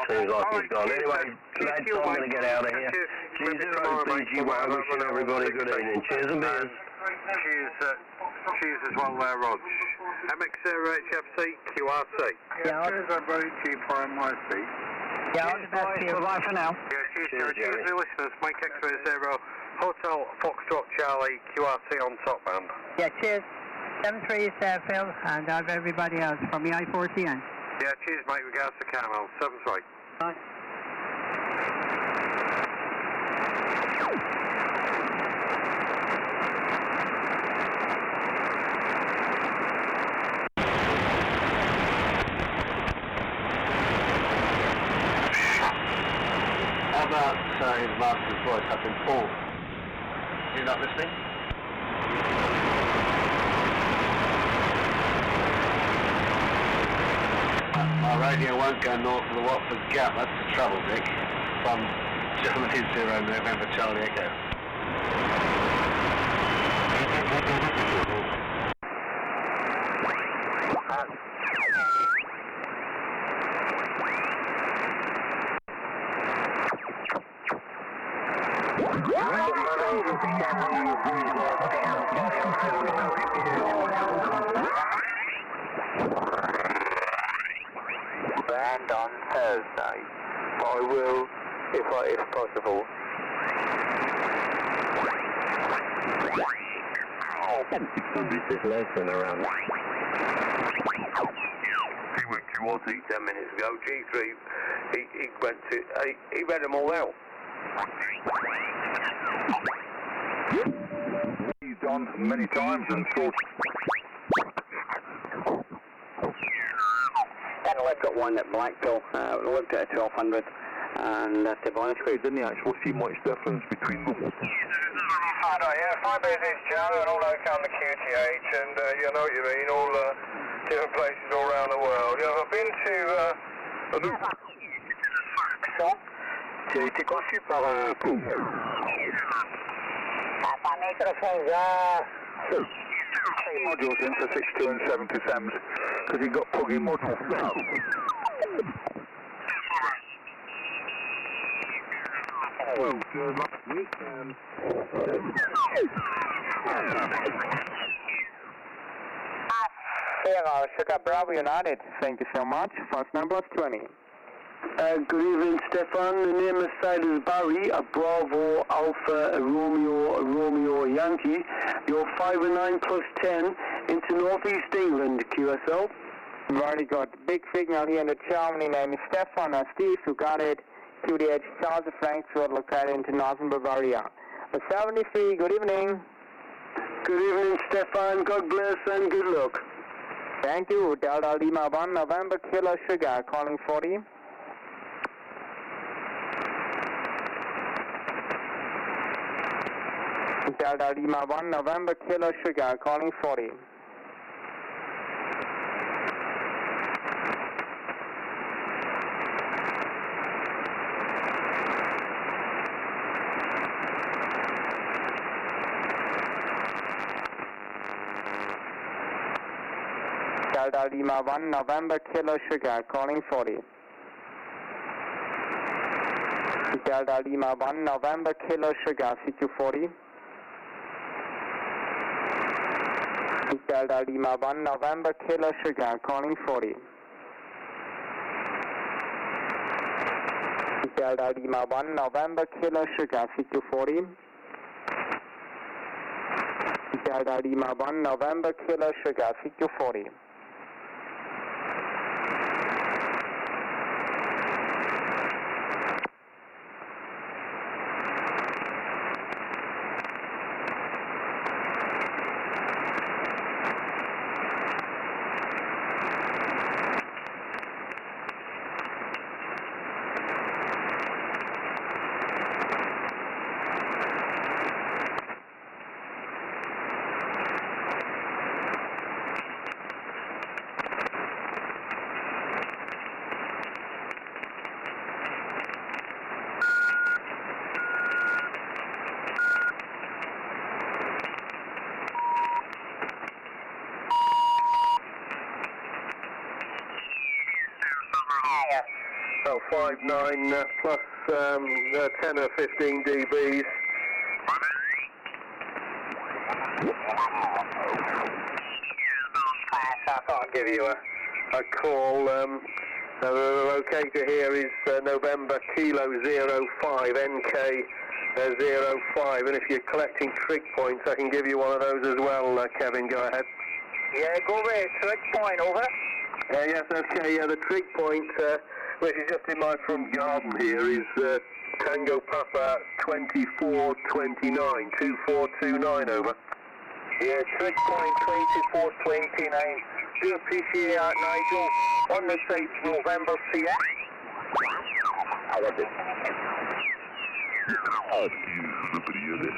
Seems like he's gone. Anyway, lads, I'm going to get out of here. G0BGY, wishing everybody good evening. Cheers and beers. Cheers as well there, Rog. MX0HFC QRC. Cheers, everybody. G4MYC. Yeah, all the best to you. Bye-bye for now. Cheers, listeners. Mike X-Ray 0, Hotel Foxtrot Charlie, QRT on top band. Yeah, cheers. 7-3 Phil, and I'll have everybody else from the I4CN. Yeah, cheers, mate. Regards to Carmel. 7-3. Bye. How about his master's voice up in Paul? You're not listening? My radio won't go north of the Watford Gap, that's the trouble, Dick. From Germany 0 November Charlie Echo. Land on Thursday. I will, if possible. This lesson around. He went towards 10 minutes ago. G3, he read them all out. He's done many times and thought. And I've got one at Blackpool, looked at 1200 and left it on the screen. Didn't actually see much difference between them. Yeah, 5 minutes, Joe, and all that come to QTH, and you know what you mean, all different places all around the world. You know, I've been to... J'ai été conçu par un coup. Modules in for 62 and 77s because he got plug-in modules now. Well, last week, Sugar Bravo United, thank you so much. First number is 20. Good evening, Stefan. The name of side is Barry, a Bravo Alpha Romeo Yankee. You're 5 and 9 plus 10 into Northeast England, QSL. Very good. Big signal here in the Germany. Name is Stefan. Steve, you got it. QDH Charles Frankfurt, located into Northern Bavaria. 73, good evening. Good evening, Stefan. God bless and good luck. Thank you. Delta Lima 1, November Kilo Sugar, calling 40. Delta Lima 1, November Kilo Sugar, calling 40. Delta Lima 1, November Kilo Sugar, calling 40. Delta Lima 1, November Kilo Sugar, CQ 40. Delta Lima 1, November Kilo Sugar, calling 40. Delta Lima 1, November Kilo Sugar, CQ 40. Delta Lima 1, November Kilo Sugar, CQ 40. About 5.9 plus 10 or 15 dBs. I thought I'd give you a call. The locator here is November Kilo 05 NK 05, and if you're collecting trig points, I can give you one of those as well. Kevin, go ahead. Yeah, go ahead. Trig point, over. Yes, okay. Yeah, the trig point, which is just in my front garden here, is Tango Papa 2429, 2429, over. Yeah, trig point 2429. Do appreciate that, Nigel. On the site, November CX. How about this? Oh, the period.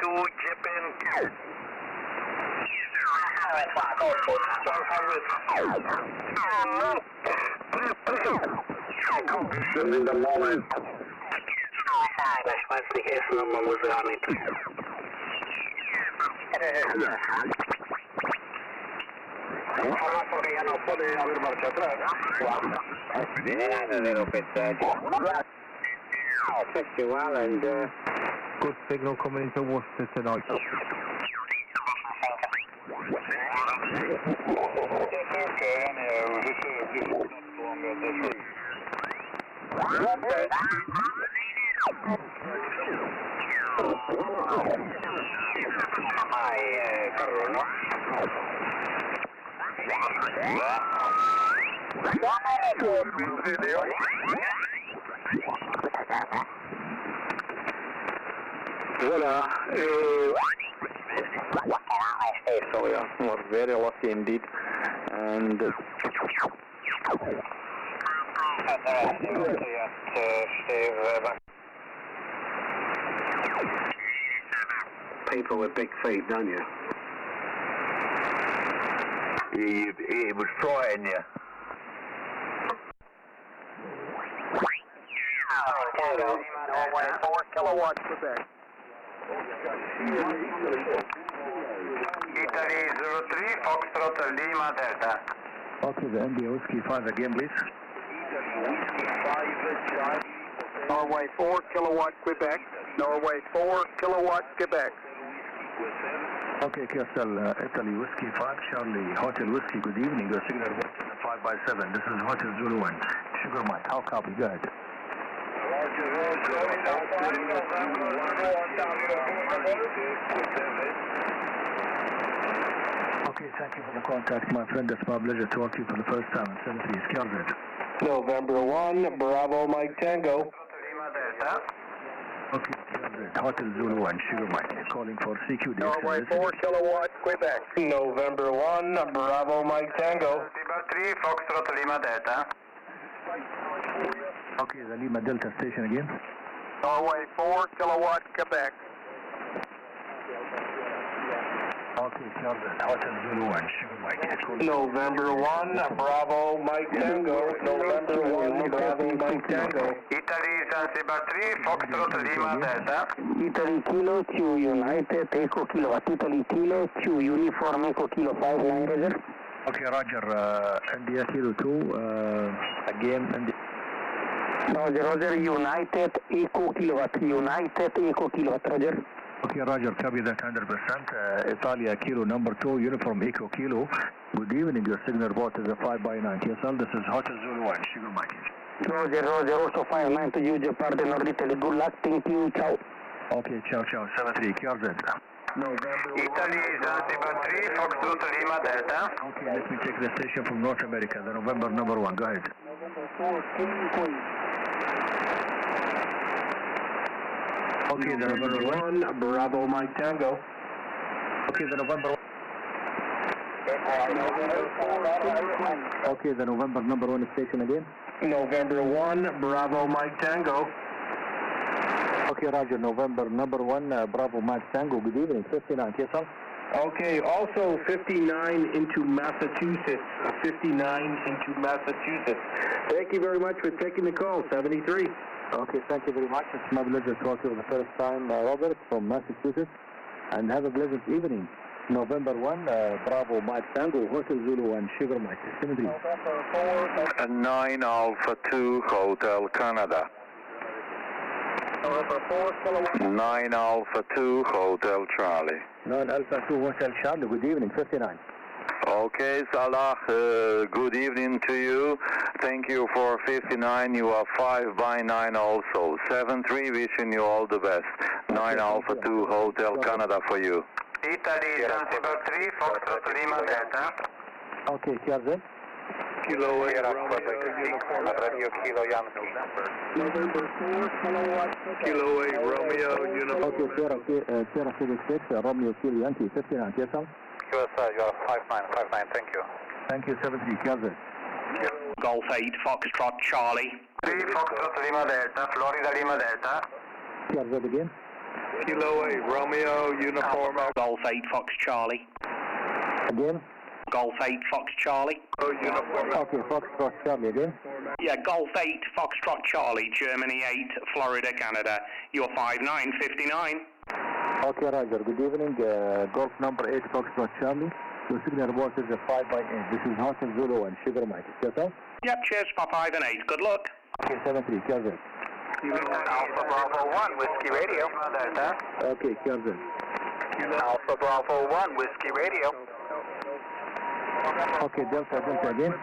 To Japan. In the moment. That's my CS number was on it. A little bit festival and good signal coming into Worcester tonight. Voilà. Sorry, I was very lucky indeed. And people with big feet, don't you? It was trying you. Norway 4 kilowatts Quebec. Italy 03, Foxtrot Lima Delta. okay, the India Whiskey 5 again, please. Norway 4 kilowatt Quebec. Norway 4 kilowatt Quebec. Okay, Castle, Italy Whiskey 5, Charlie Hotel Whiskey, good evening. Your signal was 5x7. This is Hotel Zulu 1. Sugar Mike, how copy? Go ahead. Okay, thank you for the contact, my friend. It's my pleasure to talk to you for the first time in 7 3. Skelzed. November 1, Bravo Mike Tango. Okay, Skelzed, Hotel Zulu 1, Sugar Mike, calling for CQ. Norway 4 kilowatt Quebec. November 1, Bravo Mike Tango. Lima 3, Foxtrot Lima Delta. Okay, the Lima Delta station again. Norway 4 kilowatt, Quebec. Okay, Charlie, Hotel Zulu 1, Sugar Mike. November 1, Bravo, Mike Tango. November 1, Bravo, Mike Tango. Italy, Zanzibar 3, Foxtrot Lima Delta. Italy Kilo, Q United, Echo Kilowatt. Italy Kilo, Q Uniform, Echo Kilo 59, Roger. Okay, Roger, India Kilo 2, again, India. Roger, United, Echo Kilowatt. United, Echo Kilowatt, Roger. Okay, Roger, copy that 100%. Italia Kilo number 2, Uniform Echo Kilo. Good evening, your signal report is a 5x9 TSL. This is Hotel Zulu 1, Sugar Mike. Roger, also 59 to you, Jeopardy, North Italy. Good luck, thank you, ciao. Okay, ciao, 73, QRZ. Italy, Zanzibar 3, Foxtrot Lima Delta. Okay, let me take the station from North America, the November number 1, go ahead. Okay, the November 1, Bravo, Mike Tango. Okay, the November 1. Okay, the November number 1 station again. November 1, Bravo, Mike Tango. Okay, Roger, November number 1, Bravo, Mike Tango. Good evening, 59, yes, sir? Okay, also 59 into Massachusetts. 59 into Massachusetts. Thank you very much for taking the call, 73. Okay, thank you very much. It's my pleasure to talk to you for the first time, Robert from Massachusetts. And have a pleasant evening. November 1, Bravo, Mike Tango, Hotel Zulu 1, Sugar Mike, 73. 9 Alpha 2, Hotel Canada. 9 Alpha 2, Hotel Charlie. 9 Alpha 2, Hotel Charlie. Good evening, 59. Okay, Salah, good evening to you. Thank you for 59. You are 5x9 also. 73, wishing you all the best. 9 Alpha 2, Hotel Canada for you. Italy, Zanzibar 3, Foxtrot Lima Delta. Okay, QRZ. Kilo 8, Romeo, Uniform, Radio Kilo Yankee. November 4, kilowatt. Kilo 8, Romeo, Uniform. Okay, Sierra 66, Romeo Kilo Yankee, 59, yes, sir? QSI, you are 5959, thank you. Thank you, 73, QRZ. Golf 8, Foxtrot Charlie. 3, Foxtrot Lima Delta, Florida Lima Delta. QRZ again. Kilo 8, Romeo, Uniform. Golf 8, Fox Charlie. Again. Golf 8, Fox Charlie. Oh, Uniform. Okay, Foxtrot Charlie again. Yeah, Golf 8, Foxtrot Charlie, Germany 8, Florida, Canada. You're 5959. Okay, Roger. Good evening. Golf number 8, Foxtrot Charlie. Your signal report is a 5x8. This is Hotel Zulu 1, Sugar Mike. Yes, sir? Yep, cheers for 5 and 8. Good luck. Okay, 73, QRZ. Alpha Bravo 1, Whiskey Radio. Delta. Okay, QRZ. Alpha Bravo 1, Whiskey Radio. Okay, Delta again.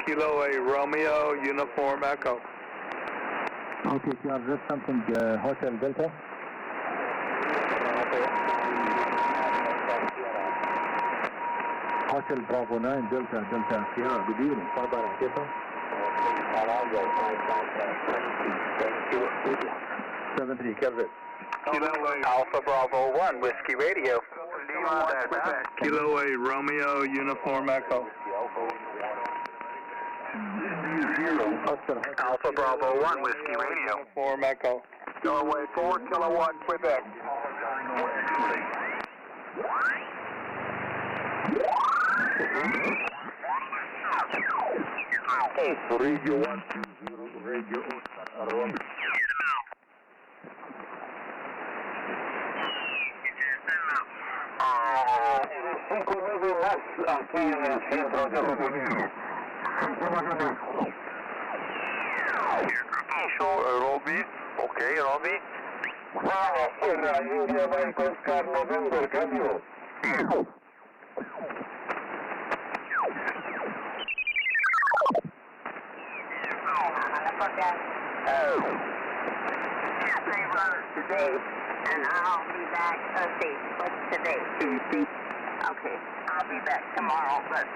Kilo 8, Romeo, Uniform Echo. Okay, QRZ, something, Hotel Delta. Hotel Bravo 9, Delta Sierra. Good evening. 5x9, yes, sir? 73, QRZ. Kilo 8, Alpha Bravo 1, Whiskey Radio. Lima Delta. Kilo 8, Romeo, Uniform Echo. Alpha Bravo 1, Whiskey Radio. Uniform Echo. Norway 4, kilowatt, Quebec. Radio 120, Radio Oscar. Robbie. Okay, Robbie. November, cambio. Today, and I'll be back, let's see, what's today? Tuesday. Okay, I'll be back tomorrow, but...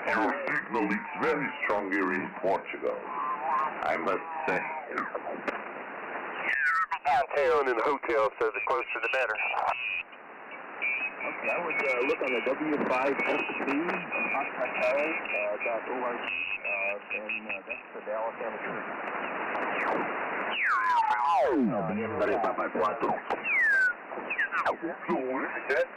Your signal is very strong here in Portugal, I must say. Town and hotel, so the closer the better. Okay, I would look on the W5FC .org, and that's the Dallas amateur. Noviembre Papa 4. Good.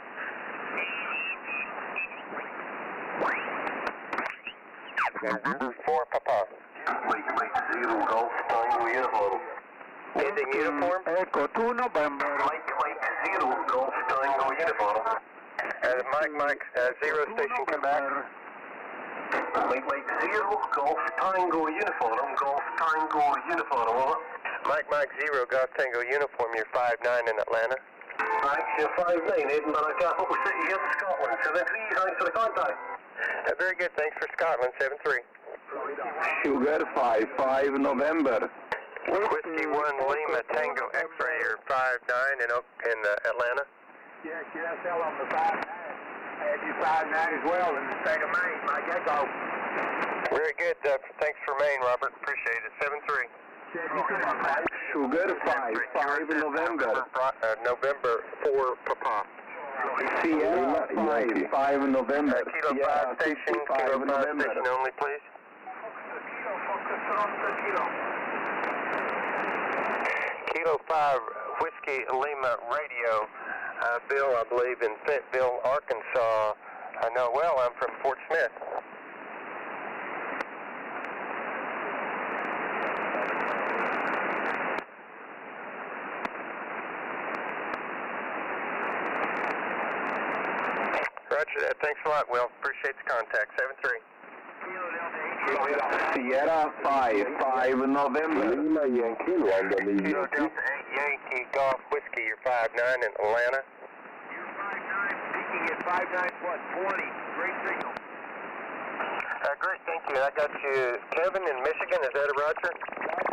November 4, Papa. Mike 0 Golf Tango uniform. Anything uniform? Echo 2 November. Mike 0 Golf Tango uniform. Mike 0 station, come back. Mike 0 Golf Tango uniform. Golf Tango uniform. Over. Mike 0 Golf Tango uniform. You're 5'9" in Atlanta. Right, you're 5'9", Edinburgh, capital city here in Scotland. 73, thanks for the contact. Very good, thanks for Scotland, 7-3. Sugar 5 November. Whiskey 1 Lima Tango X-ray, you're 5'9" in Atlanta. Yeah, QSL on the 5'9". I had you 5'9" as well in the state of Maine, my get-go. Very good, thanks for Maine, Robert, appreciate it, 7-3. Sugar 5 November. November 4 Papa. Sierra 5 November. Kilo 5 station, Kilo 5 station only, please. Kilo 5 Whiskey Lima Radio. Bill, I believe, in Fayetteville, Arkansas. I know well, I'm from Fort Smith. Roger that. Thanks a lot, Will. Appreciate the contact. 7-3. Sierra 5 November. Lima Yankee, London Kilo Yankee. Delta 8 Yankee Golf Whiskey, you're 5'9" in Atlanta. You're 5'9", peaking at 5'9 plus 20. Great signal. Great, thank you. I got you, Kevin in Michigan. Is that a Roger?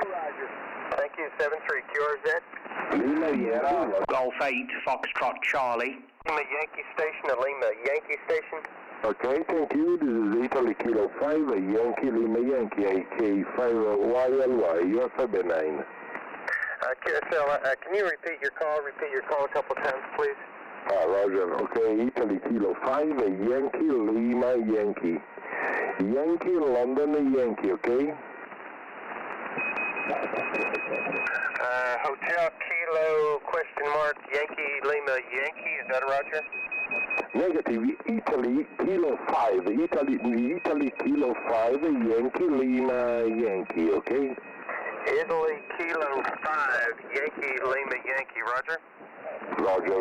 Roger. Thank you. 7-3 QRZ. Lima Yankee. Golf 8, Foxtrot Charlie. Lima Yankee Station, a Lima Yankee Station. Okay, thank you. This is Italy Kilo 5, Yankee Lima Yankee, AK5YLY. You're 5'9". QSL, can you repeat your call? Repeat your call a couple times, please. Roger. Okay, Italy Kilo 5, Yankee Lima Yankee. Yankee London Yankee, okay? Hotel Kilo Yankee Lima Yankee. Is that a Roger? Negative. Italy Kilo 5. Italy Kilo 5, Yankee Lima Yankee, okay? Italy Kilo 5 Yankee Lima Yankee. Roger? Roger.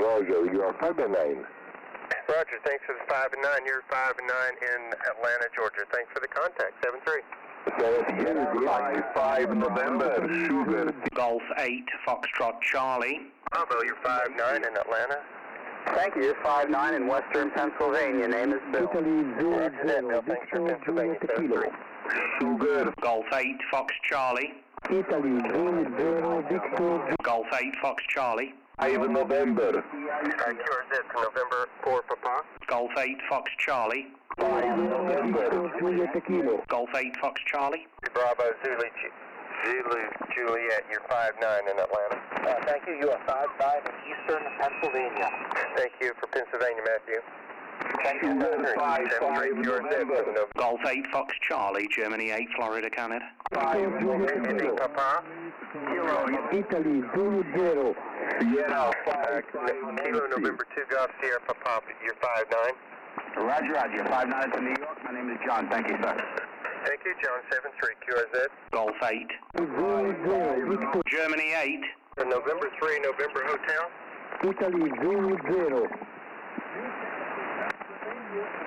You are 5'9". Roger, thanks for the 5'9". You're 5'9" in Atlanta, Georgia. Thanks for the contact. 7-3. 5 November. Sugar. Golf 8, Foxtrot Charlie. Bravo, you're 5'9" in Atlanta. Thank you. You're 5'9" in Western Pennsylvania. Name is Bill. Roger that, Bill. Thanks for Pennsylvania. 7-3. Sugar. Golf 8, Fox Charlie. Italy 0 Victor. Golf 8, Fox Charlie. 5 November. QRZ for November 4 Papa. Golf 8, Fox Charlie. 5 November. Golf 8, Fox Charlie. Bravo, Zulu Juliet, you're 5'9" in Atlanta. Thank you. You are 5'9" in Eastern Pennsylvania. Thank you for Pennsylvania, Matthew. Thank you. 5 November. Golf 8, Fox Charlie. Germany 8, Florida, Canada. Anything, Papa? Italy 0. Sierra 5 Kilo November 2 Golf Sierra Papa, you're 5'9". Roger. 5'9" to New York. My name is John. Thank you, sir. Thank you, John. 7-3 QRZ. Golf 8. Germany 8. November 3 November Hotel. Italy 0.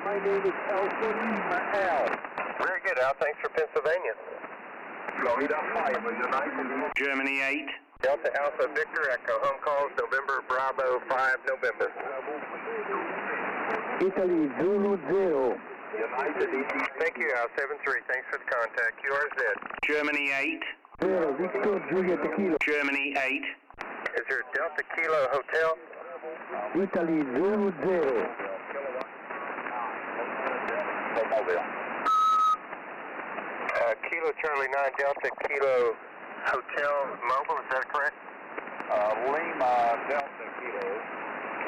My name is Elton Al. Very good, Al. Thanks for Pennsylvania. Florida 5, Germany 8. Delta Alpha Victor Echo. Home calls November Bravo 5 November. Italy 0. Thank you, Al. 7-3. Thanks for the contact. QRZ. Germany 8. 0 Victor Juliet Kilo. Germany 8. Is there Delta Kilo Hotel? Italy 0. Kilo Charlie 9 Delta Kilo Hotel Mobile, is that correct? Lima Delta Kilo.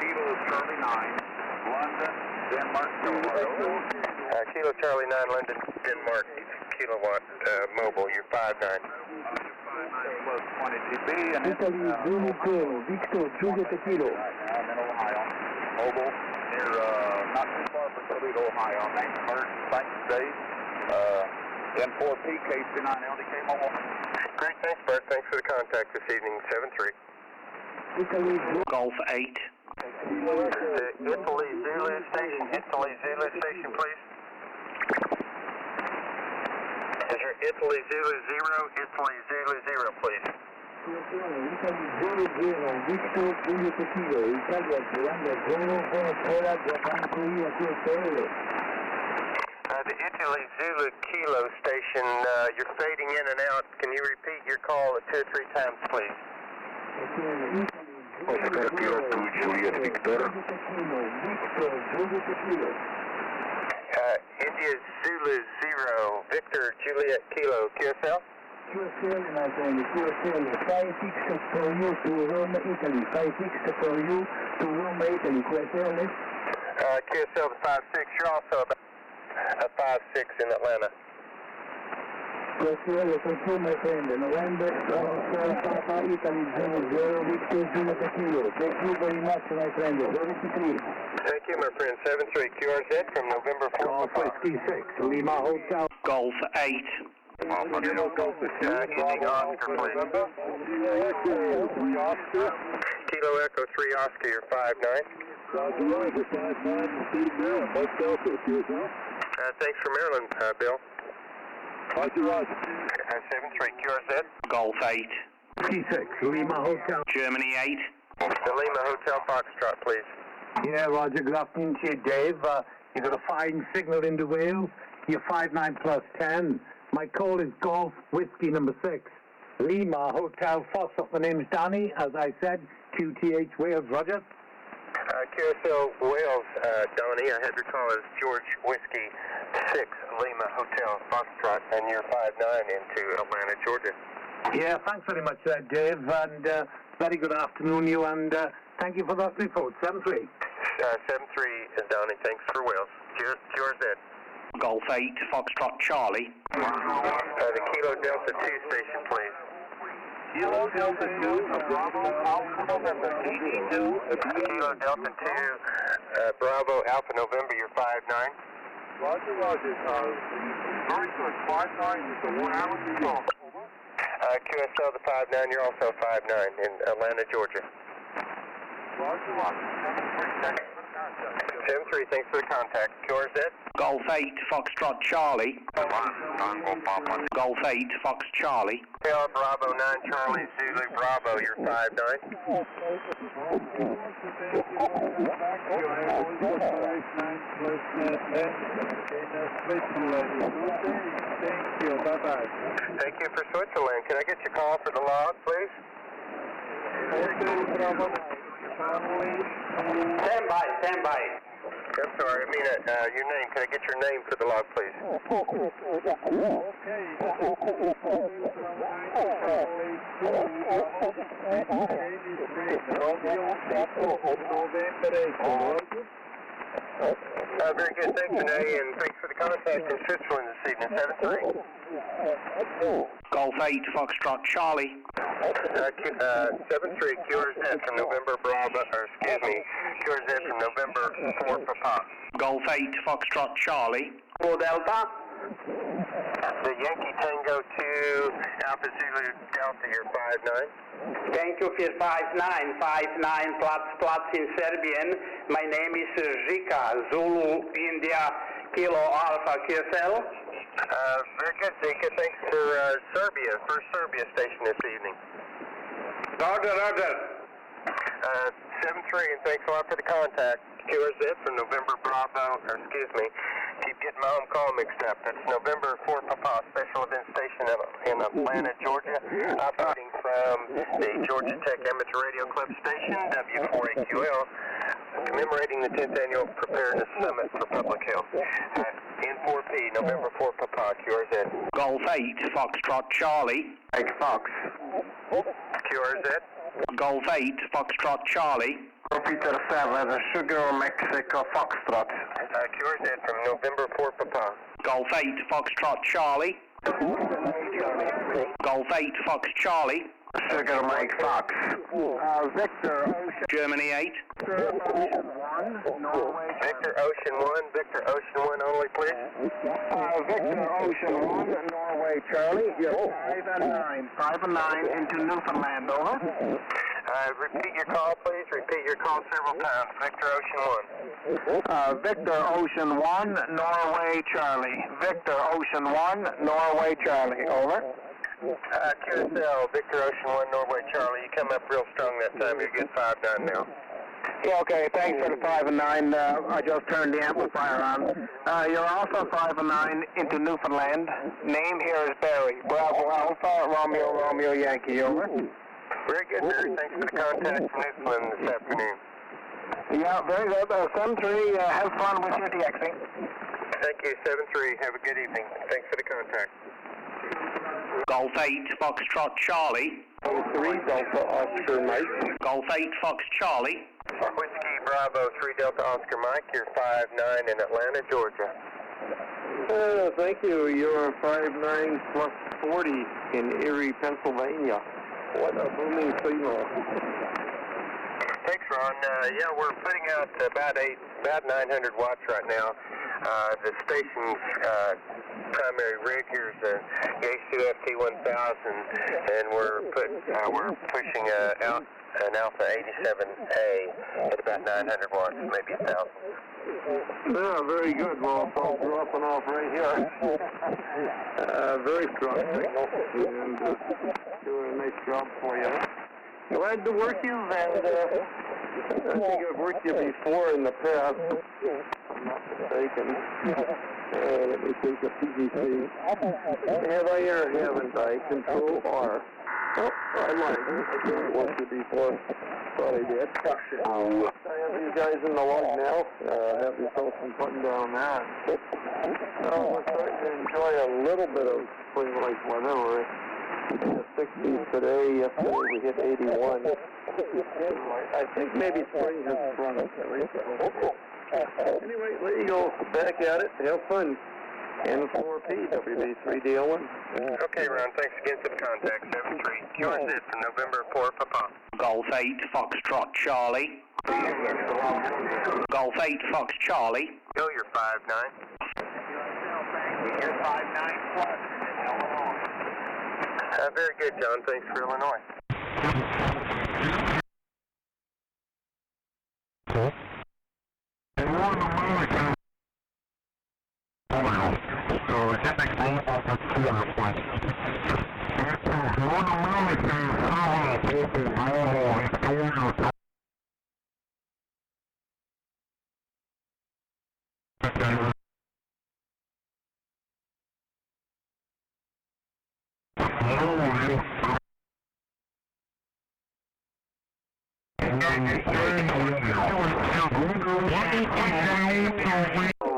Kilo Charlie 9. London, Denmark, Kilo Charlie 9, London, Denmark, kilowatt mobile, you're 59. plus 20 dB, and Italy, Zulu Kilo, Victor, Juliet Kilo. I'm in Ohio, mobile, near, not too far from Toledo, Ohio. Thanks, Bert. Thanks, Dave. N4P, KC9, LDK mobile. Great, thanks, Bert. Thanks for the contact this evening, 7-3. Italy, Golf 8. The Italy Zulu station, please. Is your Italy Zulu 0, Italy Zulu 0, please. Italy, Zulu 0, Victor, Juliet Kilo, Italia, Zelanda, Zulu, Venezuela, Japan, Korea, QSL. The Italy Zulu Kilo station, you're fading in and out. Can you repeat your call 2 or 3 times, please? Oscar Kilo to Juliet Victor. India Zulu 0, Victor Juliet Kilo, QSL? QSL, my friend, QSL, 56 for you to Rome, Italy, 56 for you to Rome, Italy, QSL. QSL to 56, you're also about 56 in Atlanta. QSL, thank you, my friend, November, Papa, Italy, 00, Victor, Juliet Kilo. Thank you very much, my friend, 73. Thank you, my friend, 73, QRZ from November 4. Golf 56, Lima Hotel. Golf 8. Evening Oscar, please. Kilo Echo 3 Oscar, you're 59. Thanks for Maryland, Bill. 73, QRZ. Golf 8. 56, Lima Hotel. Germany 8. The Lima Hotel Foxtrot, please. Yeah, Roger, good afternoon to you, Dave. You got a fine signal into Wales. You're 59 plus 10. My call is Golf Whiskey number 6. Lima Hotel Foxtrot. My name is Danny, as I said, QTH Wales, Roger. QSL Wales, Donnie, I have your call as George Whiskey 6, Lima Hotel Foxtrot, and you're 59 into Atlanta, Georgia. Yeah, thanks very much, Dave, and very good afternoon, you, and thank you for that report. 7-3. 7-3 is Donnie, thanks for Wales. QRZ. Golf 8, Foxtrot Charlie. The Kilo Delta 2 station, please. Kilo Delta 2, Bravo, Alpha November, 82. Kilo Delta 2, Bravo, Alpha November, you're 59. Roger, Roger. Very good, 59 is the 1 hour control. QSL to 59, you're also 59 in Atlanta, Georgia. Roger, Roger. 7-3, thanks for the contact. QRZ? Golf 8, Foxtrot Charlie. Golf 8, Fox Charlie. KR Bravo 9, Charlie, Zulu Bravo, you're 59. Thank you for Switzerland. Can I get your call for the log, please? Stand by. I'm sorry, I mean your name. Can I get your name for the log, please? Very good. Thanks, Renee, and thanks for the contact in Switzerland this evening. 7-3. Golf 8, Foxtrot Charlie. 7-3, QRZ from November Bravo, or excuse me, QRZ from November 4 Papa. Golf 8, Foxtrot Charlie. Delta. The Yankee Tango 2, Alpha Zulu Delta, you're 59. Thank you for 59 Platz in Serbian. My name is Zika, Zulu India Kilo Alpha QSL. Very good, Zika. Thanks for Serbia, first Serbia station this evening. Roger. 7-3, and thanks a lot for the contact. QRZ from November Bravo, or excuse me, keep getting my home call mixed up. That's November 4 Papa, special event station in Atlanta, Georgia, operating from the Georgia Tech Amateur Radio Club station, W4AQL, commemorating the 10th Annual Preparedness Summit for Public Health. N4P, November 4 Papa, QRZ. Golf 8, Foxtrot Charlie. 8 Fox. QRZ. Golf 8, Foxtrot Charlie. Peter 7, Sugar Mexico Foxtrot. QRZ from November 4 Papa. Golf 8 Foxtrot Charlie. Golf 8 Fox Charlie. Sugar Mike Fox. Victor Ocean. Germany 8. Victor Ocean 1, Norway. Victor Ocean 1, Victor Ocean 1 only, please. Victor Ocean 1, Norway Charlie. 5 and 9. 5 and 9 into Newfoundland, over. Repeat your call, please. Repeat your call several times. Victor Ocean 1. Victor Ocean 1, Norway Charlie. Victor Ocean 1, Norway Charlie, over. QSL, Victor Ocean 1, Norway Charlie. You come up real strong that time. You're getting 5-9 now. Yeah, okay, thanks for the 5 and 9. I just turned the amplifier on. You're also 5 and 9 into Newfoundland. Name here is Barry. Bravo Alpha, Romeo, Romeo, Yankee, over. Very good, Barry. Thanks for the contact from Newfoundland this afternoon. Yeah, very good. 7-3, have fun with your DXing. Thank you, 7-3. Have a good evening. Thanks for the contact. Golf 8 Foxtrot Charlie. 03 Delta Oscar Mike. Golf 8 Fox Charlie. Whiskey Bravo 3 Delta Oscar Mike. You're 5-9 in Atlanta, Georgia. Thank you. You're 5-9 plus 40 in Erie, Pennsylvania. What a booming signal. Thanks, Ron. Yeah, we're putting out about 900 watts right now. The station's primary rig here is a G8FC 1000, and we're pushing out an Alpha 87A at about 900 watts, maybe 1,000. Yeah, very good. Well, folks, we're up and off right here. Very strong signal, and doing a nice job for you. Glad to work you, and I think I've worked you before in the past, if I'm not mistaken. Let me take a PGC. Have I or haven't I? Control R. Oh, I lied. I didn't work you before. Thought I did. I have these guys in the log now. Have yourself some fun down there. We're starting to enjoy a little bit of spring-like weather. We're in the 60s today. Yesterday we hit 81. I think maybe spring has sprung us at least. Anyway, there you go. Back at it. Have fun. N4P, WB3DL1. Okay, Ron. Thanks again for the contact. 7-3. QRZ from November 4 Papa. Golf 8 Foxtrot Charlie. Golf 8 Fox Charlie. Go, you're 5-9. You're 5-9 plus. Very good, John. Thanks for Illinois.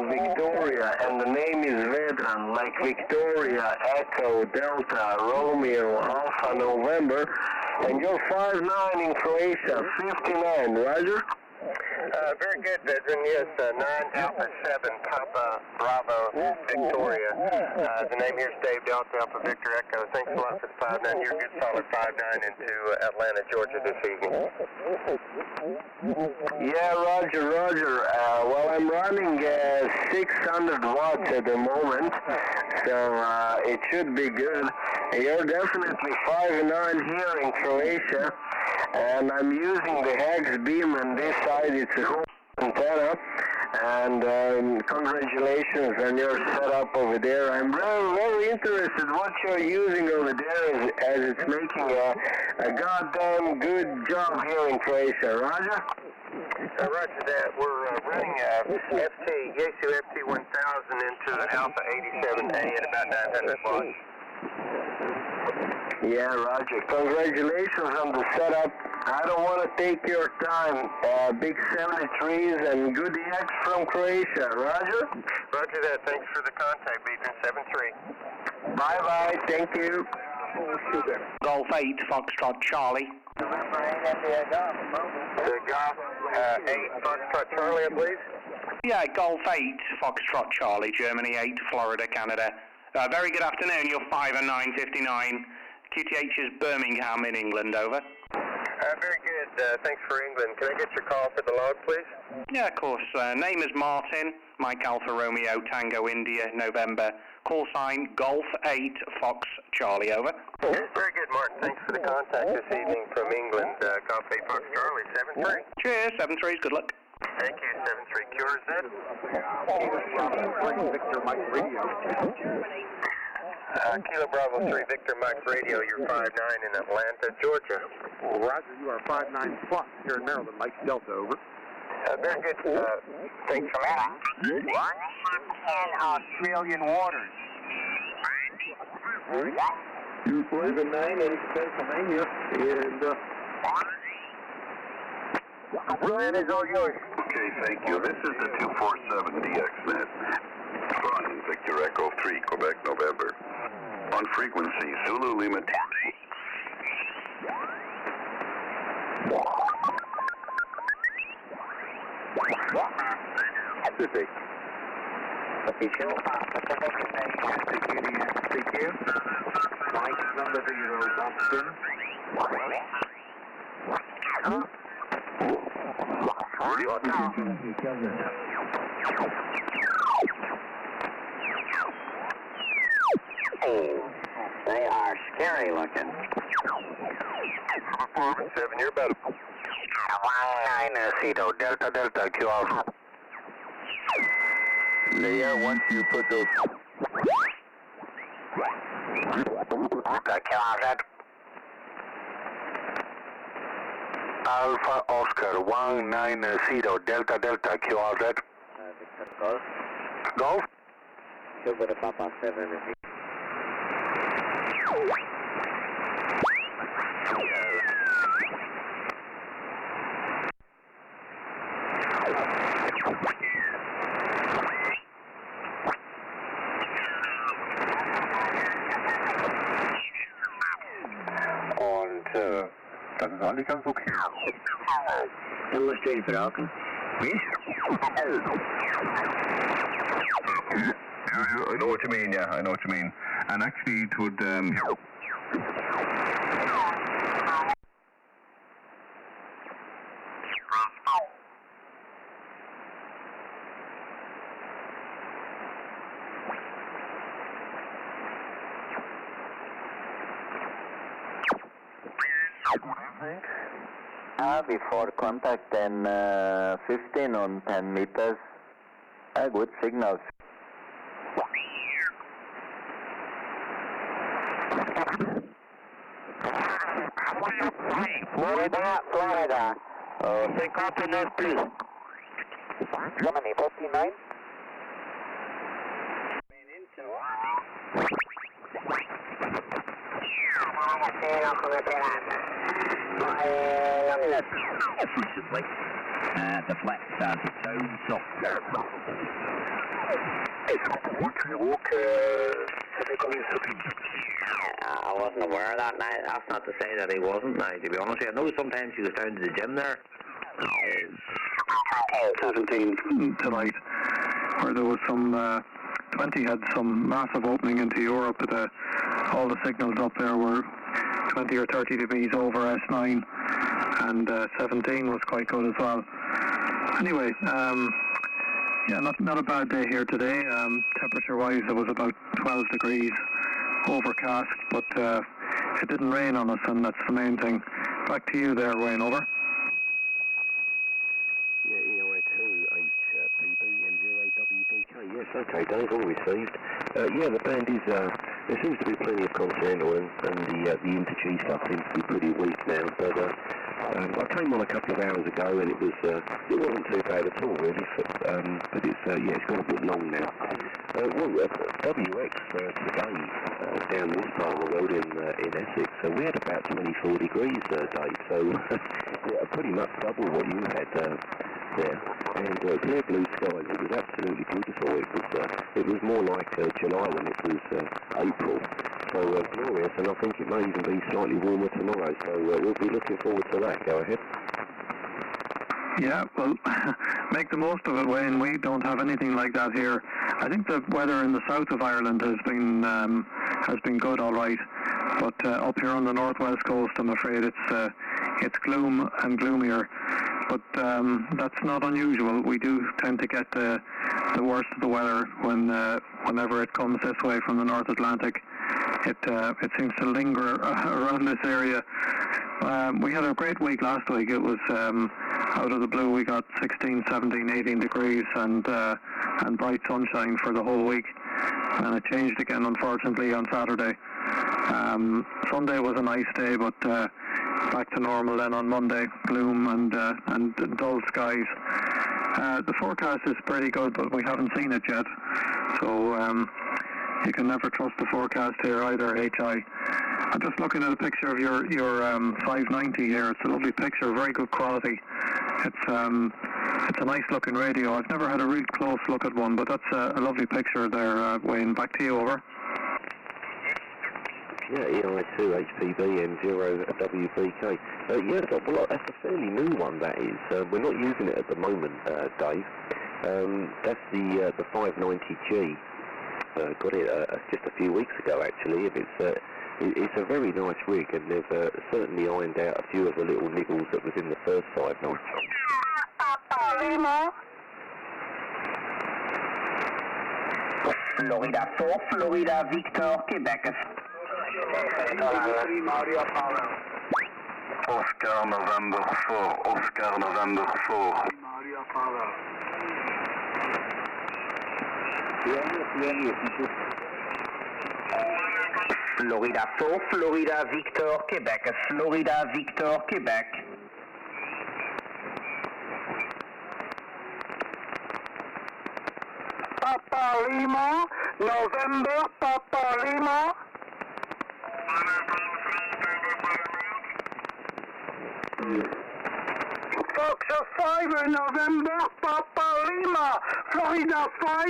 Victoria, and the name is Vedran, like Victoria, Echo, Delta, Romeo, Alpha, November, and you're 5-9 in Croatia, 59, Roger? Very good, Vedran. Yes, 9 Alpha 7 Papa Bravo Victoria. The name here is Dave Delta Alpha Victor Echo. Thanks a lot for the 5-9. You're a good solid 5-9 into Atlanta, Georgia this evening. Yeah, Roger. Well, I'm running 600 watts at the moment, so it should be good. You're definitely 5-9 here in Croatia, and I'm using the hex beam on this side. It's a whole antenna, and congratulations on your setup over there. I'm very interested what you're using over there as it's making a goddamn good job here in Croatia. Roger? Roger that. We're running Yaesu FT 1000 into an Alpha 87A at about 900 watts. Yeah, Roger. Congratulations on the setup. I don't want to take your time. Big 73s and good EX from Croatia. Roger? Roger that. Thanks for the contact, Beacon 7-3. Bye-bye. Thank you. Golf 8 Foxtrot Charlie. The Golf 8 Foxtrot Charlie, I believe. Yeah, Golf 8, Foxtrot Charlie, Germany 8, Florida, Canada. Very good afternoon, you're 5 and 9:59. QTH is Birmingham in England, over. Very good, thanks for England. Can I get your call for the log, please? Yeah, of course. Name is Martin, Mike Alpha Romeo, Tango India, November. Call sign Golf 8, Fox Charlie, over. Very good, Martin. Thanks for the contact this evening from England. Golf 8 Fox Charlie, 7-3. Cheers, 7-3's good luck. Thank you, 7-3. Cure Z. Victor Mike Radio. Kilo Bravo 3, Victor Mike Radio, you're 5-9 in Atlanta, Georgia. Roger, you are 5-9 plus here in Maryland, Mike Delta, over. Very good, thanks for that. In Australian waters. You 5-9 in Pennsylvania, and Ryan is all yours. Okay, thank you. This is the 247 DXNet. Flying Victor Echo 3, Quebec, November. On frequency, Zulu Lima 2. Pacific. Official, CQ. Mike number 0, Boston. They are scary looking. 7, you're about 19 Cito, Delta Delta Q Alpha. Leah, once you put those... Delta Q Alpha. Alpha Oscar 190 Delta Delta Q Alpha. Golf. Golf? Silver Papa 7. Und das ist eigentlich ganz okay. Illustrated Falcon. I know what you mean, yeah, I know what you mean. And actually it would, Before contact and 15 on 10 meters. Good signals. Florida. Say continent, please. Germany, 59. The flat started tone soft. I wasn't aware of that. Now, that's not to say that he wasn't. Now, to be honest, I know sometimes he was down to the gym there. 17 tonight, where there was some 20 had some massive opening into Europe. All the signals up there were 20 or 30 degrees over S9, and 17 was quite good as well. Anyway, yeah, not a bad day here today. Temperature-wise, it was about 12 degrees, overcast, but it didn't rain on us, and that's the main thing. Back to you there, Wayne, over. Yeah, EOA2HPB and 0WBK. Yes, okay, Dave, all received. Yeah, the band is, there seems to be plenty of Continental, and the Inter-G stuff seems to be pretty weak now, but I came on a couple of hours ago, and it wasn't too bad at all, really, but it's, yeah, it's got a bit long now. WX today, down this part of the road in Essex, so we had about 24 degrees, Dave, so yeah, pretty much double what you had there. And clear blue skies, it was absolutely beautiful. It was more like July than it was April. So glorious, and I think it may even be slightly warmer tomorrow, so we'll be looking forward to that. Go ahead. Yeah, well, make the most of it, Wayne. We don't have anything like that here. I think the weather in the south of Ireland has been good, all right. But up here on the northwest coast, I'm afraid it's gloom and gloomier. But that's not unusual. We do tend to get the worst of the weather whenever it comes this way from the North Atlantic. It seems to linger around this area. We had a great week last week. It was out of the blue. We got 16, 17, 18 degrees and bright sunshine for the whole week. And it changed again, unfortunately, on Saturday. Sunday was a nice day, but back to normal then on Monday. Gloom and dull skies. The forecast is pretty good, but we haven't seen it yet. So you can never trust the forecast here either, HI. I'm just looking at a picture of your 590 here. It's a lovely picture, very good quality. It's a nice looking radio. I've never had a real close look at one, but that's a lovely picture there, Wayne. Back to you, over. Yeah, EI2 HPB M0WBK. Yes, well, that's a fairly new one, that is. We're not using it at the moment, Dave. That's the 590G. Got it just a few weeks ago, actually. It's a very nice rig, and they've certainly ironed out a few of the little niggles that was in the first 590. Florida 4, Florida Victor, Quebec. Oscar November 4, Oscar November 4. Florida 4, Florida Victor, Quebec. Florida Victor, Quebec. Papa Lima, November, Papa Lima. Fox 5, November, Papa Lima. Florida 5,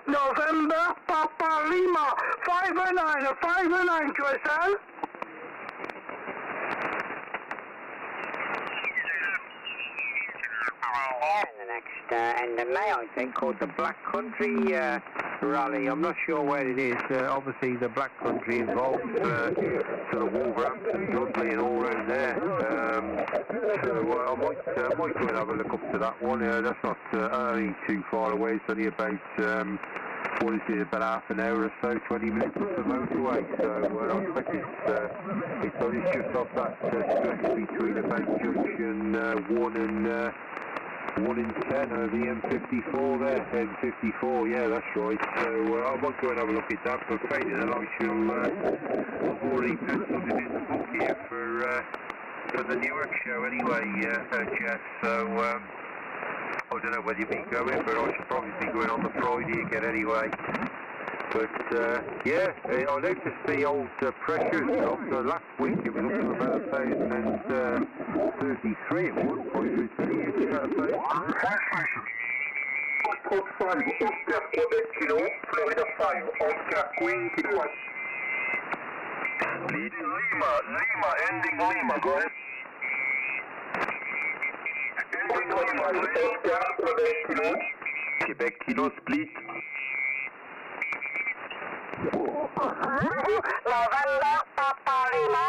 November, Papa Lima. 509, QSL. The next end of May, I think, called the Black Country Rally. I'm not sure where it is. Obviously, the Black Country involves sort of Wolverhampton, Dudley, and all around there. So I might go and have a look up to that one. That's not too far away. It's only about about half an hour or so, 20 minutes up the motorway. So I expect it's just off that stretch between about junction 1 and 1 in 10 over the M54 there, M54, yeah, that's right. So I might go and have a look at that, but fading and I shall, I've already penciled it in the book here for the Newark show anyway, Jeff, so I don't know whether you'll be going, but I should probably be going on the Friday again anyway. But yeah, I noticed the old pressures of last week. It was up to about 1,033 at one point. It's only about 1,000. Code 5, Oscar, Quebec, Kilo, Florida 5, Oscar, Queen, Kilo. Leading Lima, ending Lima, go ahead. Oscar, Quebec, Kilo. Quebec, Kilo, split. November, Papa Lima.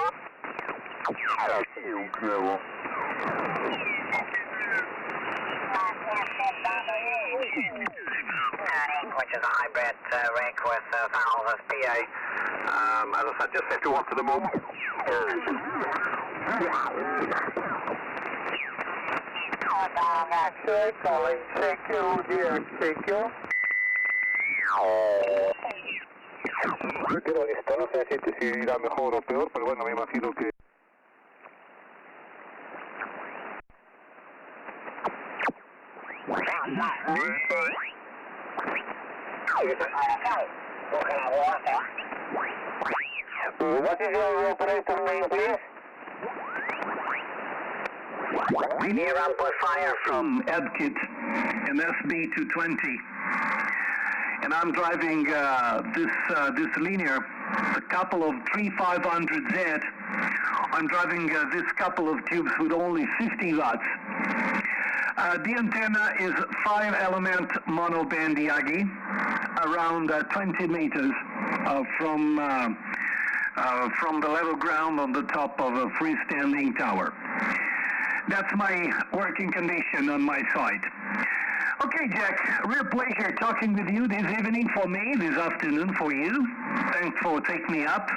Which is a hybrid rig with valve as PA. As I said, just 51 for the moment. Calling, thank you, dear, thank you. Pero esto no sé si irá mejor o peor, pero bueno, me imagino que... What is your operator name, please? Linear amplifier from EBKIT MSB 220. And I'm driving this linear, a couple of 3500Z. I'm driving this couple of tubes with only 50 watts. The antenna is 5-element monoband Yagi, around 20 meters from the level ground on the top of a freestanding tower. That's my working condition on my site. Okay, Jack, real pleasure talking with you this evening for me, this afternoon for you. Thanks for taking me up.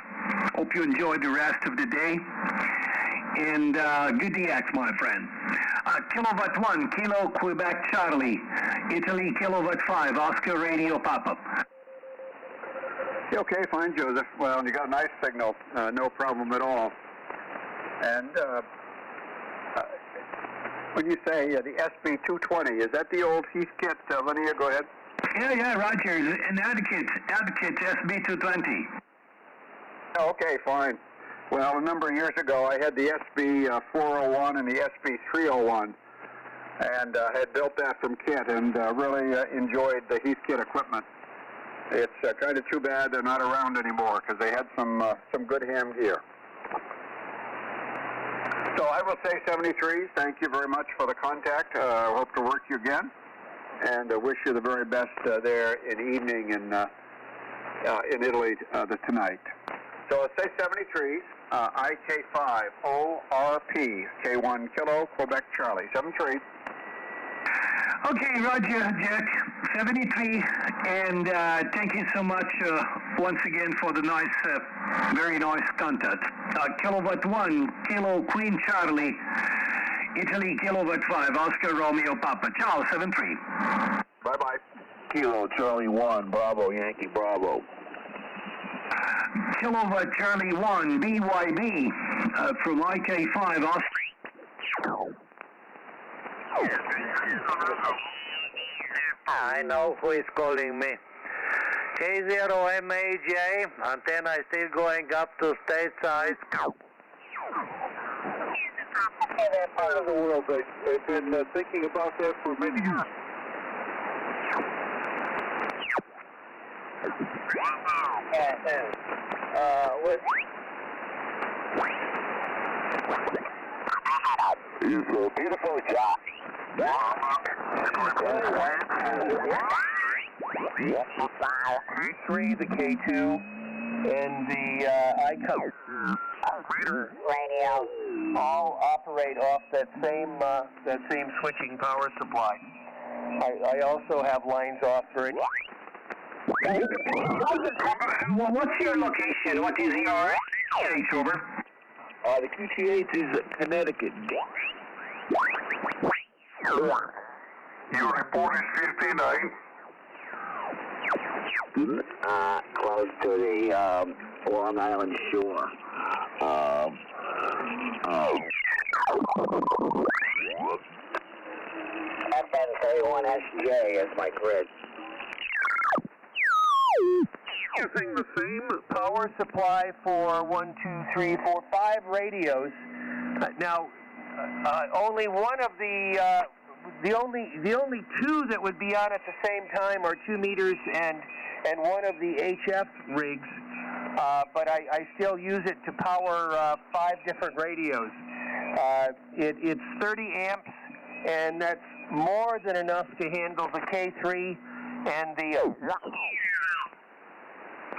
Hope you enjoy the rest of the day. And good DX, my friend. Kilowatt 1, Kilo Quebec Charlie, Italy Kilowatt 5, Oscar Radio Pop-Up. Okay, fine, Joseph. Well, you got a nice signal, no problem at all. And when you say the SB220, is that the old Heathkit linear? Go ahead. Yeah, Roger. An Advocate SB220. Okay, fine. Well, a number of years ago, I had the SB401 and the SB301, and had built that from kit, and really enjoyed the Heathkit equipment. It's kind of too bad they're not around anymore, because they had some good ham gear. So I will say 73s. Thank you very much for the contact. Hope to work you again, and wish you the very best there in evening in Italy tonight. So let's say 73s. IK5 ORP K1 Kilo Quebec Charlie 73. Okay, Roger, Jack, 73, and thank you so much once again for the nice, very nice contact. Kilowatt 1, Kilo Queen Charlie, Italy Kilowatt 5, Oscar Romeo Papa. Ciao, 73. Bye-bye. Kilo Charlie 1, Bravo Yankee Bravo. Kilowatt Charlie 1, BYB, from IK5, Oscar. I know who is calling me. K0MAJ, antenna is still going up to stateside. That part of the world, they've been thinking about that for many years. It's a beautiful job. K3, the K2, and the ICO radio all operate off that same switching power supply. I also have lines off for it. Well, what's your location? What is your QTH, over? The QTH is Connecticut. Your report is 59. Close to the Long Island shore. FNK1SJ is my grid. Using the same power supply for 1, 2, 3, 4, 5 radios. Now, only one of the only two that would be on at the same time are 2 meters and one of the HF rigs. But I still use it to power 5 different radios. It's 30 amps, and that's more than enough to handle the K3 and the.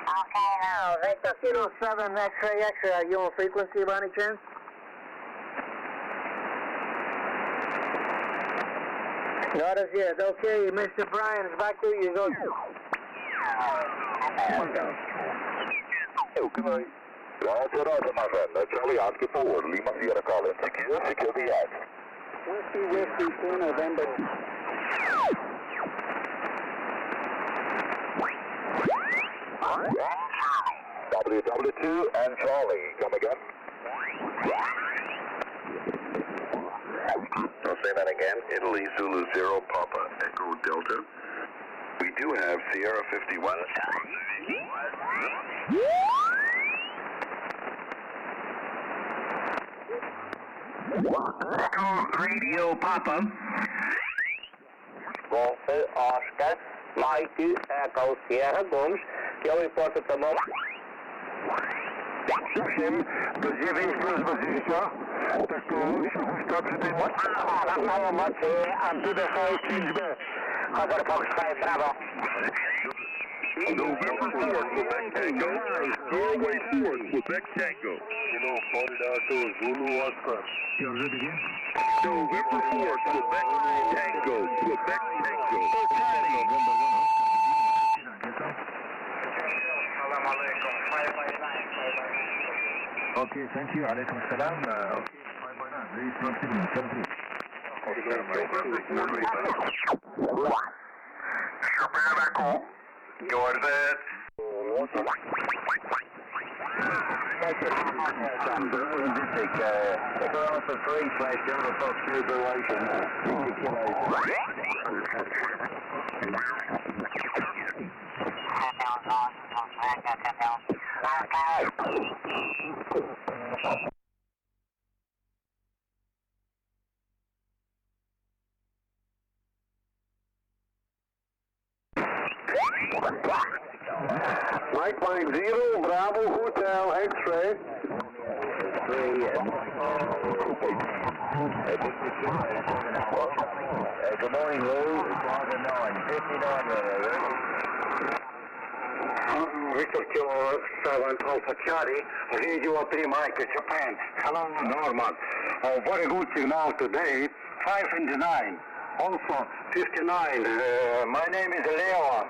Okay, now, Victor Kilo 7 X-ray X-ray, are you on frequency by any chance? Not as yet. Okay, Mr. Bryan, it's back to you. Go. Okay. Roger, my friend. Charlie Oscar forward. Lima Sierra calling. Secure the X. Whiskey 2 November. WW2 and Charlie. Come again. I'll say that again. Italy Zulu 0 Papa Echo Delta. We do have Sierra 51. Radio Papa. Golf Oscar, Mikey Echo Sierra Gomes. Your report at the moment. 8 do 9 plus 20. Not much, and to the high change B. Cover Fox 5 Bravo. November 4, Quebec Tango. Norway 4, Quebec Tango. Kilo 42, Zulu Oscar. November 4, Quebec Tango. Quebec Tango. Salam alaikum. 5 by 9. Okay, thank you. Alaikum salam. Okay, 5 by 9. Very strong signal. 17. Shabbat You're there. For free flash Delta Fox duration. Mike 50, Bravo Hotel X-ray. Good morning, Lou. It's 59. Victor Kilo 7 Alpha Charlie, Radio 3 Mike, Japan. Hello, Norman. Very good signal today, 5 and 9. Also 59. My name is Leo.